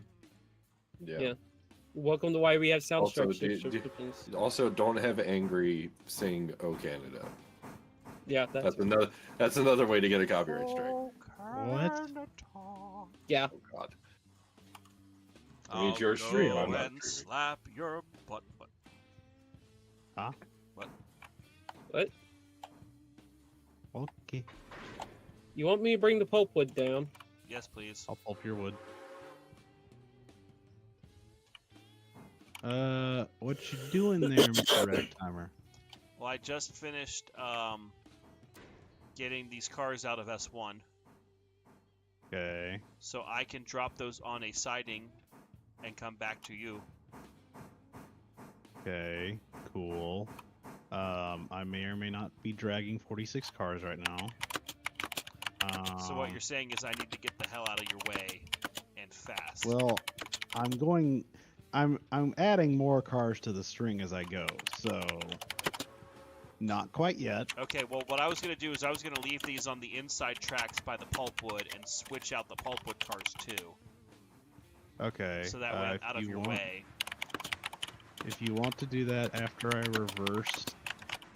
Yeah. Welcome to why we have Also, Soundstripe do- subscriptions. Also, don't have Angry sing "Oh Canada." Yeah, that's That's another way to get a copyright strike. What? yeah. Oh God. I'll means you're a go stream, I'm not and streaming. slap your butt. Okay, You want me to bring the pulpwood down? Yes, please. I'll pulp your wood. What you doing there, Mr. Ragtimer? Well, I just finished getting these cars out of S1, Okay. so I can drop those on a siding and come back to you. Okay. Cool. I may or may not be dragging 46 cars right now. So what you're saying is I need to get the hell out of your way and fast. Well, I'm adding more cars to the string as I go, so not quite yet. Okay, well, what I was going to do is I was going to leave these on the inside tracks by the pulpwood and switch out the pulpwood cars too. Okay. So that way I'm if out of you your want- way. If you want to do that after I reversed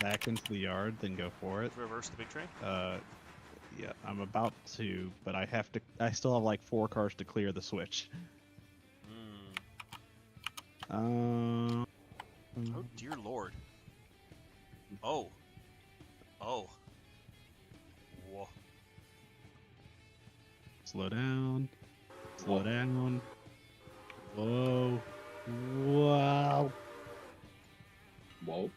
back into the yard, then go for it. Reverse the big train. Yeah, I'm about to, but I have to. I still have like 4 cars to clear the switch. Oh dear lord. Oh. Oh. Whoa. Slow down. Slow down. Whoa. Wow. Whoa.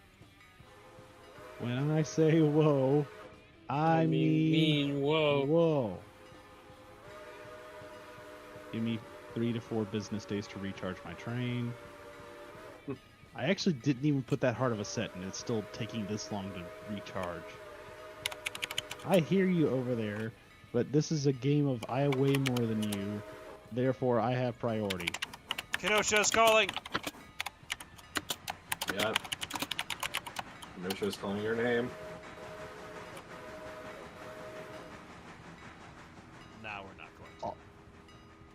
When I say whoa, I mean whoa. whoa. Give me 3 to 4 business days to recharge my train. I actually didn't even put that hard of a set, and it's still taking this long to recharge. I hear you over there, but this is a game of I weigh more than you, therefore I have priority. Kenosha's calling. Yeah. Kenosha's calling your name. Now we're not going to.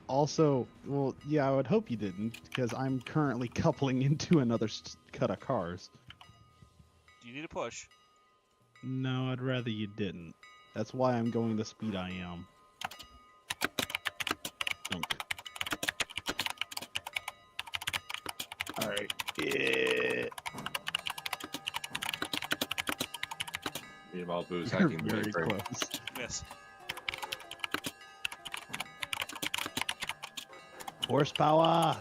Also, well, yeah, I would hope you didn't, because I'm currently coupling into another cut of cars. Do you need a push? No, I'd rather you didn't. That's why I'm going the speed I am. Dunk. Alright. Yeah. Meanwhile, Boo's You're hacking the very big train. close. Miss. Horsepower!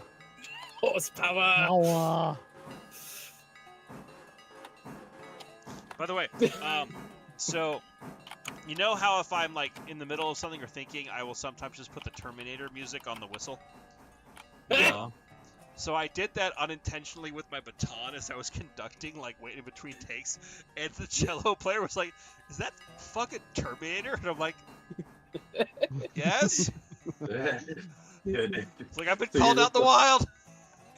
Horsepower. Power! By the way, so you know how if I'm like in the middle of something or thinking, I will sometimes just put the Terminator music on the whistle. So I did that unintentionally with my baton as I was conducting, like waiting between takes, and the cello player was like, "Is that fucking Terminator?" And I'm like, "Yes." It's like I've been So called you're out in the wild.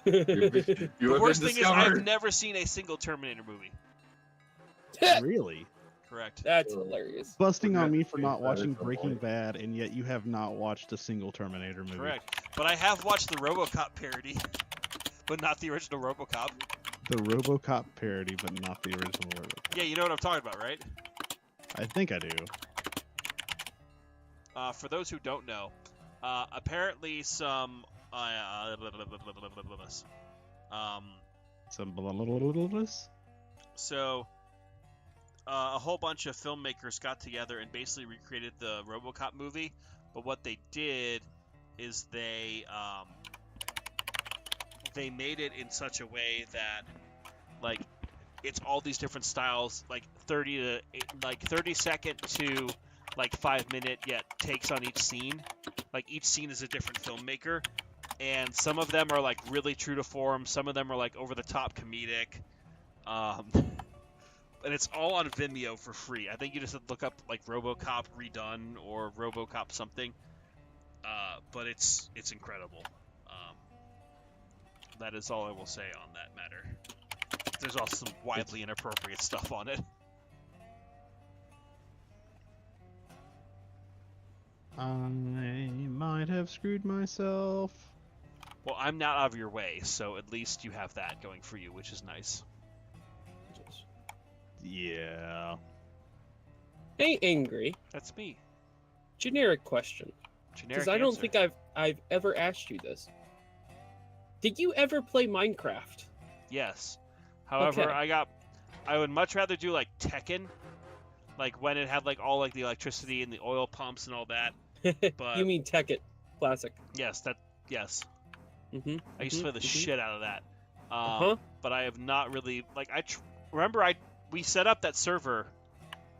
You The have worst been thing is I've discovered. never seen a single Terminator movie. Really? Correct. That's hilarious. Busting on me for That not is watching the Breaking point. Bad, and yet you have not watched a single Terminator movie. Correct. But I have watched the RoboCop parody, but not the original RoboCop. The RoboCop parody, but not the original RoboCop. Yeah, you know what I'm talking about, right? I think I do. For those who don't know, apparently some Some blablabla. so a whole bunch of filmmakers got together and basically recreated the RoboCop movie, but what they did is they made it in such a way that like it's all these different styles, like 30 second to like 5-minute yet takes on each scene. Like each scene is a different filmmaker, and some of them are like really true to form, some of them are like over the top comedic. And it's all on Vimeo for free. I think you just have to look up like RoboCop redone or RoboCop something. But it's incredible. That is all I will say on that matter. There's also some widely inappropriate stuff on it. I might have screwed myself. Well, I'm not out of your way, so at least you have that going for you, which is nice. Yeah. Hey, Angry. That's me. Generic question. Generic Because I don't answer. think I've ever asked you this. Did you ever play Minecraft? Yes. However, Okay. I would much rather do like Tekken, like when it had like all like the electricity and the oil pumps and all that. But You mean Tekkit Classic? yes, yes. Mm-hmm. I used to play the shit out of that. Uh-huh. But I have not really like remember we set up that server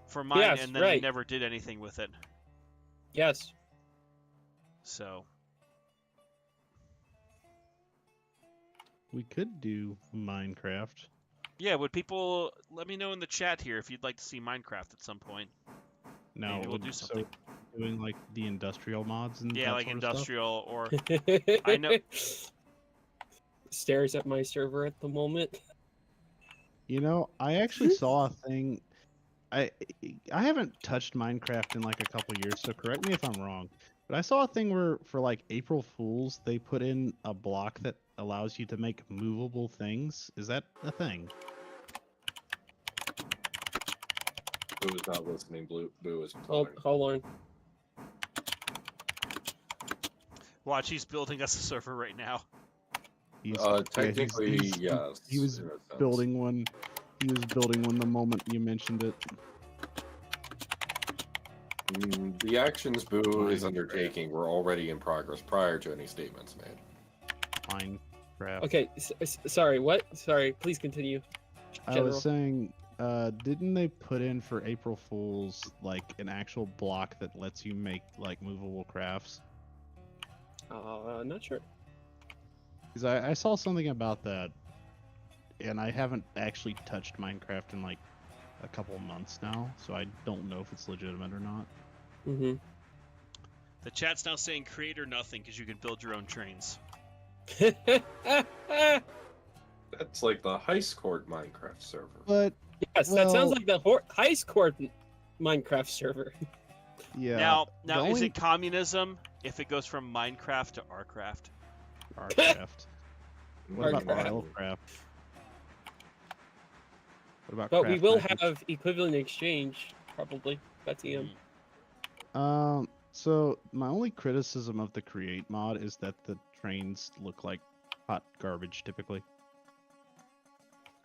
for mine, Yes, and then we right. never did anything with it. Yes. So We could do Minecraft. yeah, would people let me know in the chat here if you'd like to see Minecraft at some point? No, Maybe we'll do something. So doing like the industrial mods and Yeah, that like sort of stuff? industrial or I know- Stares at my server at the moment. You know, I actually saw a thing. I haven't touched Minecraft in like a couple years, so correct me if I'm wrong. But I saw a thing where for like April Fools, they put in a block that allows you to make movable things. Is that a thing? Boo is not listening. Boo is Hold on. Watch, he's building us a server right now. Technically, yes. He was in a sense. building one. He was building one the moment you mentioned it. The actions Boo is undertaking were already in progress prior to any statements made. Minecraft. Okay, sorry, what? Sorry, please continue. I was saying, didn't they put in for April Fools like an actual block that lets you make like movable crafts? Not sure. Because I saw something about that, and I haven't actually touched Minecraft in like a couple months now, so I don't know if it's legitimate or not. Mm-hmm. The chat's now saying create or nothing because you can build your own trains. That's like the Heist Court Minecraft server. But yes, that sounds like the Heist Court Minecraft server. yeah. Now is it communism if it goes from Minecraft to Rcraft? Rcraft. What about Rcraft. Railcraft? What about But we Craft will Package? have equivalent exchange, probably. That's EM. So my only criticism of the create mod is that the trains look like hot garbage typically.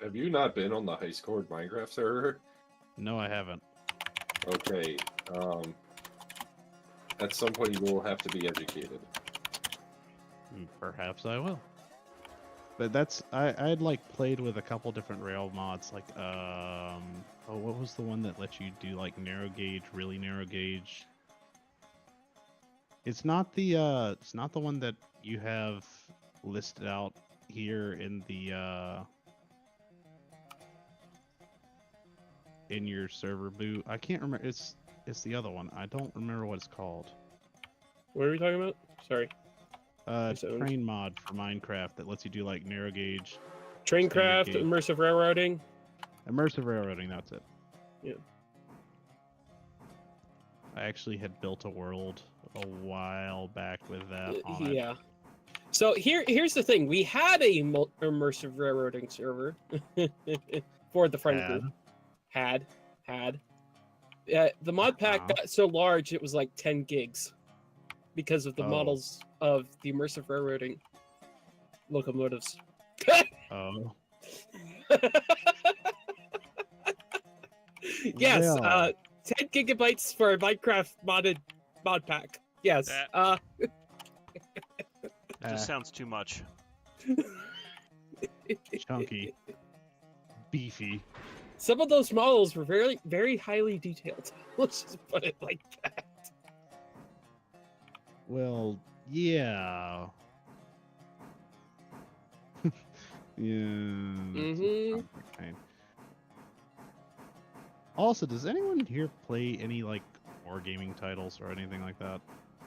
Have you not been on the Heist Court Minecraft server? No, I haven't. Okay. At some point you will have to be educated. Perhaps I will. But that's I'd like played with a couple different rail mods, like what was the one that lets you do like narrow gauge, really narrow gauge? It's not the one that you have listed out here in the in your server boot. I can't remember. It's the other one. I don't remember what it's called. What are we talking about? Sorry. Train mod for Minecraft that lets you do like narrow gauge, Traincraft, gauge. immersive railroading. Immersive railroading. That's it. Yeah. I actually had built a world a while back with that on it. Yeah. So here's the thing. We had a immersive railroading server for the friend group. Had. The mod pack got so large it was like 10 gigs because of the models of the immersive railroading locomotives. Oh. Yes, Well. 10 gigabytes for a Minecraft mod pack. Yes. Just sounds too much. Chunky. Beefy. Some of those models were very, very highly detailed. Let's just put it like that. Well, yeah. Yeah. Also, does anyone here play any like wargaming titles or anything like that?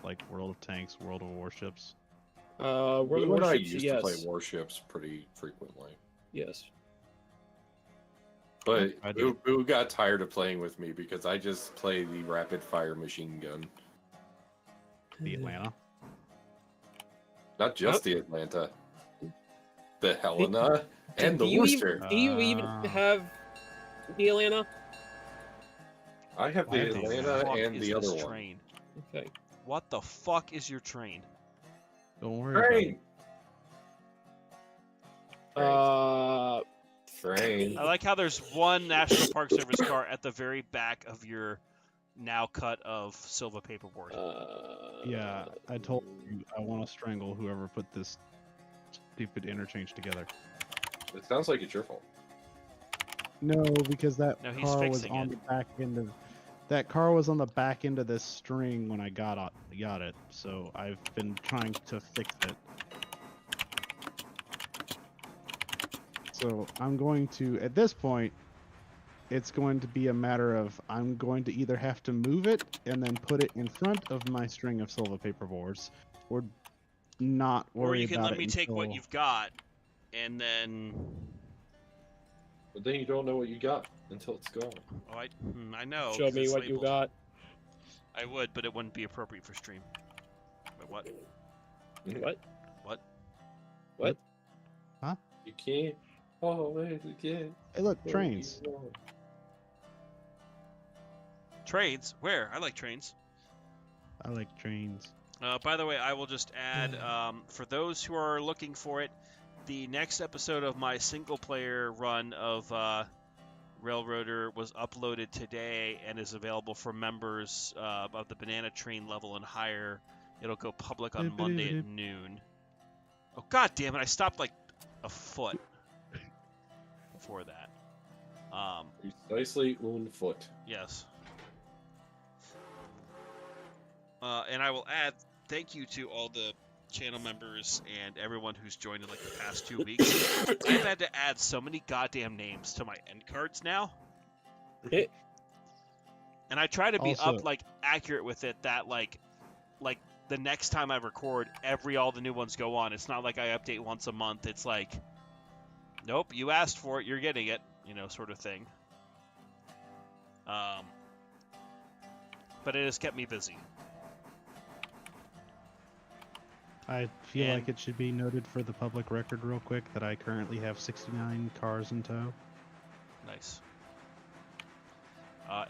Like World of Tanks, World of Warships? World of Boo and I Warships, used yes. to play Warships pretty frequently. Yes. But Boo got tired of playing with me because I just play the rapid fire machine gun. The Atlanta? Not just the Atlanta. The Helena and the do you Worcester. do you even have the Atlanta? I have the What Atlanta fuck and is the other this one. train? Okay. What the fuck is your train? Don't worry about it. Train. I like how there's one National Park Service car at the very back of your now cut of Silva paperboard. Yeah, I told you I want to strangle whoever put this stupid interchange together. It sounds like it's your fault. No, because that No, he's car was fixing on it. the back end of the end of this string when I got it. So I've been trying to fix it. So I'm going to, at this point, it's going to be a matter of I'm going to either have to move it and then put it in front of my string of Silva paperboards, or not worry Or you can about let it me take what until- you've got, and then. But then you don't know what you got until it's gone. Oh, I know. Show 'cause me it's what you labeled. got. I would, but it wouldn't be appropriate for stream. Wait, what? What? What? What? Huh? You can't always get. Hey, look, what trains. you want. Trains? Where? I like trains. I like trains. By the way, I will just add, for those who are looking for it, the next episode of my single-player run of Railroader was uploaded today and is available for members of the Banana Train level and higher. It'll go public on Monday at noon. Oh, god damn it, I stopped like a foot before that. Precisely 1 foot. Yes. And I will add thank you to all the channel members and everyone who's joined in like the past 2 weeks. I've had to add so many goddamn names to my end cards now. And I try to be up like accurate with it that like the next time I record, all the new ones go on. It's not like I update once a month. It's like, nope, you asked for it, you're getting it, sort of thing. But it has kept me busy. I feel like it should be noted for the public record real quick that I currently have 69 cars in tow. Nice.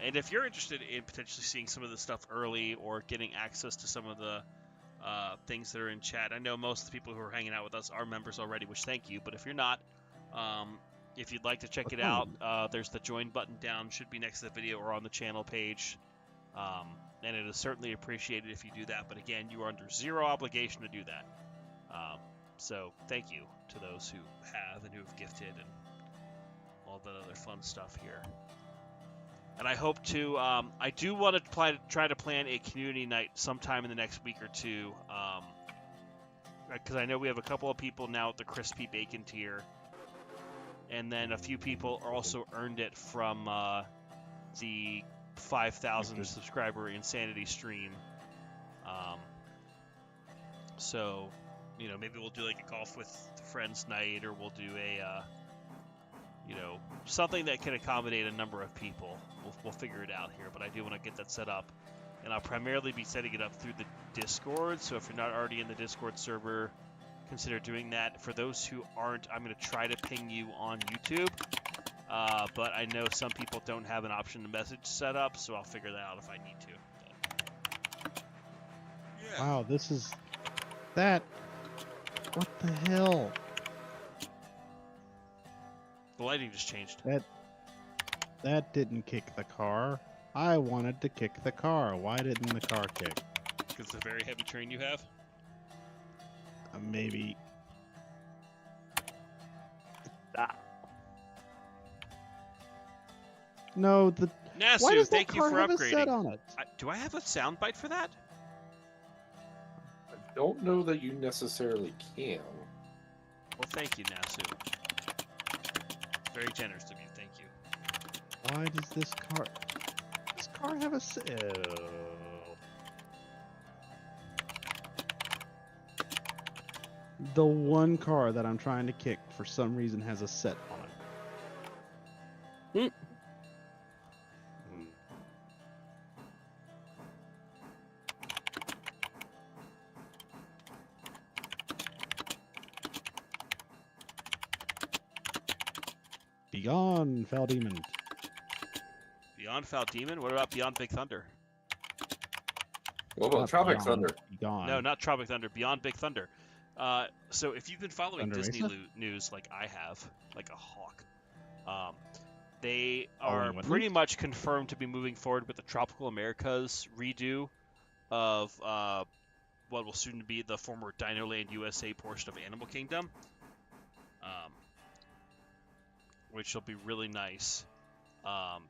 And if you're interested in potentially seeing some of the stuff early or getting access to some of the things that are in chat, I know most of the people who are hanging out with us are members already, which thank you. But if you're not, if you'd like to check it out, there's the join button down, should be next to the video or on the channel page. And it is certainly appreciated if you do that. But again, you are under zero obligation to do that. So thank you to those who have and who have gifted and all that other fun stuff here. And I hope to, I do want to try to plan a community night sometime in the next week or two. Because I know we have a couple of people now at the crispy bacon tier. And then a few people are also earned it from the 5,000 subscriber Insanity stream. So, maybe we'll do like a golf with friends night, or we'll do a, something that can accommodate a number of people. We'll figure it out here, but I do want to get that set up. And I'll primarily be setting it up through the Discord, so if you're not already in the Discord server, consider doing that. For those who aren't, I'm going to try to ping you on YouTube. But I know some people don't have an option to message set up, so I'll figure that out if I need to. Yeah. Wow, this is... That... What the hell? The lighting just changed. That didn't kick the car. I wanted to kick the car. Why didn't the car kick? Because it's a very heavy train you have? Maybe... No, the... Nasu, Why does thank that you car for have upgrading. a set on it? Do I have a soundbite for that? I don't know that you necessarily can. Well, thank you, Nasu. Very generous of you, thank you. Why does this car have a set? Oh. The one car that I'm trying to kick for some reason has a set on it. Beyond Foul Demon. Beyond Foul Demon? What about Beyond Big Thunder? What about Not Tropic Beyond, Thunder? Beyond. No, not Tropic Thunder. Beyond Big Thunder. So if you've been following Thunder Disney Mesa? news like I have, like a hawk, they Oh, are you wouldn't? pretty much confirmed to be moving forward with the Tropical Americas redo of what will soon be the former Dino Land USA portion of Animal Kingdom, which will be really nice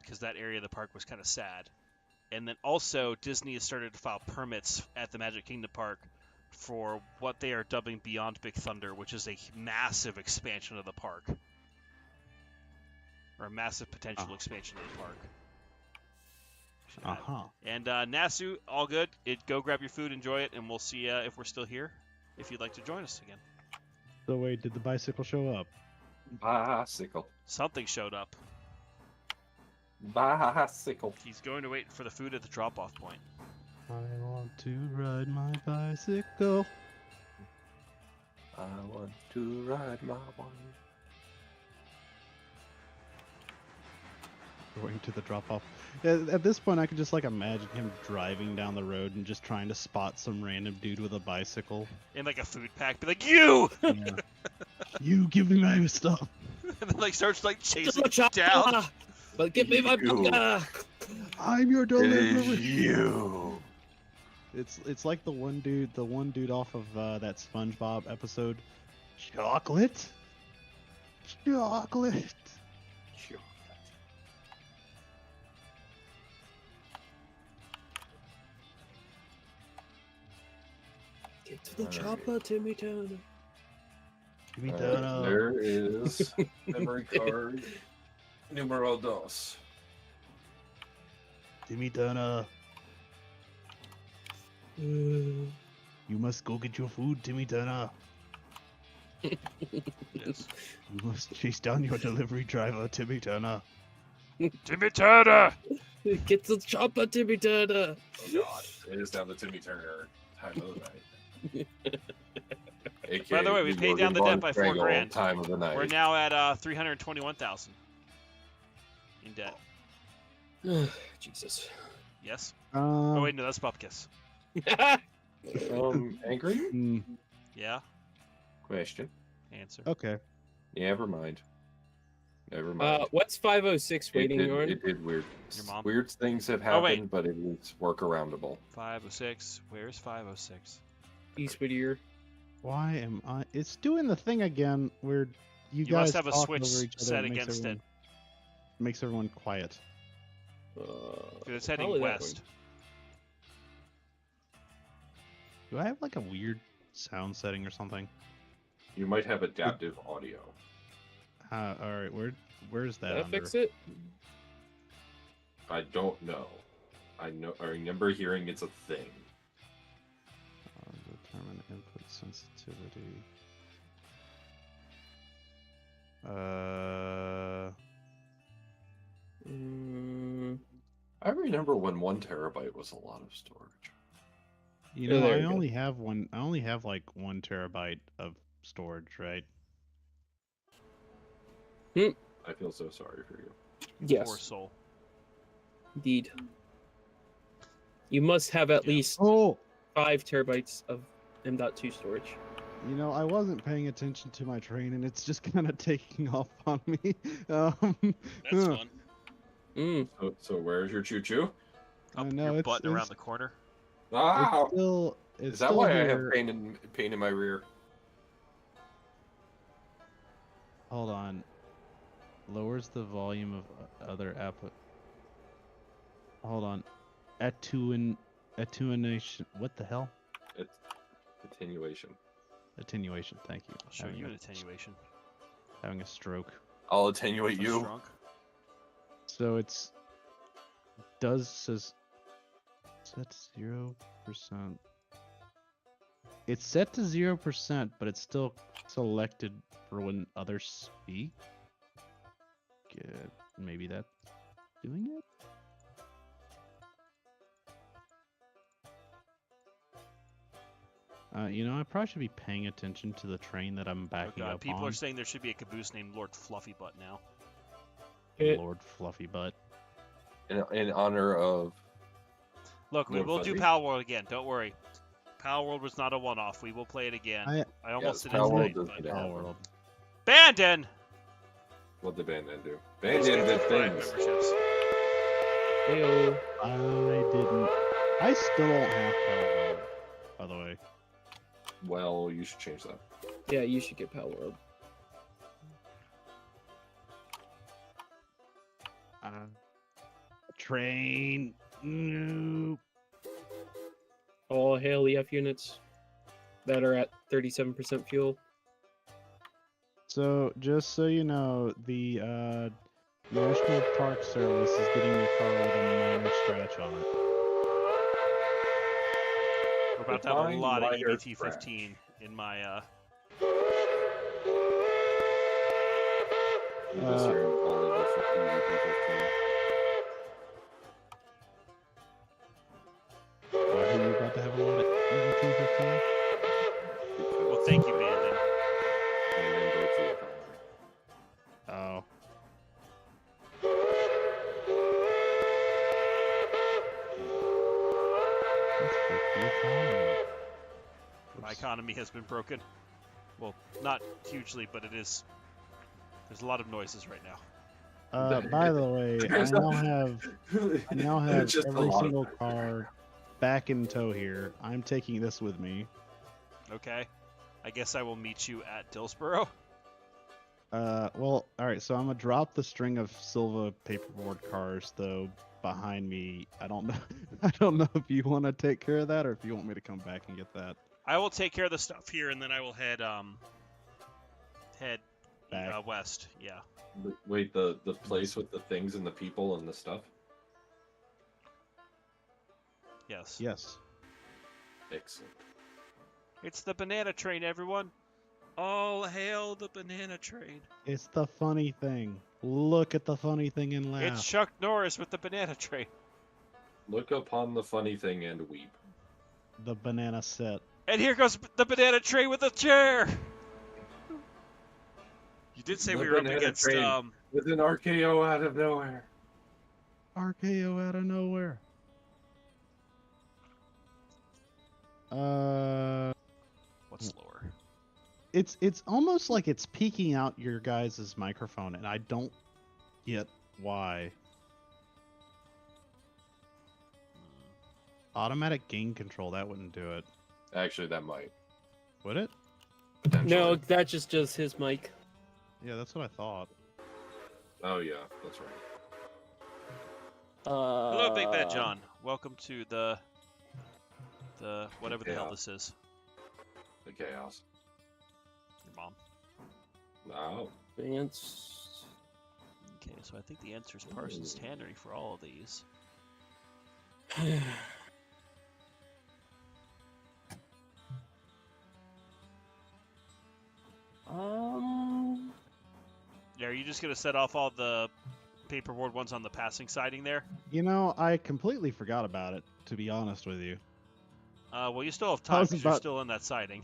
because that area of the park was kind of sad. And then also Disney has started to file permits at the Magic Kingdom Park for what they are dubbing Beyond Big Thunder, which is a massive expansion of the park. Or a massive potential expansion of the park. And Nasu, all good. Go grab your food, enjoy it, and we'll see if we're still here, if you'd like to join us again. So wait, did the bicycle show up? Bicycle. Something showed up. Bicycle. He's going to wait for the food at the drop-off point. I want to ride my bicycle. I want to ride my one. going to the drop off. At this point, I could just like imagine him driving down the road and just trying to spot some random dude with a bicycle. In like a food pack, be like, you! Yeah. You give me my stuff. And then like starts like chasing Chopper! down. But give me my burger! I'm your It delivery. is you. It's like the one dude off of that SpongeBob episode. Chocolate. Chocolate. Get to the Alright. chopper, Timmy Turner. Give me Alright, that. there is memory card numero dos. Timmy Turner. You must go get your food, Timmy Turner. Yes. You must chase down your delivery driver, Timmy Turner. Timmy Turner! Get to the chopper, Timmy Turner. Oh god, it is down to Timmy Turner time of the night. AKA By the way, we the paid down the Morgan debt by Von $4 Strangle grand. Time of the night. We're now at 321,000 in debt. Jesus. Yes. Oh Um, wait, no, that's Bupkis. Angry? mm, Yeah. Question. Answer. okay. Never mind. Never mind. What's 506 waiting on? It did weird. Your mom? Weird things have Oh, wait. happened, but it is workaroundable. 506. Where's 506? East Whittier. Why am I? It's doing the thing again where you You guys must have a talk switch over each other. set It makes against everyone, Makes everyone quiet. It's heading probably that west. Do I have like a weird sound setting or something? You might have adaptive audio. All right, where's that Did I under? fix it? I don't know. I remember hearing it's a thing. Determine input sensitivity. I remember when 1 terabyte was a lot of storage. You Oh, know, there I you go. only have one. I only have like 1 terabyte of storage, right? I feel so sorry for you. Poor Yes, soul. indeed. You must have at Yeah. least Oh, 5 terabytes of M.2 storage. you know, I wasn't paying attention to my train, and it's just kind of taking off on me. That's fun. So where's your choo-choo? Up know, your it's- butt around it's- the corner. Ah! It's still. It's Is that still why here. I have pain in my rear? Hold on. Lowers the volume of other app. Hold on. Attenuation. What the hell? It's attenuation. Attenuation. Thank you. I'll show you an attenuation. Having a stroke. I'll attenuate A you. shrunk. So it's says set 0%. It's set to 0%, but it's still selected for when others speak. Good. Maybe that's doing it. You know, I probably should be paying attention to the train that I'm Oh backing god, up people on. are saying there should be a caboose named Lord Fluffy Butt now. Lord Fluffy Butt. In honor of Look, we Lord will do Fuzzy? Pal World again. Don't worry. Pal World was not a one-off. We will play it again. I almost yes, did it Pal World tonight, does but... need to Our happen. world. Bandon! What did Bandit do? Let's Bandit get did to Prime things. memberships. Heyo. I didn't. I still don't have Pal World, by the way. Well, you should change that. Yeah, you should get Pal World. Train. No. All hail EF units that are at 37% fuel. So, just so you know, the National Park Service is getting your car with a minor scratch on it. We're about to have a Define lot of minor EBT-15 in my, You just hear all of the EVP-15. Why are you about to have a lot of EVT-15? Well, thank you, Bandon. And then breaks the economy. Oh. Let's break the economy. My Oops. economy has been broken. Well, not hugely, but it is. There's a lot of noises right now. By the way, I now have Just a every lot of single background. car back in tow here. I'm taking this with me. Okay. I guess I will meet you at Dillsboro. Well, all right. So I'm gonna drop the string of Silva paperboard cars though behind me. I don't know. I don't know if you want to take care of that or if you want me to come back and get that. I will take care of the stuff here, and then I will head Back. west. Yeah. Wait, the place with the things and the people and the stuff? Yes. Yes. Excellent. It's the banana train, everyone. All hail the banana train. It's the funny thing. Look at the funny thing and laugh. It's Chuck Norris with the banana train. Look upon the funny thing and weep. The banana set. And here goes the banana train with a chair. You did say The we were up banana against train. With an RKO out of nowhere. RKO out of nowhere. what's lower? It's almost like it's peeking out your guys' microphone, and I don't get why. Automatic gain control, that wouldn't do it. Actually, that might. Would it? No, that just does his mic. Yeah, that's what I thought. Oh, yeah, that's right. Hello, Big Bad John. Welcome to the whatever the hell Yeah. this is. The chaos. Your mom. No. Vance. Okay, so I think the answer is Parsons Tannery for all of these. Yeah, are you just gonna set off all the paperboard ones on the passing siding there? You know, I completely forgot about it, to be honest with you. Well, you still have I time was because you're about- still in that siding.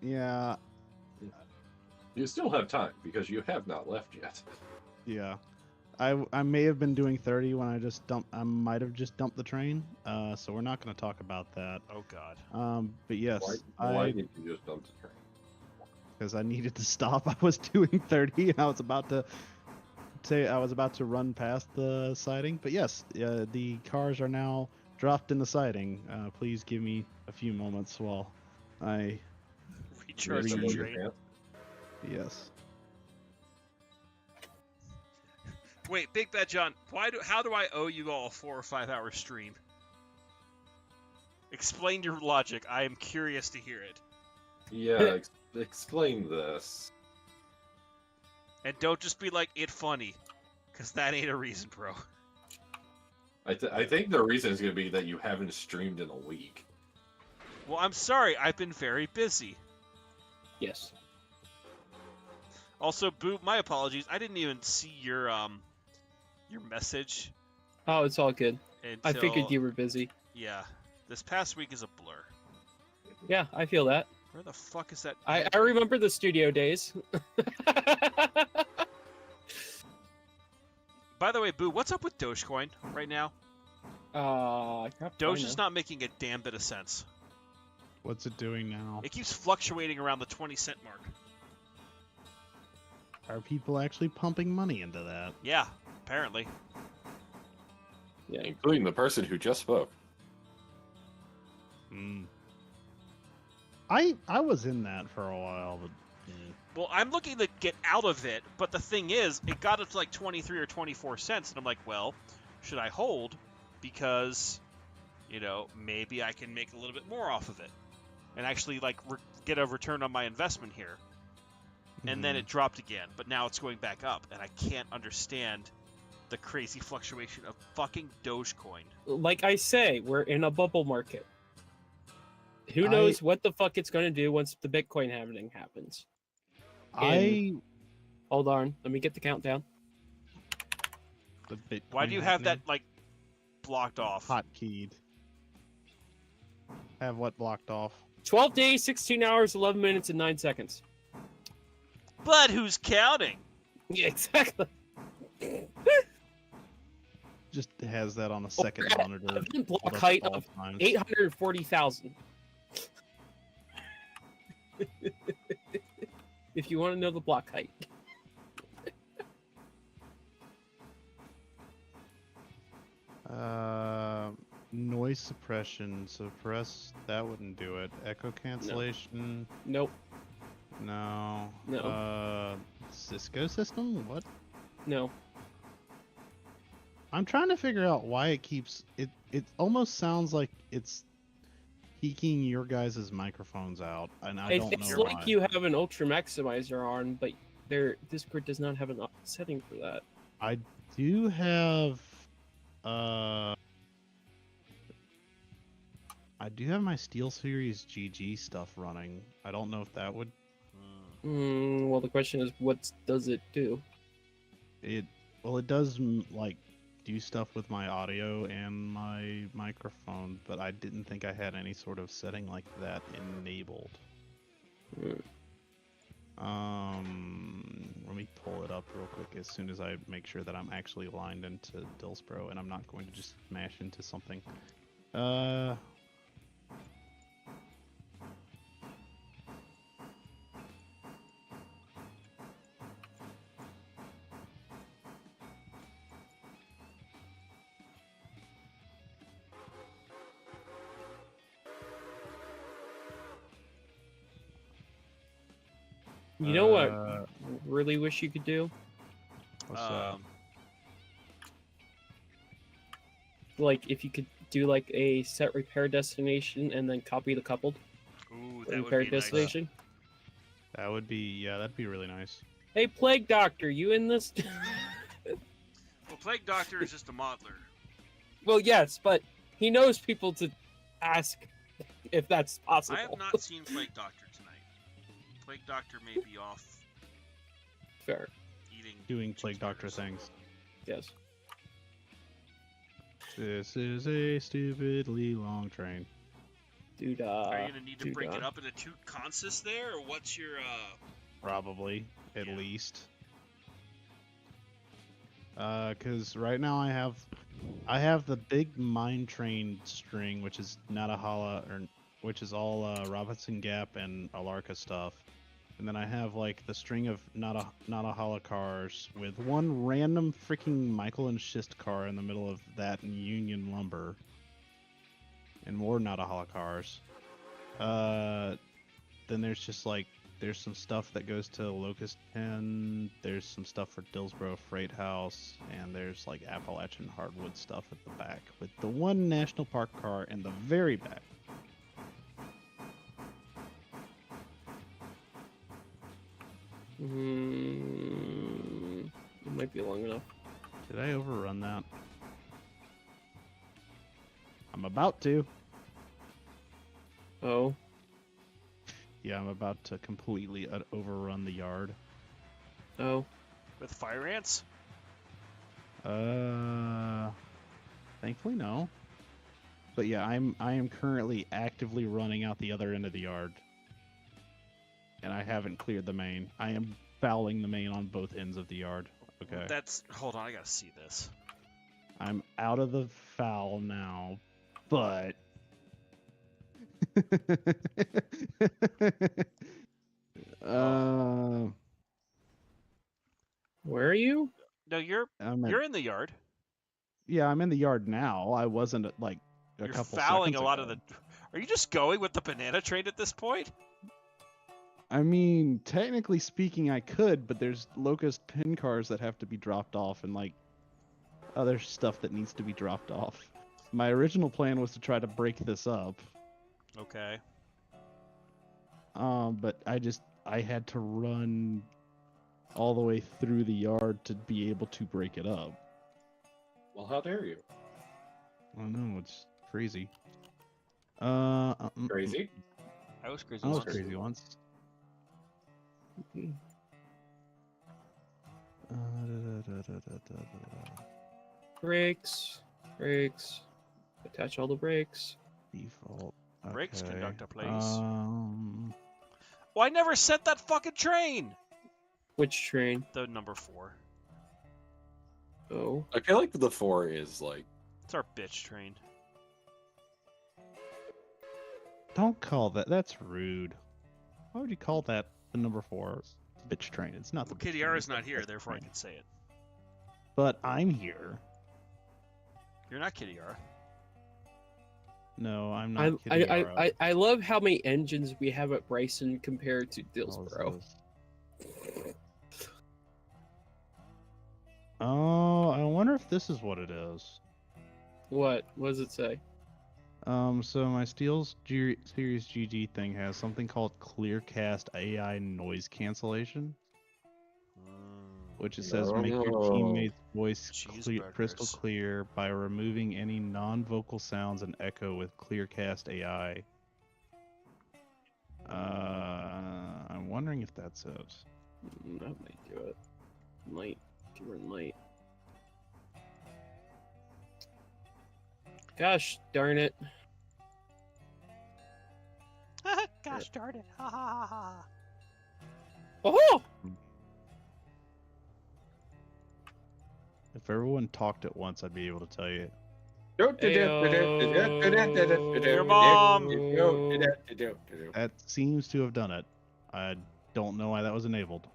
Yeah, You still have time because you have not left yet. yeah. I may have been doing 30 when I might have just dumped the train. So we're not going to talk about that. Oh God. But yes, Why did you just dump the train? because I needed to stop. I was doing 30 and I was about to run past the siding. But yes, the cars are now dropped in the siding. Please give me a few moments while I Recharge Maybe your you- train. yes. Wait, Big Bad John, how do I owe you all a 4 or 5 hour stream? Explain your logic. I am curious to hear it. Yeah, explain this. And don't just be like, it funny. Because that ain't a reason, bro. I think the reason is going to be that you haven't streamed in a week. Well, I'm sorry. I've been very busy. Yes. Also, Boo, my apologies. I didn't even see your message Oh, it's all good. until... I figured you were busy. Yeah. This past week is a blur. Yeah, I feel that. Where the fuck is that? I remember the studio days. By the way, Boo, what's up with Dogecoin right now? Doge is not making a damn bit of sense. What's it doing now? It keeps fluctuating around the 20-cent mark. Are people actually pumping money into that? Yeah, apparently. Yeah. Including the person who just spoke. I was in that for a while, but Well, I'm looking to get out of it, but the thing is, it got up to like 23 or 24 cents, and I'm like, well, should I hold? Because, you know, maybe I can make a little bit more off of it and actually like get a return on my investment here. And then it dropped again, but now it's going back up, and I can't understand the crazy fluctuation of fucking Dogecoin. Like I say, we're in a bubble market. Who knows what the fuck it's going to do once the Bitcoin halving happens? Hold on, let me get the countdown. Why do you have that like blocked off? hotkeyed? Have what blocked off? 12 days, 16 hours, 11 minutes, and 9 seconds. But who's counting? Yeah, exactly. just has that on a second monitor. Event block pulled up height at all of times. 840,000. If you want to know the block height. Noise suppression. Suppress. That wouldn't do it. Echo cancellation. Nope. No. No. Cisco system? What? No. I'm trying to figure out why it keeps it. It almost sounds like it's peaking your guys' microphones out, and I don't It's know like why. you have an ultra maximizer on, but their Discord does not have an setting for that. I do have I do have my SteelSeries GG stuff running. I don't know if that would Well, the question is, what does it do? it does like do stuff with my audio and my microphone, but I didn't think I had any sort of setting like that enabled. Let me pull it up real quick as soon as I make sure that I'm actually aligned into Dillsbro and I'm not going to just smash into something. You know what I really wish you could do? What's that? Like, if you could do like a set repair destination and then copy the coupled Ooh, that repair would be nice. destination. That would be, yeah, that'd be really nice. Hey, Plague Doctor, you in this? Well, Plague Doctor is just a modeler. Well, yes, but he knows people to ask if that's possible. I have not seen Plague Doctor tonight. Plague Doctor may be off Fair. eating. Doing Plague cheeseburgers. Doctor things. Yes. This is a stupidly long train. Dude, Are you gonna need to dude, break it up into two consists there, or what's your Probably, at Yeah. least. Cause right now I have the big mine train string, which is Natahala, or which is all Robinson Gap and Alarka stuff, and then I have like the string of Natahala cars with one random freaking Michael and Schist car in the middle of that and Union Lumber, and more Natahala cars. Then there's just like there's some stuff that goes to Locust Pen, there's some stuff for Dillsboro Freight House, and there's like Appalachian Hardwood stuff at the back, with the one National Park car in the very back. It might be long enough. Did I overrun that? I'm about to. Oh. Yeah, I'm about to completely overrun the yard. Oh. with fire ants? Thankfully no. But yeah, I am currently actively running out the other end of the yard. And I haven't cleared the main. I am fouling the main on both ends of the yard. Okay. That's hold on, I gotta see this. I'm out of the foul now, but Where are you? No, you're in the yard. Yeah, I'm in the yard now. I wasn't like a You're couple fouling seconds a lot ago. of the. Are you just going with the banana train at this point? I mean, technically speaking, I could, but there's Locust pin cars that have to be dropped off and like other stuff that needs to be dropped off. My original plan was to try to break this up. Okay. But I had to run all the way through the yard to be able to break it up. Well, how dare you? I know, it's crazy. Crazy? I was crazy. I was once. crazy once. Brakes. Brakes. Attach all the brakes. Default. Brakes okay. conductor, please. Um, Well, I never sent that fucking train. Which train? The number 4. Oh. I feel like the 4 is like. It's our bitch train. Don't call that. That's rude. Why would you call that the number 4 bitch train? It's not the Well, bitch train, Kitiara's it's the not here, bitch therefore I train. can say it. But I'm here. You're not Kitiara. No, I'm not I love how many engines we have at Bryson compared to How's Dillsboro. this? Oh, I wonder if this is what it is. What? What does it say? So my Series GG thing has something called Clearcast AI noise cancellation, which it says make your No. teammate's voice crystal Cheeseburgers. clear by removing any non-vocal sounds and echo with Clearcast AI. I'm wondering if that's it. That might do it. Might. Might. Gosh darn it. Gosh darn it. Ha ha ha ha. Oh! If everyone talked at once, I'd be able to tell you. Your mom! That seems to have done it. I don't know why that was enabled.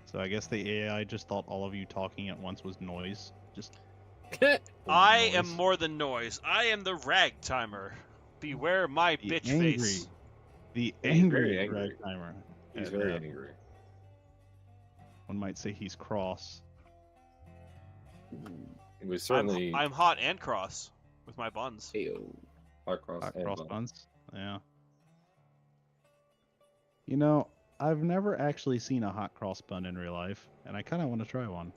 So I guess the AI just thought all of you talking at once was noise. Just I noise. am more than noise. I am the ragtimer. Beware my The bitch angry, face. the He's angry very angry. ragtimer. He's At very that. angry. One might say he's cross. It was certainly I'm hot and cross with my buns. Ayo. hot cross Hot and cross bun. buns. Yeah. You know, I've never actually seen a hot cross bun in real life, and I kind of want to try one.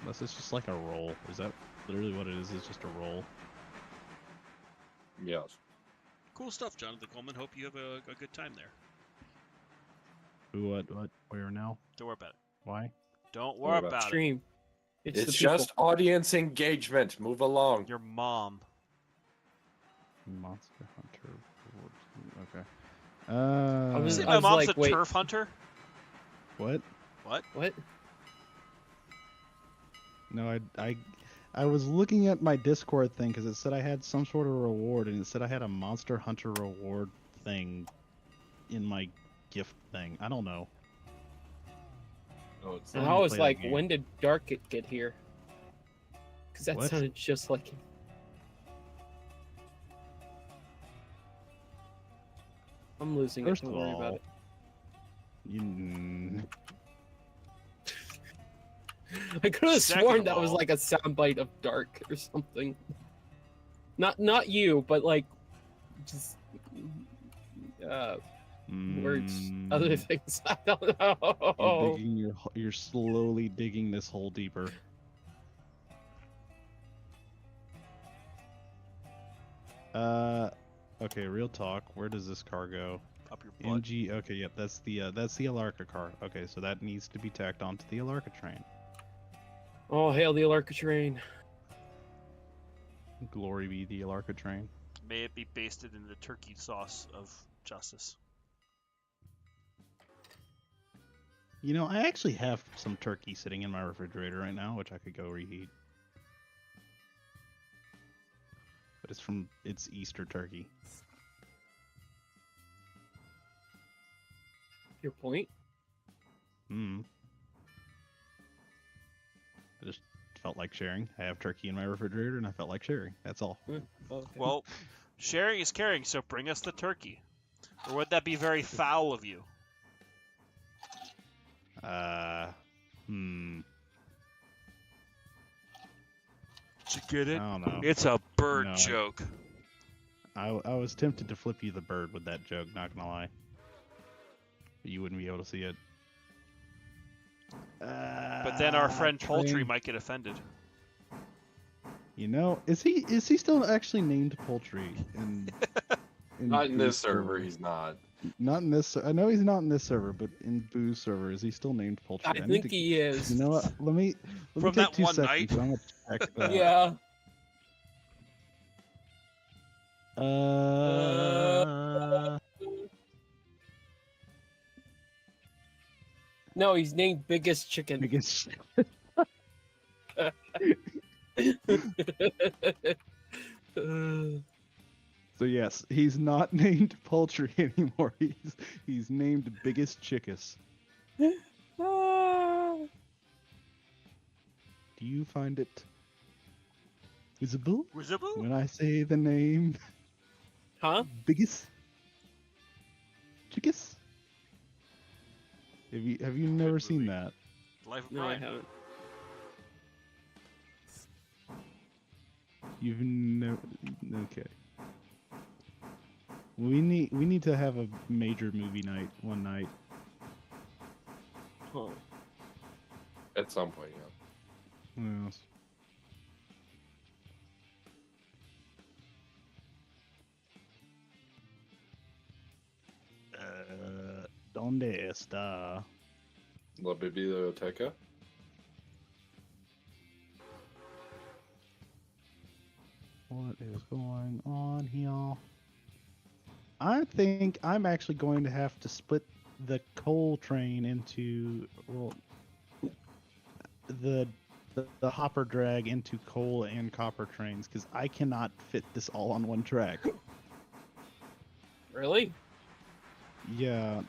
Unless it's just like a roll. Is that literally what it is? It's just a roll. Yes. Cool stuff, Jonathan Coleman. Hope you have a good time there. Who, what, where now? Don't worry about it. Why? Don't worry about it. Stream. It's the just people. audience engagement. Move along. Your mom. Monster Hunter. Okay. I You was- say I my mom's like, a wait. turf hunter? What? What? What? No, I was looking at my Discord thing because it said I had some sort of reward, and it said I had a Monster Hunter reward thing in my gift thing. I don't know. Oh, it's And Let I me was play that like, game. when did Dark get here? Because that What? sounded just like him. I'm losing First it. of Don't worry about all, it. you. I could have Second sworn of that was all- like a soundbite of Dark or something. Not you, but like just words, other things. I don't know. You're slowly digging this hole deeper. Okay, real talk. Where does this car go? Up your butt. MG. Okay, yep, that's the Alarka car. Okay, so that needs to be tacked onto the Alarka train. Oh, hail the Alarka train. Glory be the Alarka train. May it be basted in the turkey sauce of justice. You know, I actually have some turkey sitting in my refrigerator right now, which I could go reheat. But it's Easter turkey. Your point? I just felt like sharing. I have turkey in my refrigerator, and I felt like sharing. That's all. Okay. Well, sharing is caring, so bring us the turkey. Or would that be very foul of you? Did you get I it? don't know. It's a bird No, joke. I was tempted to flip you the bird with that joke, not gonna lie. But you wouldn't be able to see it. But then our friend Poultry train. might get offended. You know, is he still actually named Poultry? Not in Boo's this server, he's not. Not in this. I know he's not in this server, but in Boo's server, is he still named Poultry? I need think to- he is. You know what? Let me From take that 2 one seconds. night? And I'm gonna check that. Yeah. No, he's named Biggest Chicken. Biggest. So yes, he's not named Poultry anymore. He's named Biggest Chickus. Do you find it visible Visible? when I say the name Huh? Biggest Chickus? Have you never Good seen movie. that? Life of No, I Brian. haven't. You've never. Okay. We need to have a major movie night one night. Huh. At some point, yeah. Yes. ¿Dónde está? La biblioteca. What is going on here? I think I'm actually going to have to split the coal train into the hopper drag into coal and copper trains because I cannot fit this all on one track. Really? Yeah,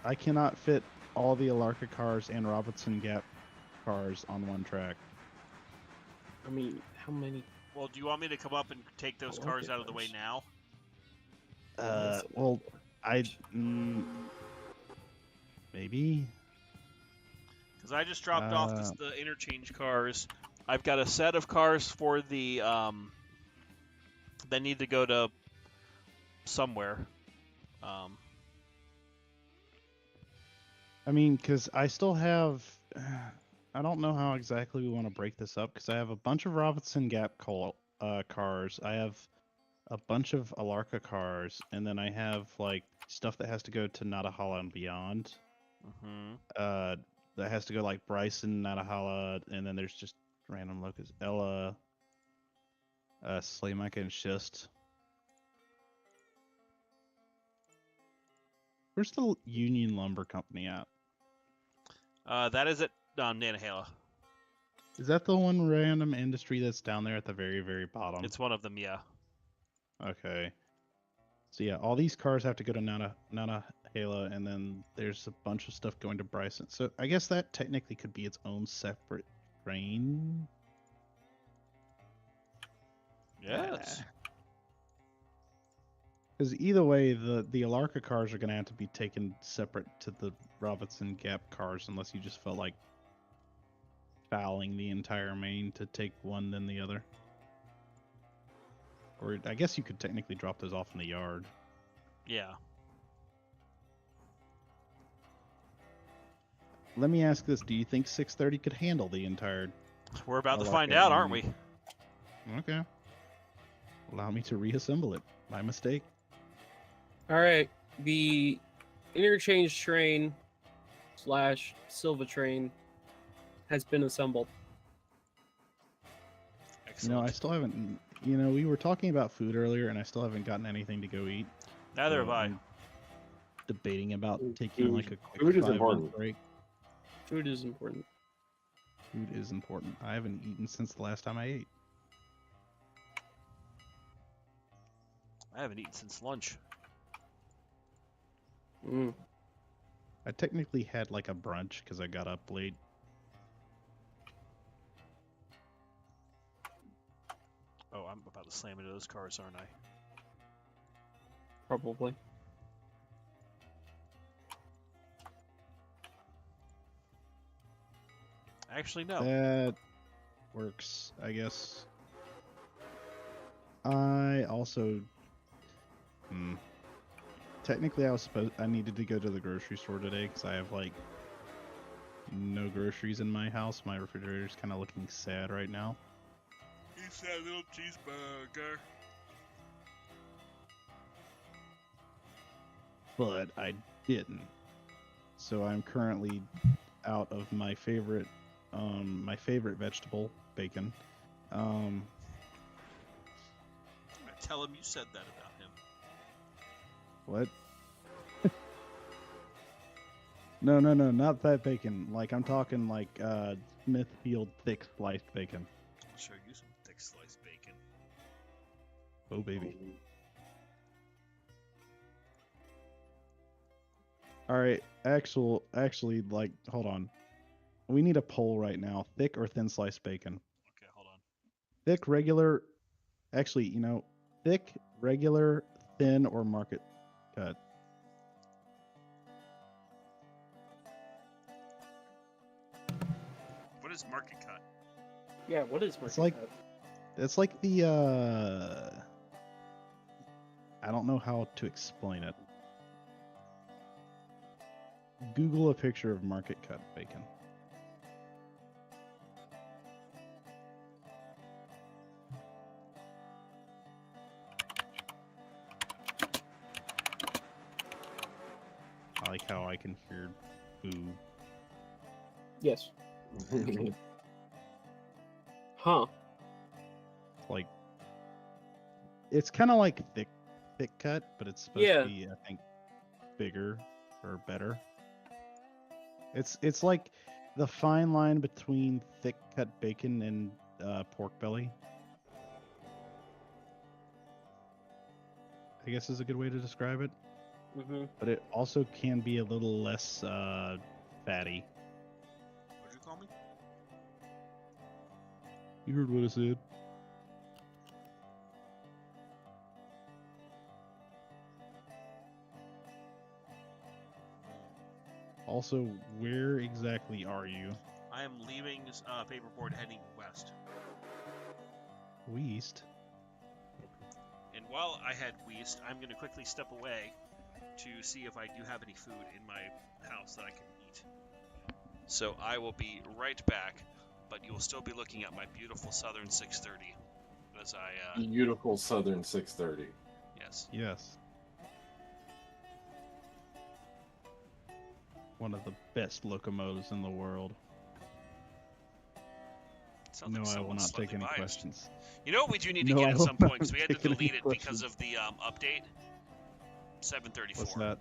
I cannot fit all the Alarka cars and Robinson Gap cars on one track. I mean, how many? Well, do you want me to come up and take those I like cars it out of the way first. now? Well, maybe. Because I just dropped off the interchange cars. I've got a set of cars for the that need to go to somewhere. I mean, because I still have. I don't know how exactly we want to break this up because I have a bunch of Robinson Gap cars. I have a bunch of Alarka cars, and then I have like stuff that has to go to Natahala and beyond. Mm-hmm. That has to go like Bryson, Natahala, and then there's just random locus Ella, Slaymaker, and Schist. Where's the Union Lumber Company at? That is at Nanahala. Is that the one random industry that's down there at the very, very bottom? It's one of them, yeah. Okay. So yeah, all these cars have to go to Nanahala, and then there's a bunch of stuff going to Bryson. So I guess that technically could be its own separate train. Yes. Because either way, the Alarka cars are going to have to be taken separate to the Robinson Gap cars, unless you just felt like fouling the entire main to take one then the other. Or I guess you could technically drop those off in the yard. Yeah. Let me ask this: do you think 630 could handle the entire? We're about to Alarka find out, aren't we? main? Okay. Allow me to reassemble it. My mistake. All right. The interchange train / Silva train has been assembled. You Excellent. know, I still haven't. You know, we were talking about food earlier, and I still haven't gotten anything to go eat. Neither So have I. I'm debating about taking like a quick food is 5-minute important. break. Food is important. Food is important. I haven't eaten since the last time I ate. I haven't eaten since lunch. Mm. I technically had like a brunch because I got up late. Oh, I'm about to slam into those cars, aren't I? Probably. Actually, no. That works, I guess. I also, technically, I needed to go to the grocery store today because I have like no groceries in my house. My refrigerator's kind of looking sad right now. It's that little cheeseburger. But I didn't. So I'm currently out of my favorite vegetable, bacon. Tell him you said that about him. What? No, not that bacon. Like, I'm talking like Smithfield thick sliced bacon. I'll show you some thick sliced bacon. Oh, baby. All right, actually, like, hold on. We need a poll right now. Thick or thin sliced bacon? Okay, hold on. Thick, regular. Actually, thick, regular, thin, or market cut. What is market cut? Yeah, what is market like- cut? It's like the I don't know how to explain it. Google a picture of market cut bacon. I like how I can hear boo. Yes. Huh. Like, it's kind of like thick cut, but it's supposed Yeah. to be, I think, bigger or better. It's like the fine line between thick cut bacon and pork belly. I guess is a good way to describe it. Mm-hmm. But it also can be a little less fatty. What'd you call me? You heard what I said. Also, where exactly are you? I am leaving Paperboard heading west. West. And while I head west, I'm going to quickly step away to see if I do have any food in my house that I can eat. So I will be right back, but you will still be looking at my beautiful Southern 630 as I, Beautiful Southern 630. yes. Yes. One of the best locomotives in the world. Sounds No, like I will someone's not take slightly any biased. questions. You know what we do need to No, get I at will some point, not because we had to take any delete it because questions. of the update? 734. What's that?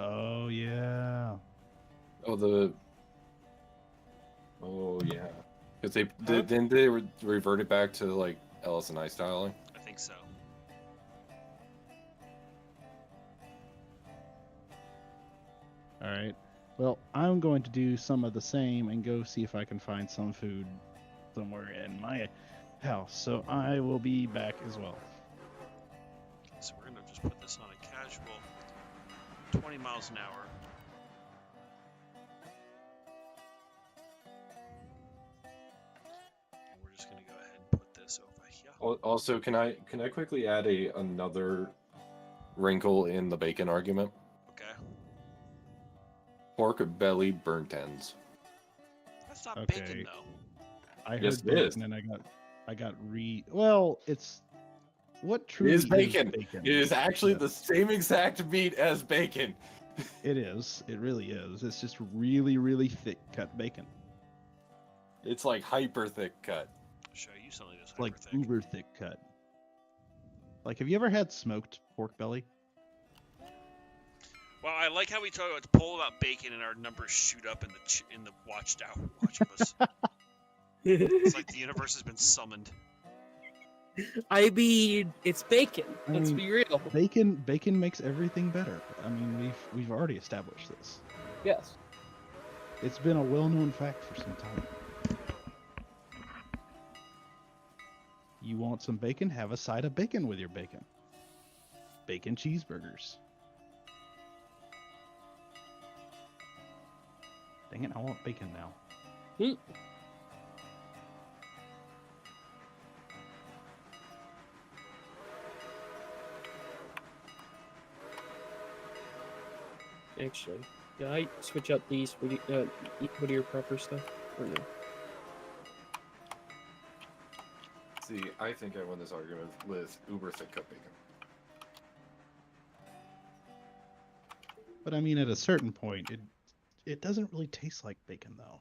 Oh, yeah. Oh yeah, because didn't they revert it back to like LS&I styling? I think so. All right. Well, I'm going to do some of the same and go see if I can find some food somewhere in my house. So I will be back as well. So we're going to just put this on a casual 20 miles an hour. And we're just going to go ahead and put this over here. Also, can I quickly add another wrinkle in the bacon argument? Okay. Pork belly burnt ends. That's not Okay. bacon, though. I Yes, heard it is. bacon and I got well, it's what It truly is bacon. bacon? It is actually Yeah. the same exact meat as bacon. It is. It really is. It's just really, really thick cut bacon. It's like hyper thick cut. I'll show you something that's Like hyper thick. uber thick cut. Like, have you ever had smoked pork belly? Well, I like how we talk about the poll about bacon and our numbers shoot up in the watch of us. It's like the universe has been summoned. I mean, it's bacon. I Let's mean, be real. Bacon makes everything better. I mean, we've already established this. Yes. It's been a well-known fact for some time. You want some bacon? Have a side of bacon with your bacon. Bacon cheeseburgers. Dang it, I want bacon now. Actually, did I switch out these for what are your proper stuff? Or no? See, I think I won this argument with uber thick cut bacon. But I mean, at a certain point, it doesn't really taste like bacon, though.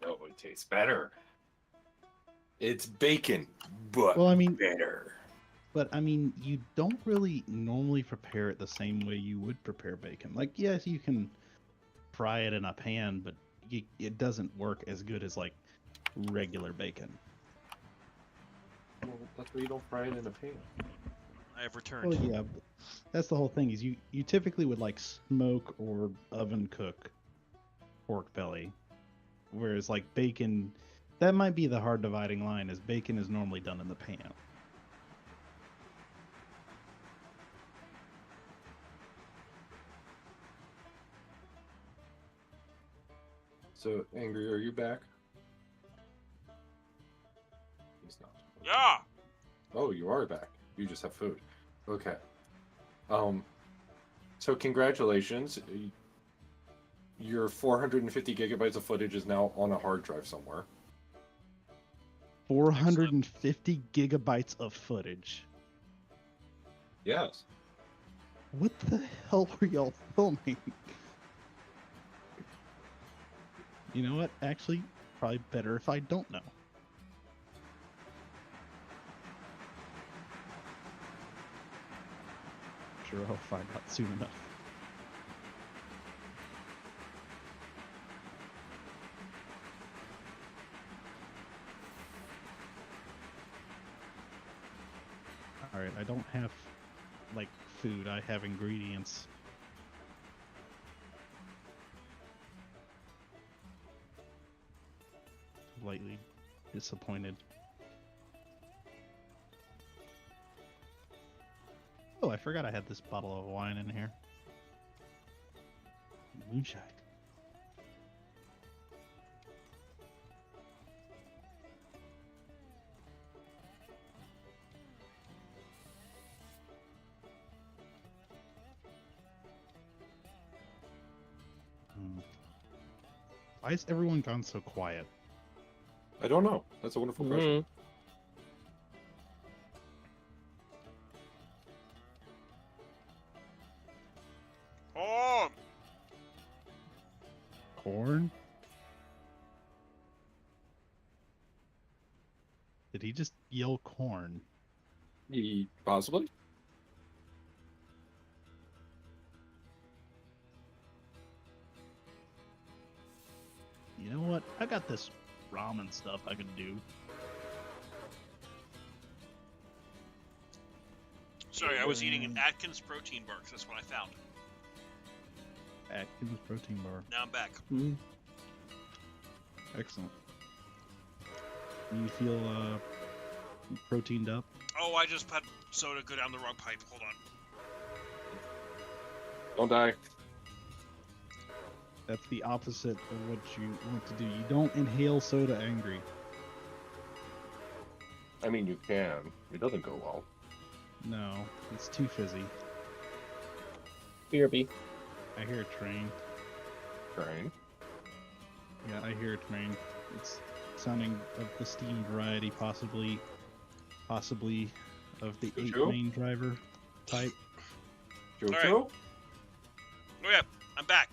No, it tastes better. It's bacon, but Well, I mean, better. but I mean, you don't really normally prepare it the same way you would prepare bacon. Like, yes, you can fry it in a pan, but it doesn't work as good as like regular bacon. Well, that's why you don't fry it in a pan. I have returned. Well, yeah, but that's the whole thing. Is you typically would like smoke or oven cook pork belly, whereas like bacon, that might be the hard dividing line. Is bacon is normally done in the pan. So, Angry, are you back? He's not. Yeah. Oh, you are back. You just have food. Okay. So congratulations. Your 450 gigabytes of footage is now on a hard drive somewhere. 450 gigabytes of footage. Yes. What the hell were y'all filming? You know what? Actually, probably better if I don't know. Sure, I'll find out soon enough. Alright, I don't have, like, food. I have ingredients. Slightly disappointed. Oh, I forgot I had this bottle of wine in here. Moonshine. Why has everyone gone so quiet? I don't know. That's a wonderful question. Oh, Corn? Did he just yell corn? Possibly. You know what? I got this ramen stuff I could do. sorry, I was eating an Atkins protein bar 'cause that's what I found. Atkins protein bar. Now I'm back. Excellent. You feel proteined up? Oh, I just had soda go down the wrong pipe. Hold on. Don't die. That's the opposite of what you want to do. You don't inhale soda angry. I mean, you can. It doesn't go well. No, it's too fizzy. BRB. I hear a train. Train. Yeah, I hear a train. It's sounding of the steam variety, possibly of the Choo-choo? 8-lane driver type. Jojo? Alright. Oh yeah, I'm back.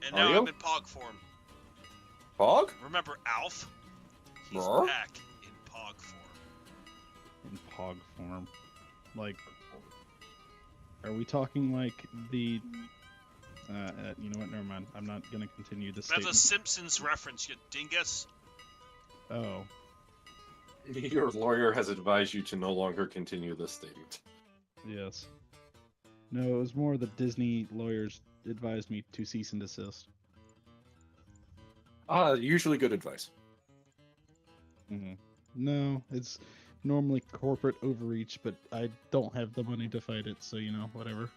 And Are now you? I'm in Pog form. Pog? Remember Alf? He's Huh? back in Pog form. In Pog form. Like, are we talking like the... you know what, never mind. I'm not gonna continue this That's a statement. Simpsons reference, you dingus. Oh. Your lawyer has advised you to no longer continue this statement. Yes. No, it was more the Disney lawyers advised me to cease and desist. Usually good advice. No, it's normally corporate overreach, but I don't have the money to fight it, so, you know, whatever.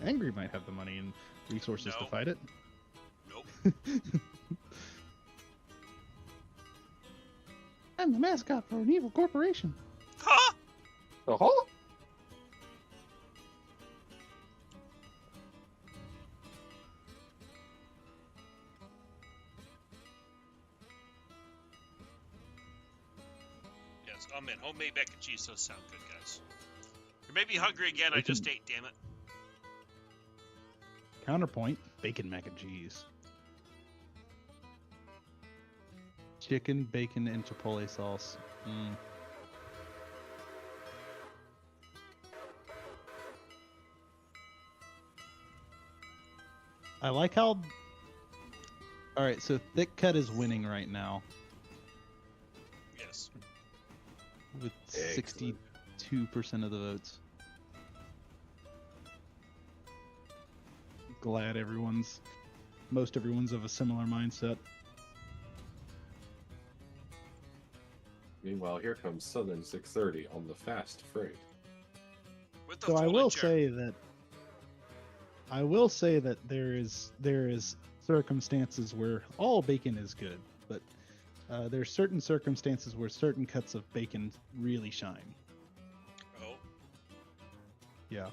Angry might have the money and resources to No. fight it. Nope. I'm the mascot for an evil corporation. Huh? Uh-huh. Yes, I'm in. Homemade mac and cheese does sound good, guys. You may be hungry again, I just ate, damn it. Counterpoint, bacon mac and cheese. Chicken, bacon, and chipotle sauce. I like how... Alright, so thick cut is winning right now Yes. with Excellent. 62% of the votes. Glad most everyone's of a similar mindset. Meanwhile, here comes Southern 630 on the fast freight. With the So I folding will chair. say that there is circumstances where all bacon is good, but there's certain circumstances where certain cuts of bacon really shine. Oh, Yeah.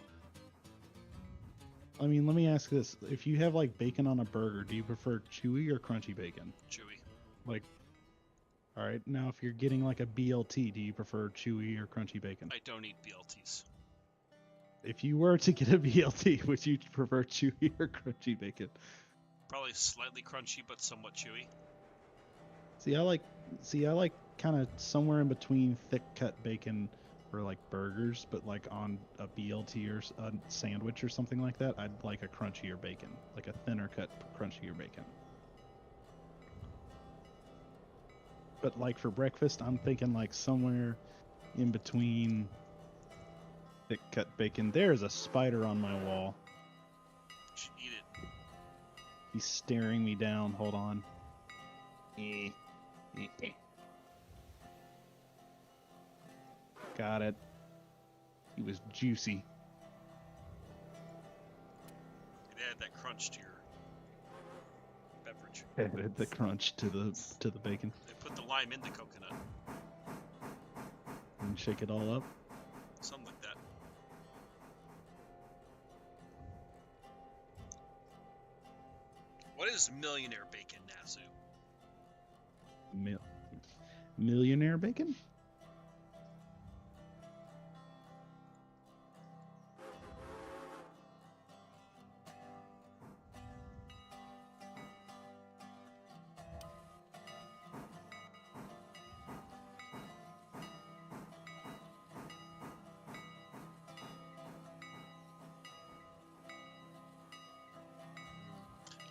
I mean, let me ask this: if you have like bacon on a burger, do you prefer chewy or crunchy bacon? chewy. Like, all right, now if you're getting like a BLT, do you prefer chewy or crunchy bacon? I don't eat BLTs. If you were to get a BLT, would you prefer chewy or crunchy bacon? Probably slightly crunchy, but somewhat chewy. See, I like kind of somewhere in between thick cut bacon for like burgers, but like on a BLT or a sandwich or something like that, I'd like a crunchier bacon, like a thinner cut crunchier bacon. But like for breakfast, I'm thinking like somewhere in between thick cut bacon. There's a spider on my wall. Should eat it. He's staring me down. Hold on. Got it. He was juicy. It add that crunch to your beverage. Added the crunch to the bacon. They put the lime in the coconut. And shake it all up. Something like that. What is millionaire bacon, Nasu? Millionaire bacon?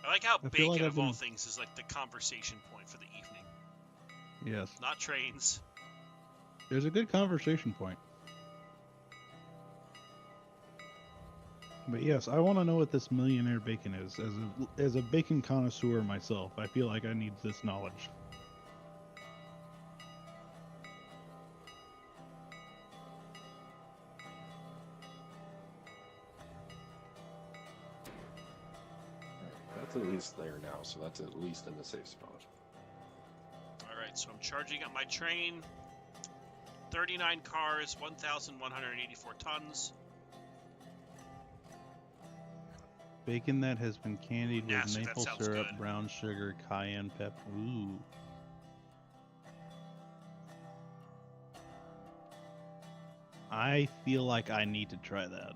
I like how I feel bacon, like of all I've things, is like the conversation point for the evening. Yes. Not trains. There's a good conversation point. But yes, I want to know what this millionaire bacon is. As a bacon connoisseur myself, I feel like I need this knowledge. That's at least there now, so that's at least in the safe spot. Alright, so I'm charging up my train. 39 cars, 1,184 tons. Bacon that has been candied with Nasty, that maple sounds syrup, good. brown sugar, cayenne pepper. Ooh. I feel like I need to try that.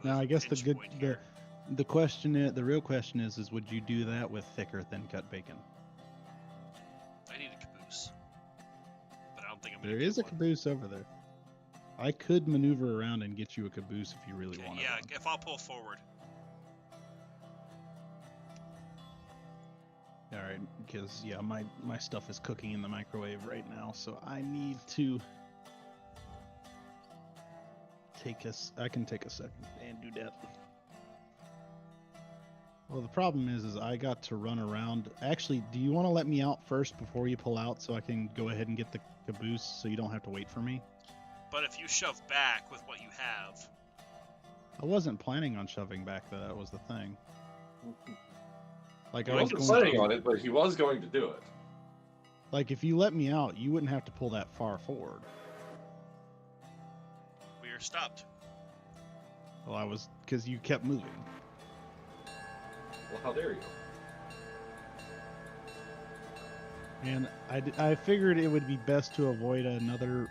Now, I guess Pinch point the here. the real question is would you do that with thicker, thin cut bacon? I need a caboose. But I don't think I'm There gonna is a get one. caboose over there. I could maneuver around and get you a caboose if you really Okay, wanted yeah, one. if I'll pull forward. All right, because yeah, my stuff is cooking in the microwave right now, so I need to I can take a second and do that. Well, the problem is I got to run around. Actually, do you want to let me out first before you pull out so I can go ahead and get the caboose so you don't have to wait for me? But if you shove back with what you have, I wasn't planning on shoving back, though. That was the thing. Like He I was wasn't going planning to, on it, but he was going to do it. like if you let me out, you wouldn't have to pull that far forward. we are stopped. Well, I was because you kept moving. Well, how dare you? And I figured it would be best to avoid another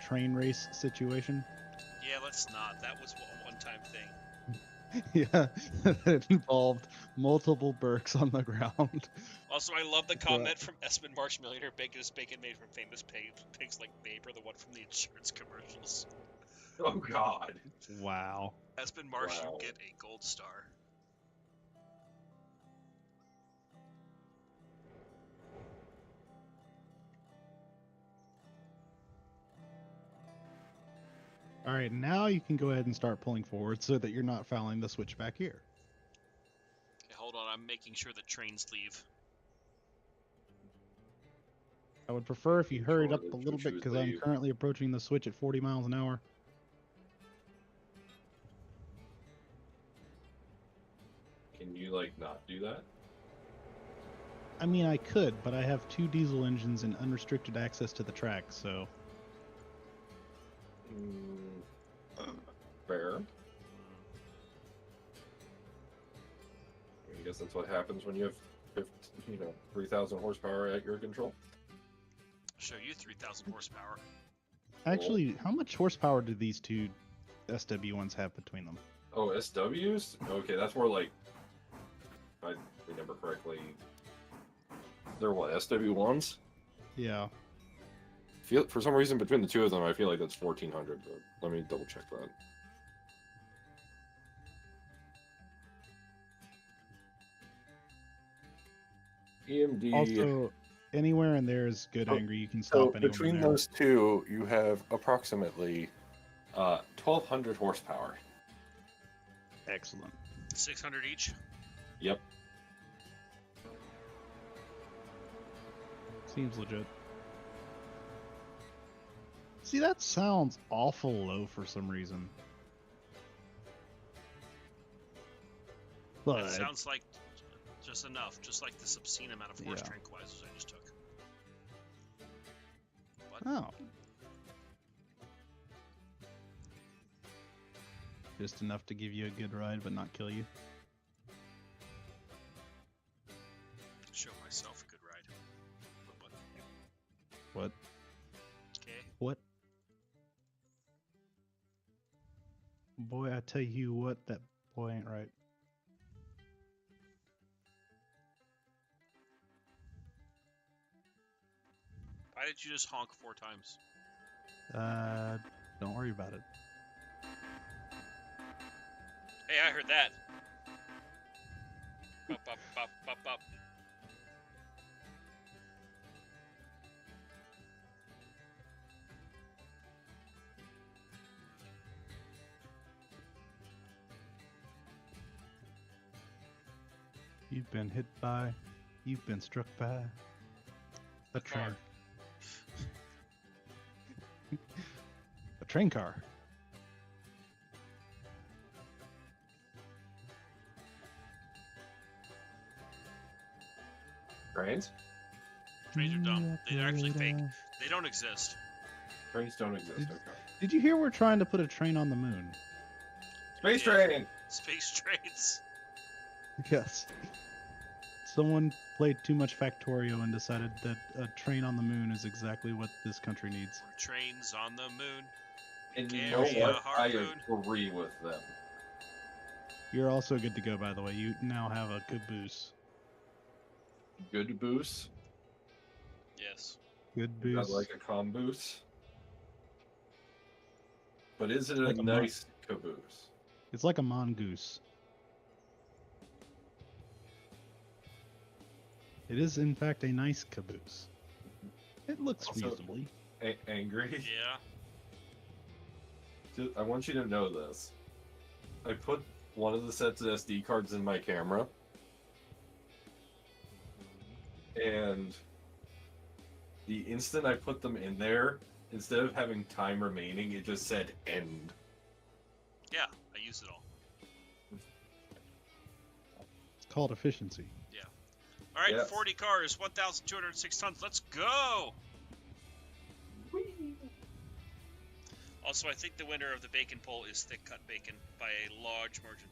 train race situation. Yeah, let's not. That was a one-time thing. Yeah, it involved multiple Burks on the ground. Also, I love the Yeah. comment from Espen Marsh Millionaire, bacon is bacon made from famous pigs like Neighbor, the one from the insurance commercials. Oh God. Wow. Espen Marsh, Wow. you get a gold star. All right, now you can go ahead and start pulling forward so that you're not fouling the switch back here. Okay, hold on, I'm making sure that trains leave. I would prefer if you hurried Sure, up the a little bit choo-choos because I'm leave. currently approaching the switch at 40 miles an hour. Can you like not do that? I mean, I could, but I have 2 diesel engines and unrestricted access to the track, so... Fair. I guess that's what happens when you have 3,000 horsepower at your control. I'll show you 3,000 horsepower. Actually, how much horsepower do these 2 SW1s have between them? Oh, SWs? Okay, that's more like, if I remember correctly, they're what, SW1s? Yeah. For some reason, between the 2 of them, I feel like that's 1,400, but let me double check that. EMD. Also, anywhere in there is good, Oh, Angry. You can So stop anywhere between in there. those 2, you have approximately 1,200 horsepower. Excellent. 600 each. Yep. Seems legit. See, that sounds awful low for some reason. But It sounds like just enough, just like this obscene amount of horse Yeah. tranquilizers I just took. What? oh, just enough to give you a good ride, but not kill you. Show myself a good ride. What? Okay. What? Boy, I tell you what, that boy ain't right. Why did you just honk 4 times? Don't worry about it. Hey, I heard that. Bop, bop, bop, bop, bop. You've been hit by, you've been struck by a train. car. A train car. Trains? Trains are dumb. They're actually fake. They don't exist. Trains don't exist. Did- Okay. Did you hear we're trying to put a train on the moon? Space Yeah. train! Space trains. Yes. Someone played too much Factorio and decided that a train on the moon is exactly what this country needs. Trains on the moon. And you Carry know a what? I harpoon. agree with them. You're also good to go, by the way. You now have a caboose. Good boost. Yes. Good Not boost. like a caboose. But is it Like a a nice caboose? It's like a mongoose. It is, in fact, a nice caboose. It looks Also- reasonably. Angry? Yeah. I want you to know this. I put one of the sets of SD cards in my camera. And the instant I put them in there, instead of having time remaining, it just said end. Yeah, I use it all. It's called efficiency. All right, Yes. 40 cars, 1,206 tons. Let's go. Also, I think the winner of the bacon poll is thick cut bacon by a large margin.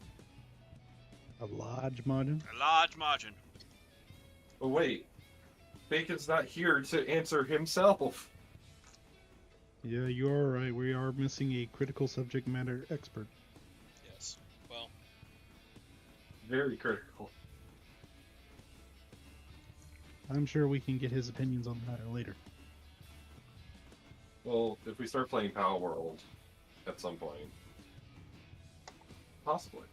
A large margin. A large margin. But wait, Bacon's not here to answer himself. Yeah, you are right. We are missing a critical subject matter expert. Yes. Well, very critical. I'm sure we can get his opinions on the matter later. Well, if we start playing Power World at some point, possibly.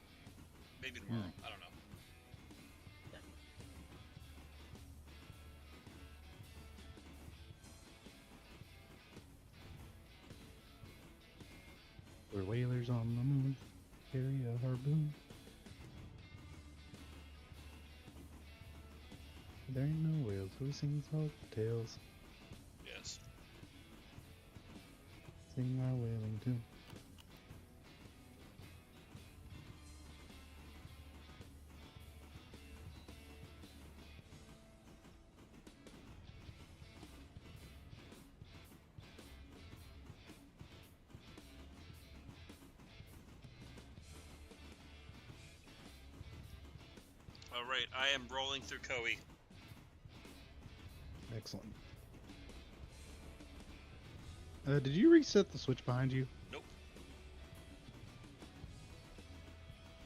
Maybe tomorrow. I don't know. We're whalers on the moon. Carry a harpoon. There ain't no whales. We sing folk tales. Yes. Sing our whaling tune. All right, I am rolling through Koei. Excellent. Did you reset the switch behind you? Nope,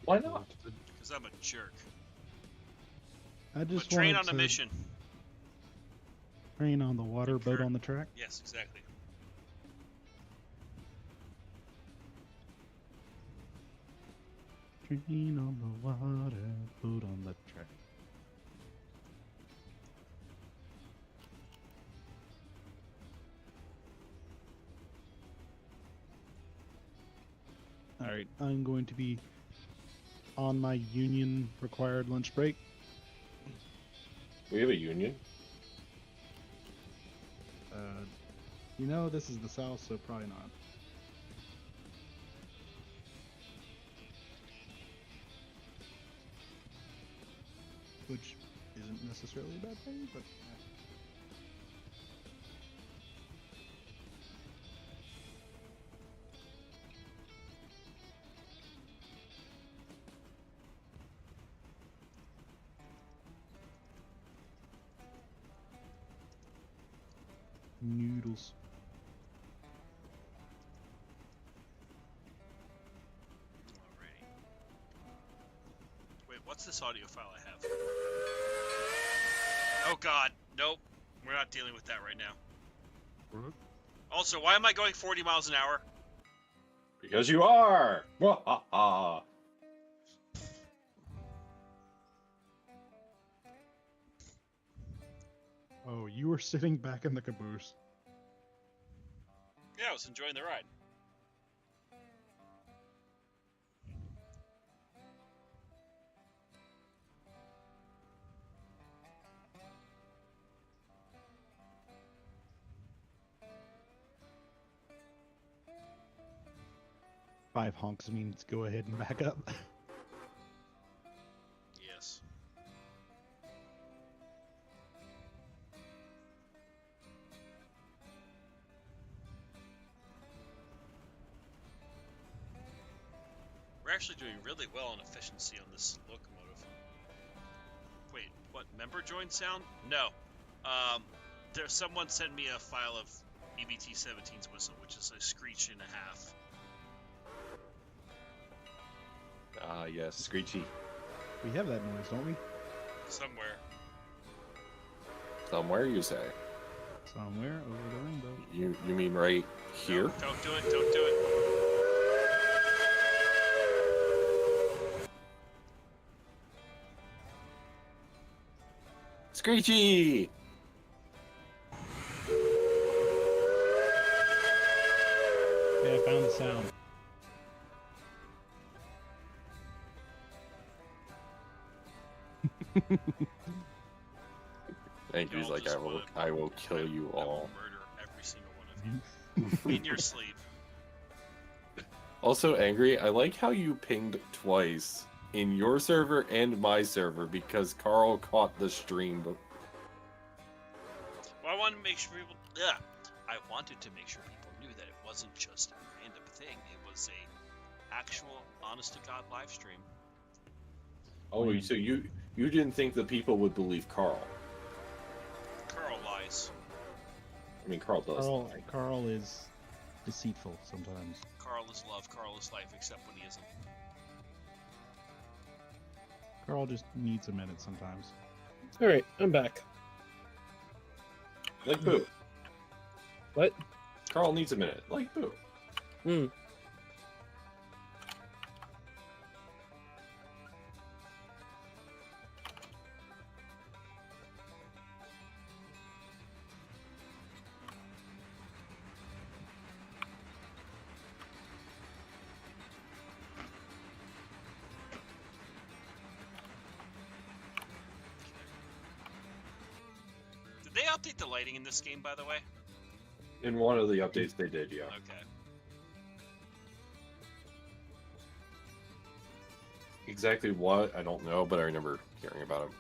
Why not? because I'm a jerk. I I'm a just train wanted on a to mission. train on the water, boat Concur. on the track. Yes, exactly. Train on the water, boat on the track. Alright, I'm going to be on my union required lunch break. We have a union. You know, this is the South, so probably not. Which isn't necessarily a bad thing, but. Noodles. Alrighty. Wait, what's this audio file I have? Oh god, nope. We're not dealing with that right now. Also, why am I going 40 miles an hour? Because you are! Wahaha! Oh, you were sitting back in the caboose. Yeah, I was enjoying the ride. Five honks means go ahead and back up. Yes. We're actually doing really well on efficiency on this locomotive. Wait, what? Member join sound? No. There's someone sent me a file of EBT-17's whistle, which is a screech and a half. Ah, yes, Screechy. We have that noise, don't we? Somewhere. Somewhere, you say? Somewhere over the rainbow. You mean right here? No, don't do it, don't do it. Screechy! Yeah, I found the sound. Thank you. He's Y'all like, just I will wanna- kill you I will all. murder every single one of you. In your sleep. Also, Angry, I like how you pinged twice in your server and my server because Carl caught the stream. Well, I wanted to make sure people. Yeah, I wanted to make sure people knew that it wasn't just a random thing. It was a actual, honest to God live stream. Oh, so you didn't think that people would believe Carl? Carl lies. I mean, Carl does. Carl is deceitful sometimes. Carl is love. Carl is life, except when he isn't. Carl just needs a minute sometimes. All right, I'm back. Like Boo. What? Carl needs a minute. Like Boo. Hmm. Did they update the lighting in this game, by the way? In one of the updates they did, yeah. Okay. Exactly what, I don't know, but I remember hearing about him.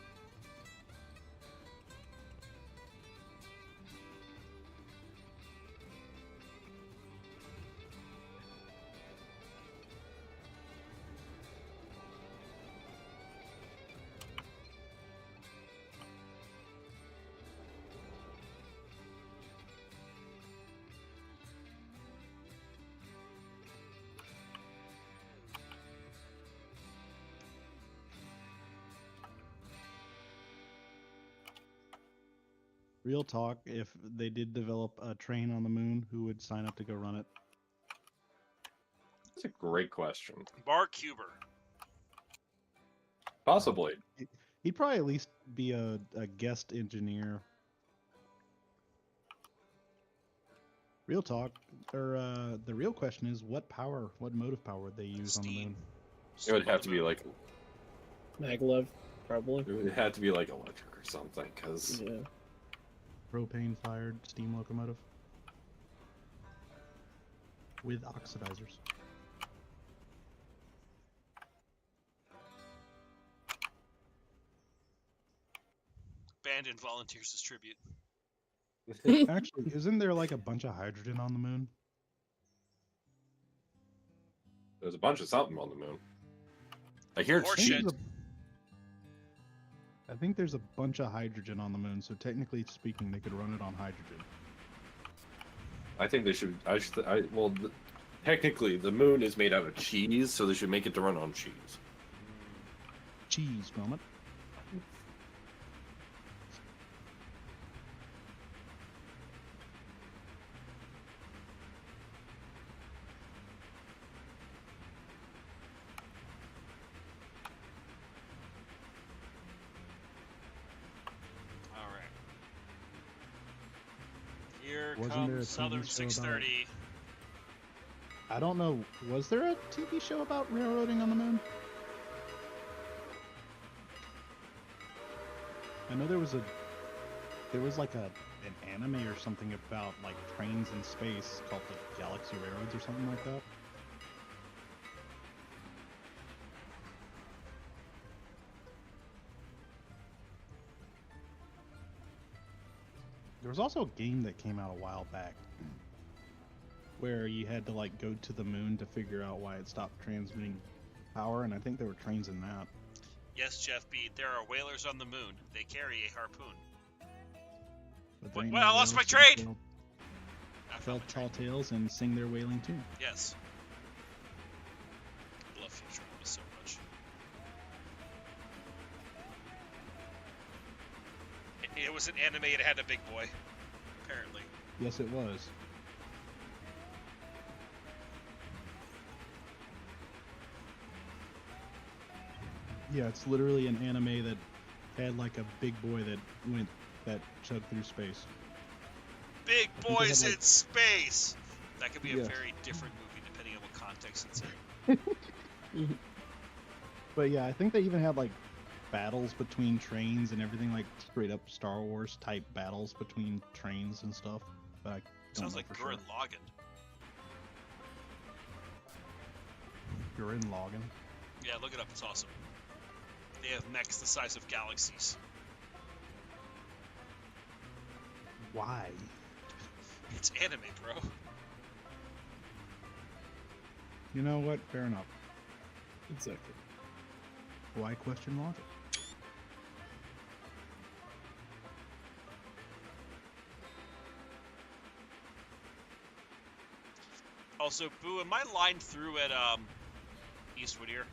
Real talk, if they did develop a train on the moon, who would sign up to go run it? That's a great question. Mark Huber. Possibly. He'd probably at least be a guest engineer. Real talk, or the real question is, what motive power would they use on the Steam. moon? It would have to be like, Maglev, probably. it would have to be like electric or something, because Yeah. Propane-fired steam locomotive with oxidizers. Abandoned volunteers distribute. Actually, isn't there like a bunch of hydrogen on the moon? there's a bunch of something on the moon. I hear it's Horse I think shit. there's I think there's a bunch of hydrogen on the moon, so technically speaking, they could run it on hydrogen. I think they should. Technically, the moon is made out of cheese, so they should make it to run on cheese. Cheese moment. All right. Here Wasn't there a comes TV Southern show about- 630. I don't know. Was there a TV show about railroading on the moon? I know there was like an anime or something about like trains in space called like Galaxy Railroads or something like that. There was also a game that came out a while back where you had to like go to the moon to figure out why it stopped transmitting power, and I think there were trains in that. Yes, Jeff B. There are whalers on the moon. They carry a harpoon. But Wait, there ain't well, I lost whales my to trade! I tell found my tall trade. tales and sing their wailing tune. Yes. I love Futurama so much. It was an anime. It had a big boy. Apparently. Yes, it was. Yeah, it's literally an anime that had like a big boy that chugged through space. Big I think they boys had, like- in space. That could be a Yes. very different movie depending on what context it's in. But yeah, I think they even had like battles between trains and everything, like straight up Star Wars type battles between trains and stuff. But I don't Sounds know like for Gurren sure. Lagann. Gurren Lagann. Yeah, look it up. It's awesome. They have mechs the size of galaxies. Why? It's anime, bro. You know what? Fair enough. Exactly. Why question logic? Also, Boo, am I lined through at Eastwood here?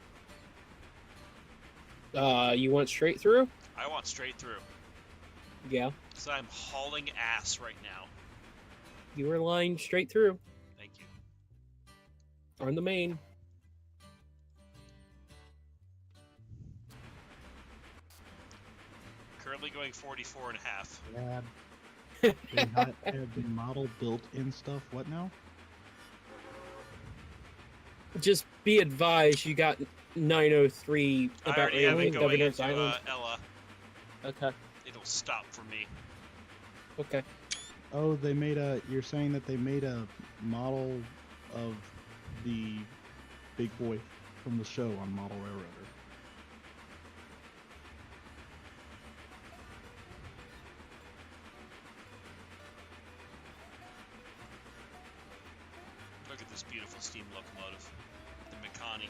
You went straight through? I want straight through. Yeah. Because I'm hauling ass right now. You were lying straight through Thank you. on the main. Currently going 44 and a half. Yeah. They had the model built in stuff. What now? Just be advised, you got 903 I about already have it going Governor's into Island. Ella. Okay. It'll stop for me. Okay. Oh, they made a. You're saying that they made a model of the big boy from the show on Model Railroader. Look at this beautiful steam locomotive. The Mikani.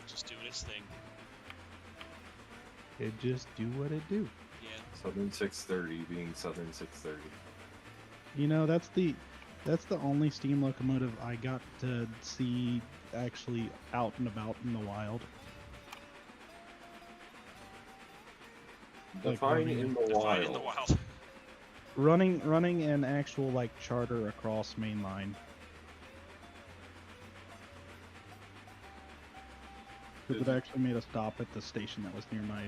Just doing its thing. It just do what it do. Yeah. Southern 630 being Southern 630. You know, that's the only steam locomotive I got to see actually out and about in the wild. Like Define running- in the Define wild. in the wild. running an actual like charter across main line. Because it actually made a stop at the station that was near my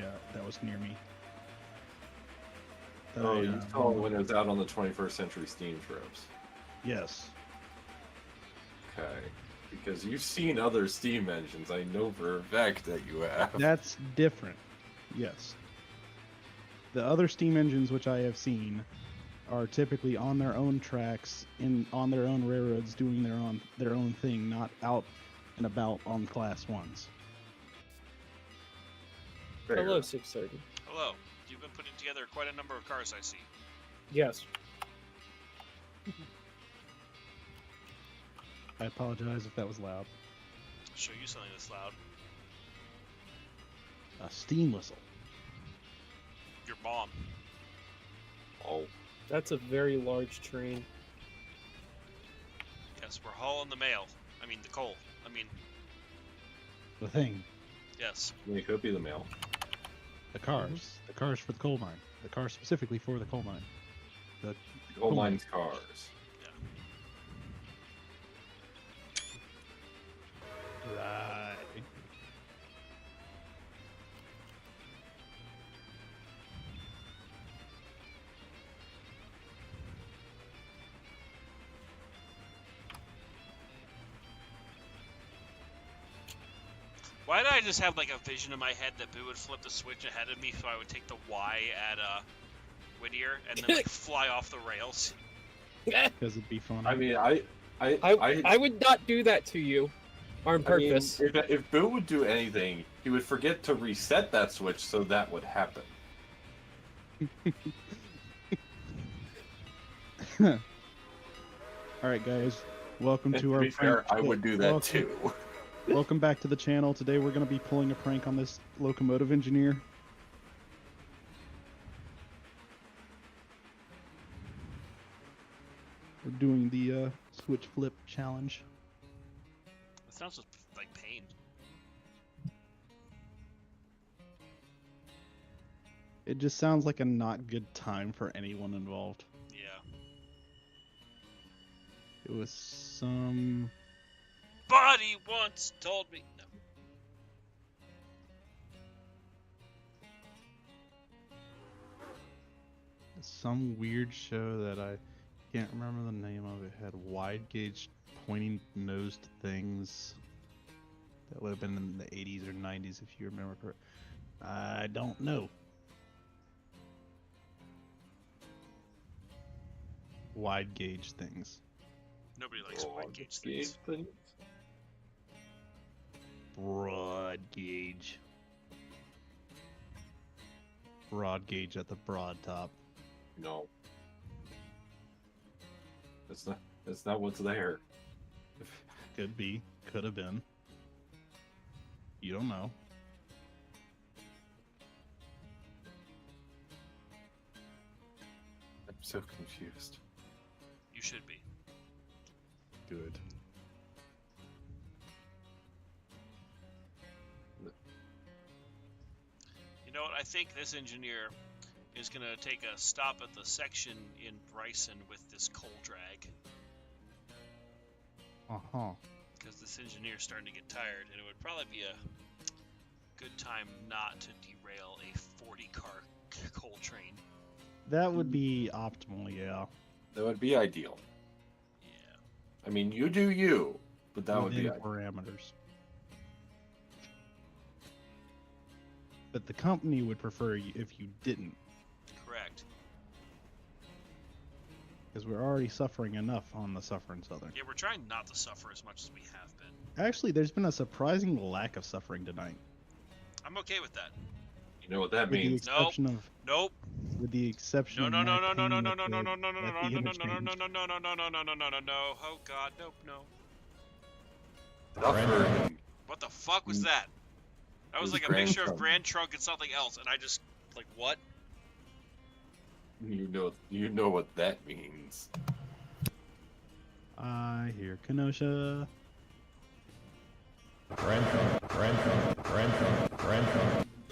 near me. That Oh, I, you saw it when it was out on the 21st century steam trips. Yes. Okay. Because you've seen other steam engines. I know for a fact that you have. That's different. Yes. The other steam engines which I have seen are typically on their own tracks on their own railroads doing their own thing, not out and about on class ones. Fair. Hello, 630. Hello. You've been putting together quite a number of cars, I see. Yes. I apologize if that was loud. I'll show you something that's loud. A steam whistle. Your mom. Oh. That's a very large train. Yes, we're hauling the mail. I mean, the coal. I mean, The thing. yes. It could be the mail. The cars. The cars for the coal mine. The cars specifically for the coal mine. The Coal mines cars. Right. Why did I just have like a vision in my head that Boo would flip the switch ahead of me so I would take the Y at Whittier and then like fly off the rails? Because it'd be fun. I mean, I would not do that to you on purpose. I mean, if Boo would do anything, he would forget to reset that switch so that would happen. All right, guys. Welcome And to to our be fair, prank. I would do that Welcome- too. Welcome back to the channel. Today we're going to be pulling a prank on this locomotive engineer. We're doing the switch flip challenge. It sounds just like pain. It just sounds like a not good time for anyone involved. Yeah. It was some... Buddy once told me. No. some weird show that I can't remember the name of. It had wide gauge pointing nosed things. That would have been in the 80s or 90s if you remember correct. I don't know. Wide gauge things. Nobody likes wide gauge things. Broad gauge. Broad gauge at the broad top. No. That's not what's there. Could be. Could have been. You don't know. I'm so confused. You should be. Good. You know what? I think this engineer is going to take a stop at the section in Bryson with this coal drag. Uh-huh. Because this engineer's starting to get tired, and it would probably be a good time not to derail a 40-car coal train. That would be optimal, yeah. That would be ideal. Yeah. I mean, you do you, but that would be Within ideal. parameters. But the company would prefer if you didn't, Correct. because we're already suffering enough on the Suffering Southern. Yeah, we're trying not to suffer as much as we have been. Actually, there's been a surprising lack of suffering tonight. I'm okay with that. You know what that With the means? exception of Nope. with the exception No, of no, no, Matt no, no, King no, at no, no, the- no, no, no, no, at no, the no, no, no, interchange. no, no, no, no, no, no, no, no, no. Oh God, nope, no. Suffering. What the fuck was that? That was It was like a Grand mixture of Trunk. Grand Trunk and something else, and I just like what? You know what that means. I hear Kenosha.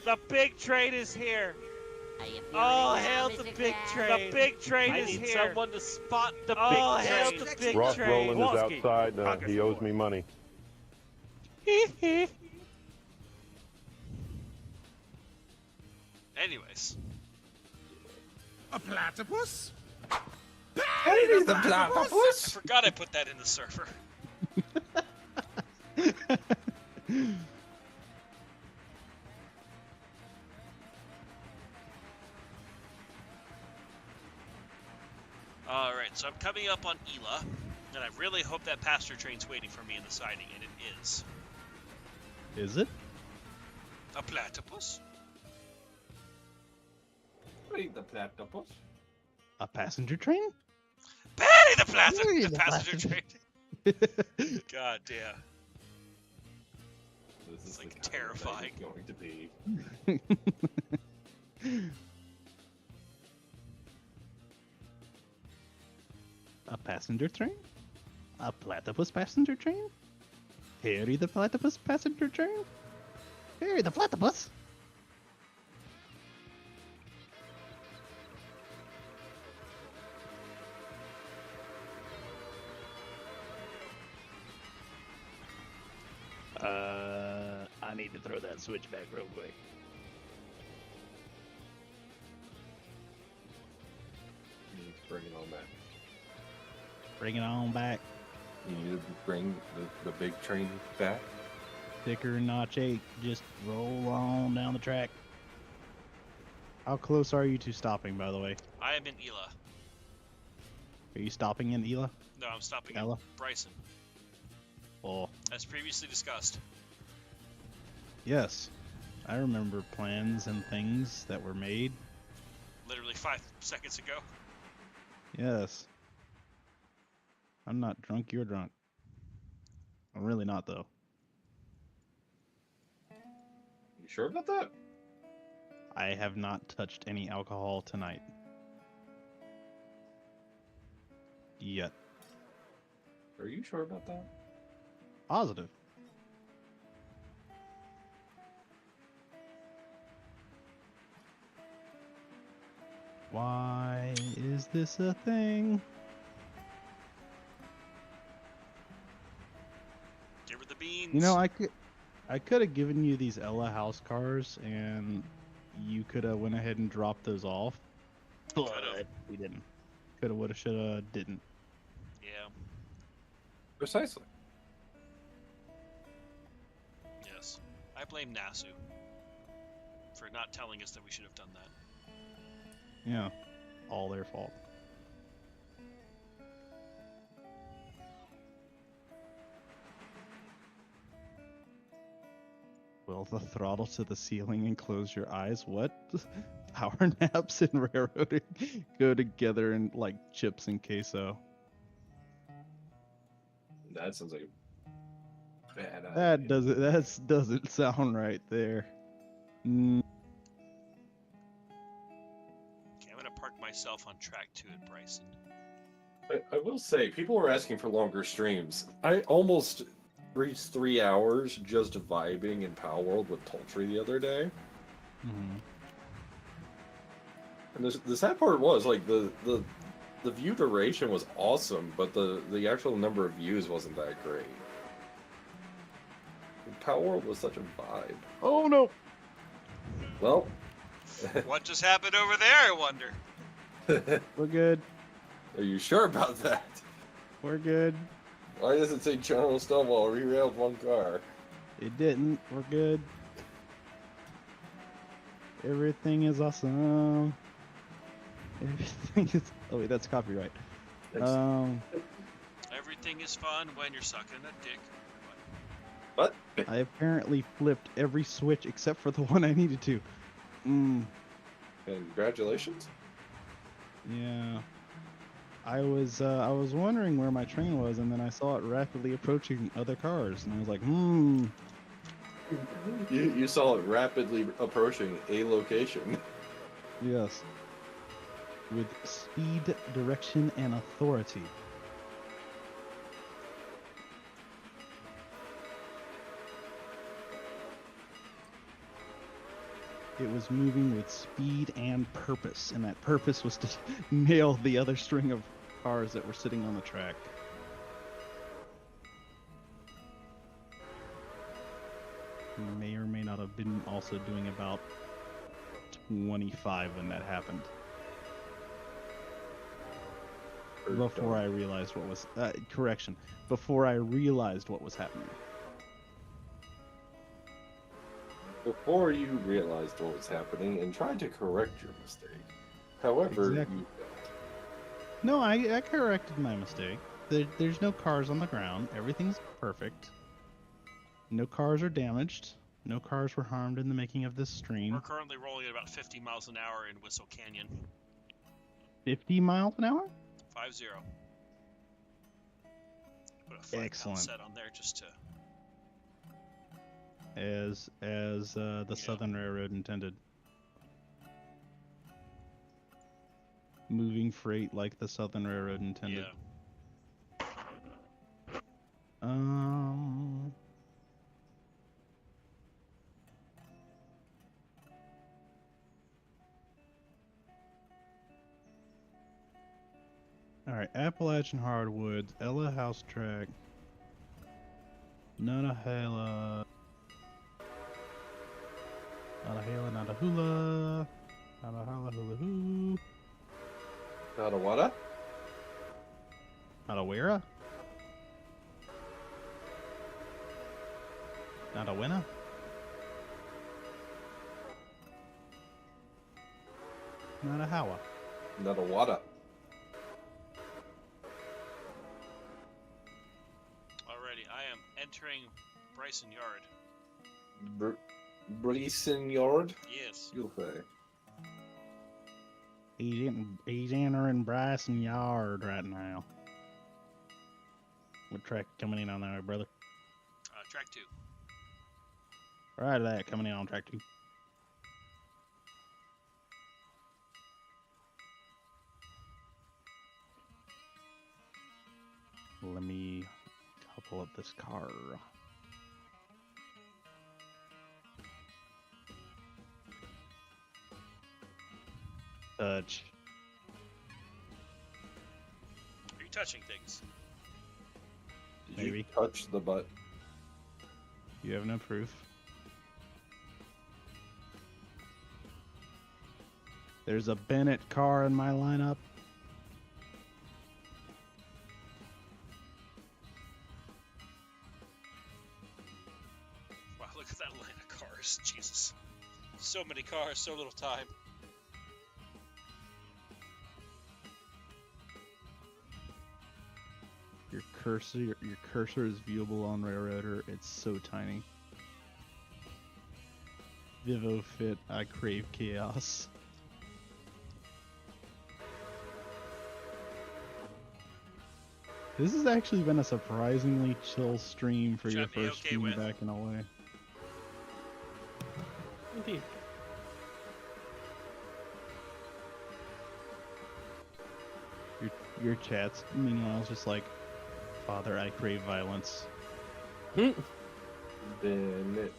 The big train is here. Are you feeling Oh, it now, hail Mr. the big Krabs? train. The big train I is need here. someone to spot the Oh, big hail train. the big Ross train. Roland is Walski. outside. Pocket He owes four. me money. Anyways, A platypus? Hey, the I platypus! forgot I put that in the server. Alright, so I'm coming up on Ela, and I really hope that passenger train's waiting for me in the siding, and it is. Is it? A platypus? Hey, the platypus. A passenger train? Patty the Patty the the passenger passenger- train! God damn. This is like the kind of thing terrifying. it's going to be. A passenger train? A platypus passenger train? Harry the platypus passenger train? Harry the platypus? I need to throw that switch back real quick. You need to bring it on back. Bring it on back. You need to bring the big train back. Sticker notch 8. Just roll on down the track. How close are you to stopping, by the way? I am in Ela. Are you stopping in Ela? No, I'm stopping Ela? in Bryson, Oh, as previously discussed. yes. I remember plans and things that were made. Literally 5 seconds ago. Yes. I'm not drunk, you're drunk. I'm really not, though. You sure about that? I have not touched any alcohol tonight. Yet. Are you sure about that? Positive. Why is this a thing? Give her the beans. You know, I could have given you these Ella house cars, and you could have went ahead and dropped those off. But we didn't. Coulda, woulda, shoulda, didn't. Yeah. Precisely. Yes. I blame Nasu for not telling us that we should have done that. Yeah, all their fault. Will the throttle to the ceiling and close your eyes? What? Power naps and railroading go together in like chips and queso. That sounds like a bad That idea. doesn't sound right there. Mm, Okay, I'm gonna park myself on track 2 at Bryson. I will say, people were asking for longer streams. I almost reached 3 hours just vibing in Power World with Toltry the other day. Mm-hmm. And the sad part was like the view duration was awesome, but the actual number of views wasn't that great. Power World was such a vibe. Oh no! Well, What just happened over there, I wonder? We're good. are you sure about that? We're good. Why does it say General Stonewall rerailed one car? It didn't. We're good. Everything is awesome. Everything is. Oh wait, that's copyright. Everything is fun when you're sucking a dick. What? I apparently flipped every switch except for the one I needed to. Congratulations. Yeah. I was wondering where my train was, and then I saw it rapidly approaching other cars, and I was like, You saw it rapidly approaching a location. Yes. With speed, direction, and authority. It was moving with speed and purpose, and that purpose was to nail the other string of cars that were sitting on the track. May or may not have been also doing about 25 when that happened. Before I realized what was before I realized what was happening. Before you realized what was happening and tried to correct your mistake. However, Exactly. you failed. No, I corrected my mistake. There's no cars on the ground. Everything's perfect. No cars are damaged. No cars were harmed in the making of this stream. We're currently rolling at about 50 miles an hour in Whistle Canyon. 50 miles an hour? 5-0. Put a 5 Excellent. set on there just to... As the Southern Railroad intended. Moving freight like the Southern Railroad intended. Yeah. Alright, Appalachian Hardwoods, Ella House Track, Nanahala, Nanahala, Nanahula, Nanahala Hula Hoo, Nadawada? Nadawera, Nadawena, Nadahawa. Nadawada. Alrighty, I am entering Bryson Yard. Bryson Yard? Yes. You'll say. He's entering Bryson Yard right now. What track coming in on there, brother? Track 2. Right of that, coming in on track 2. Let me couple up this car. Touch. Are you touching things? Did Maybe. you touch the butt? You have no proof. There's a Bennett car in my lineup. Wow, look at that line of cars. Jesus. So many cars, so little time. Your cursor is viewable on Railroader. It's so tiny. Vivo Fit, I crave chaos. This has actually been a surprisingly chill stream for Which your I'd be first okay stream with. back in a way. Indeed. Your chat's meanwhile is just like, Father, I crave violence. Bennett.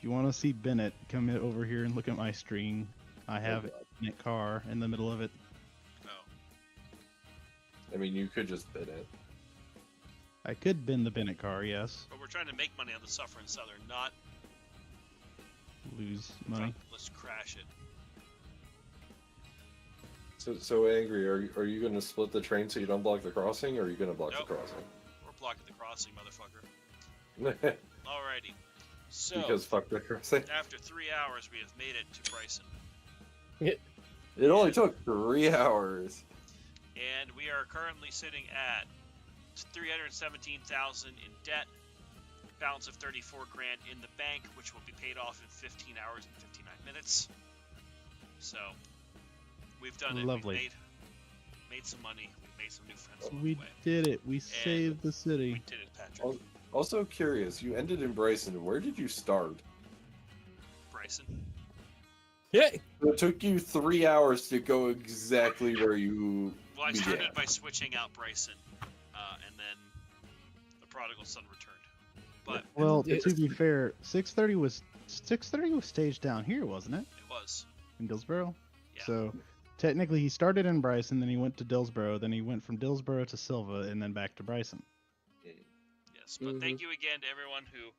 If you want to see Bennett, come over here and look at my stream. I have a Bennett car in the middle of it. Oh. I mean, you could just bid it. I could bend the Bennett car, yes. But we're trying to make money on the suffering southern, not Lose money. let's crash it. So Angry, are you going to split the train so you don't block the crossing, or are you going to block Nope. the crossing? We're blocking the crossing, motherfucker. Alrighty. So, Because fuck the crossing. after 3 hours, we have made it to Bryson. It only took 3 hours. And we are currently sitting at 317,000 in debt, balance of 34 grand in the bank, which will be paid off in 15 hours and 59 minutes. So, we've done it. Lovely. We've made some money. We've made some new friends along We the way. did it. We saved the city. We did it, Patrick. Also curious, you ended in Bryson. Where did you start? Bryson. Yeah. It took you 3 hours to go exactly where you Well, I began. started by switching out Bryson, and then the prodigal son returned. But Well, It- to be fair, 6:30 was staged down here, wasn't it? it was. In Dillsboro. Yeah. So technically, he started in Bryson, then he went to Dillsboro, then he went from Dillsboro to Silva, and then back to Bryson. Yes, but thank you again to everyone who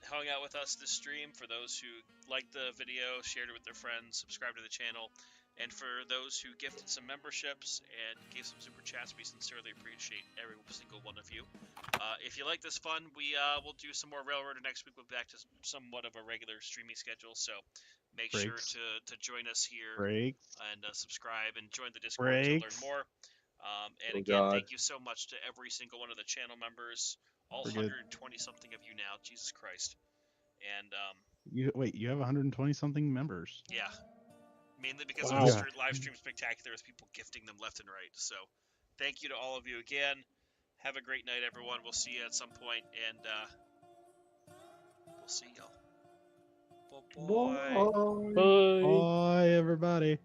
hung out with us this stream. For those who liked the video, shared it with their friends, subscribed to the channel, and for those who gifted some memberships and gave some super chats, we sincerely appreciate every single one of you. If you like this fun, we will do some more Railroader next week. We'll be back to somewhat of a regular streaming schedule, so make Breaks. sure to join us here Breaks. and subscribe and join the Discord to learn Breaks. more. And Oh, again, God. thank you so much to every single one of the channel members, all We're good. 120 something of you now, Jesus Christ. And You have 120 something members. yeah, mainly because Wow. of the live stream spectacular, with people gifting them left and right. So thank you to all of you again. Have a great night, everyone. We'll see you at some point, and we'll see y'all. Bye-bye. Bye. Bye, everybody.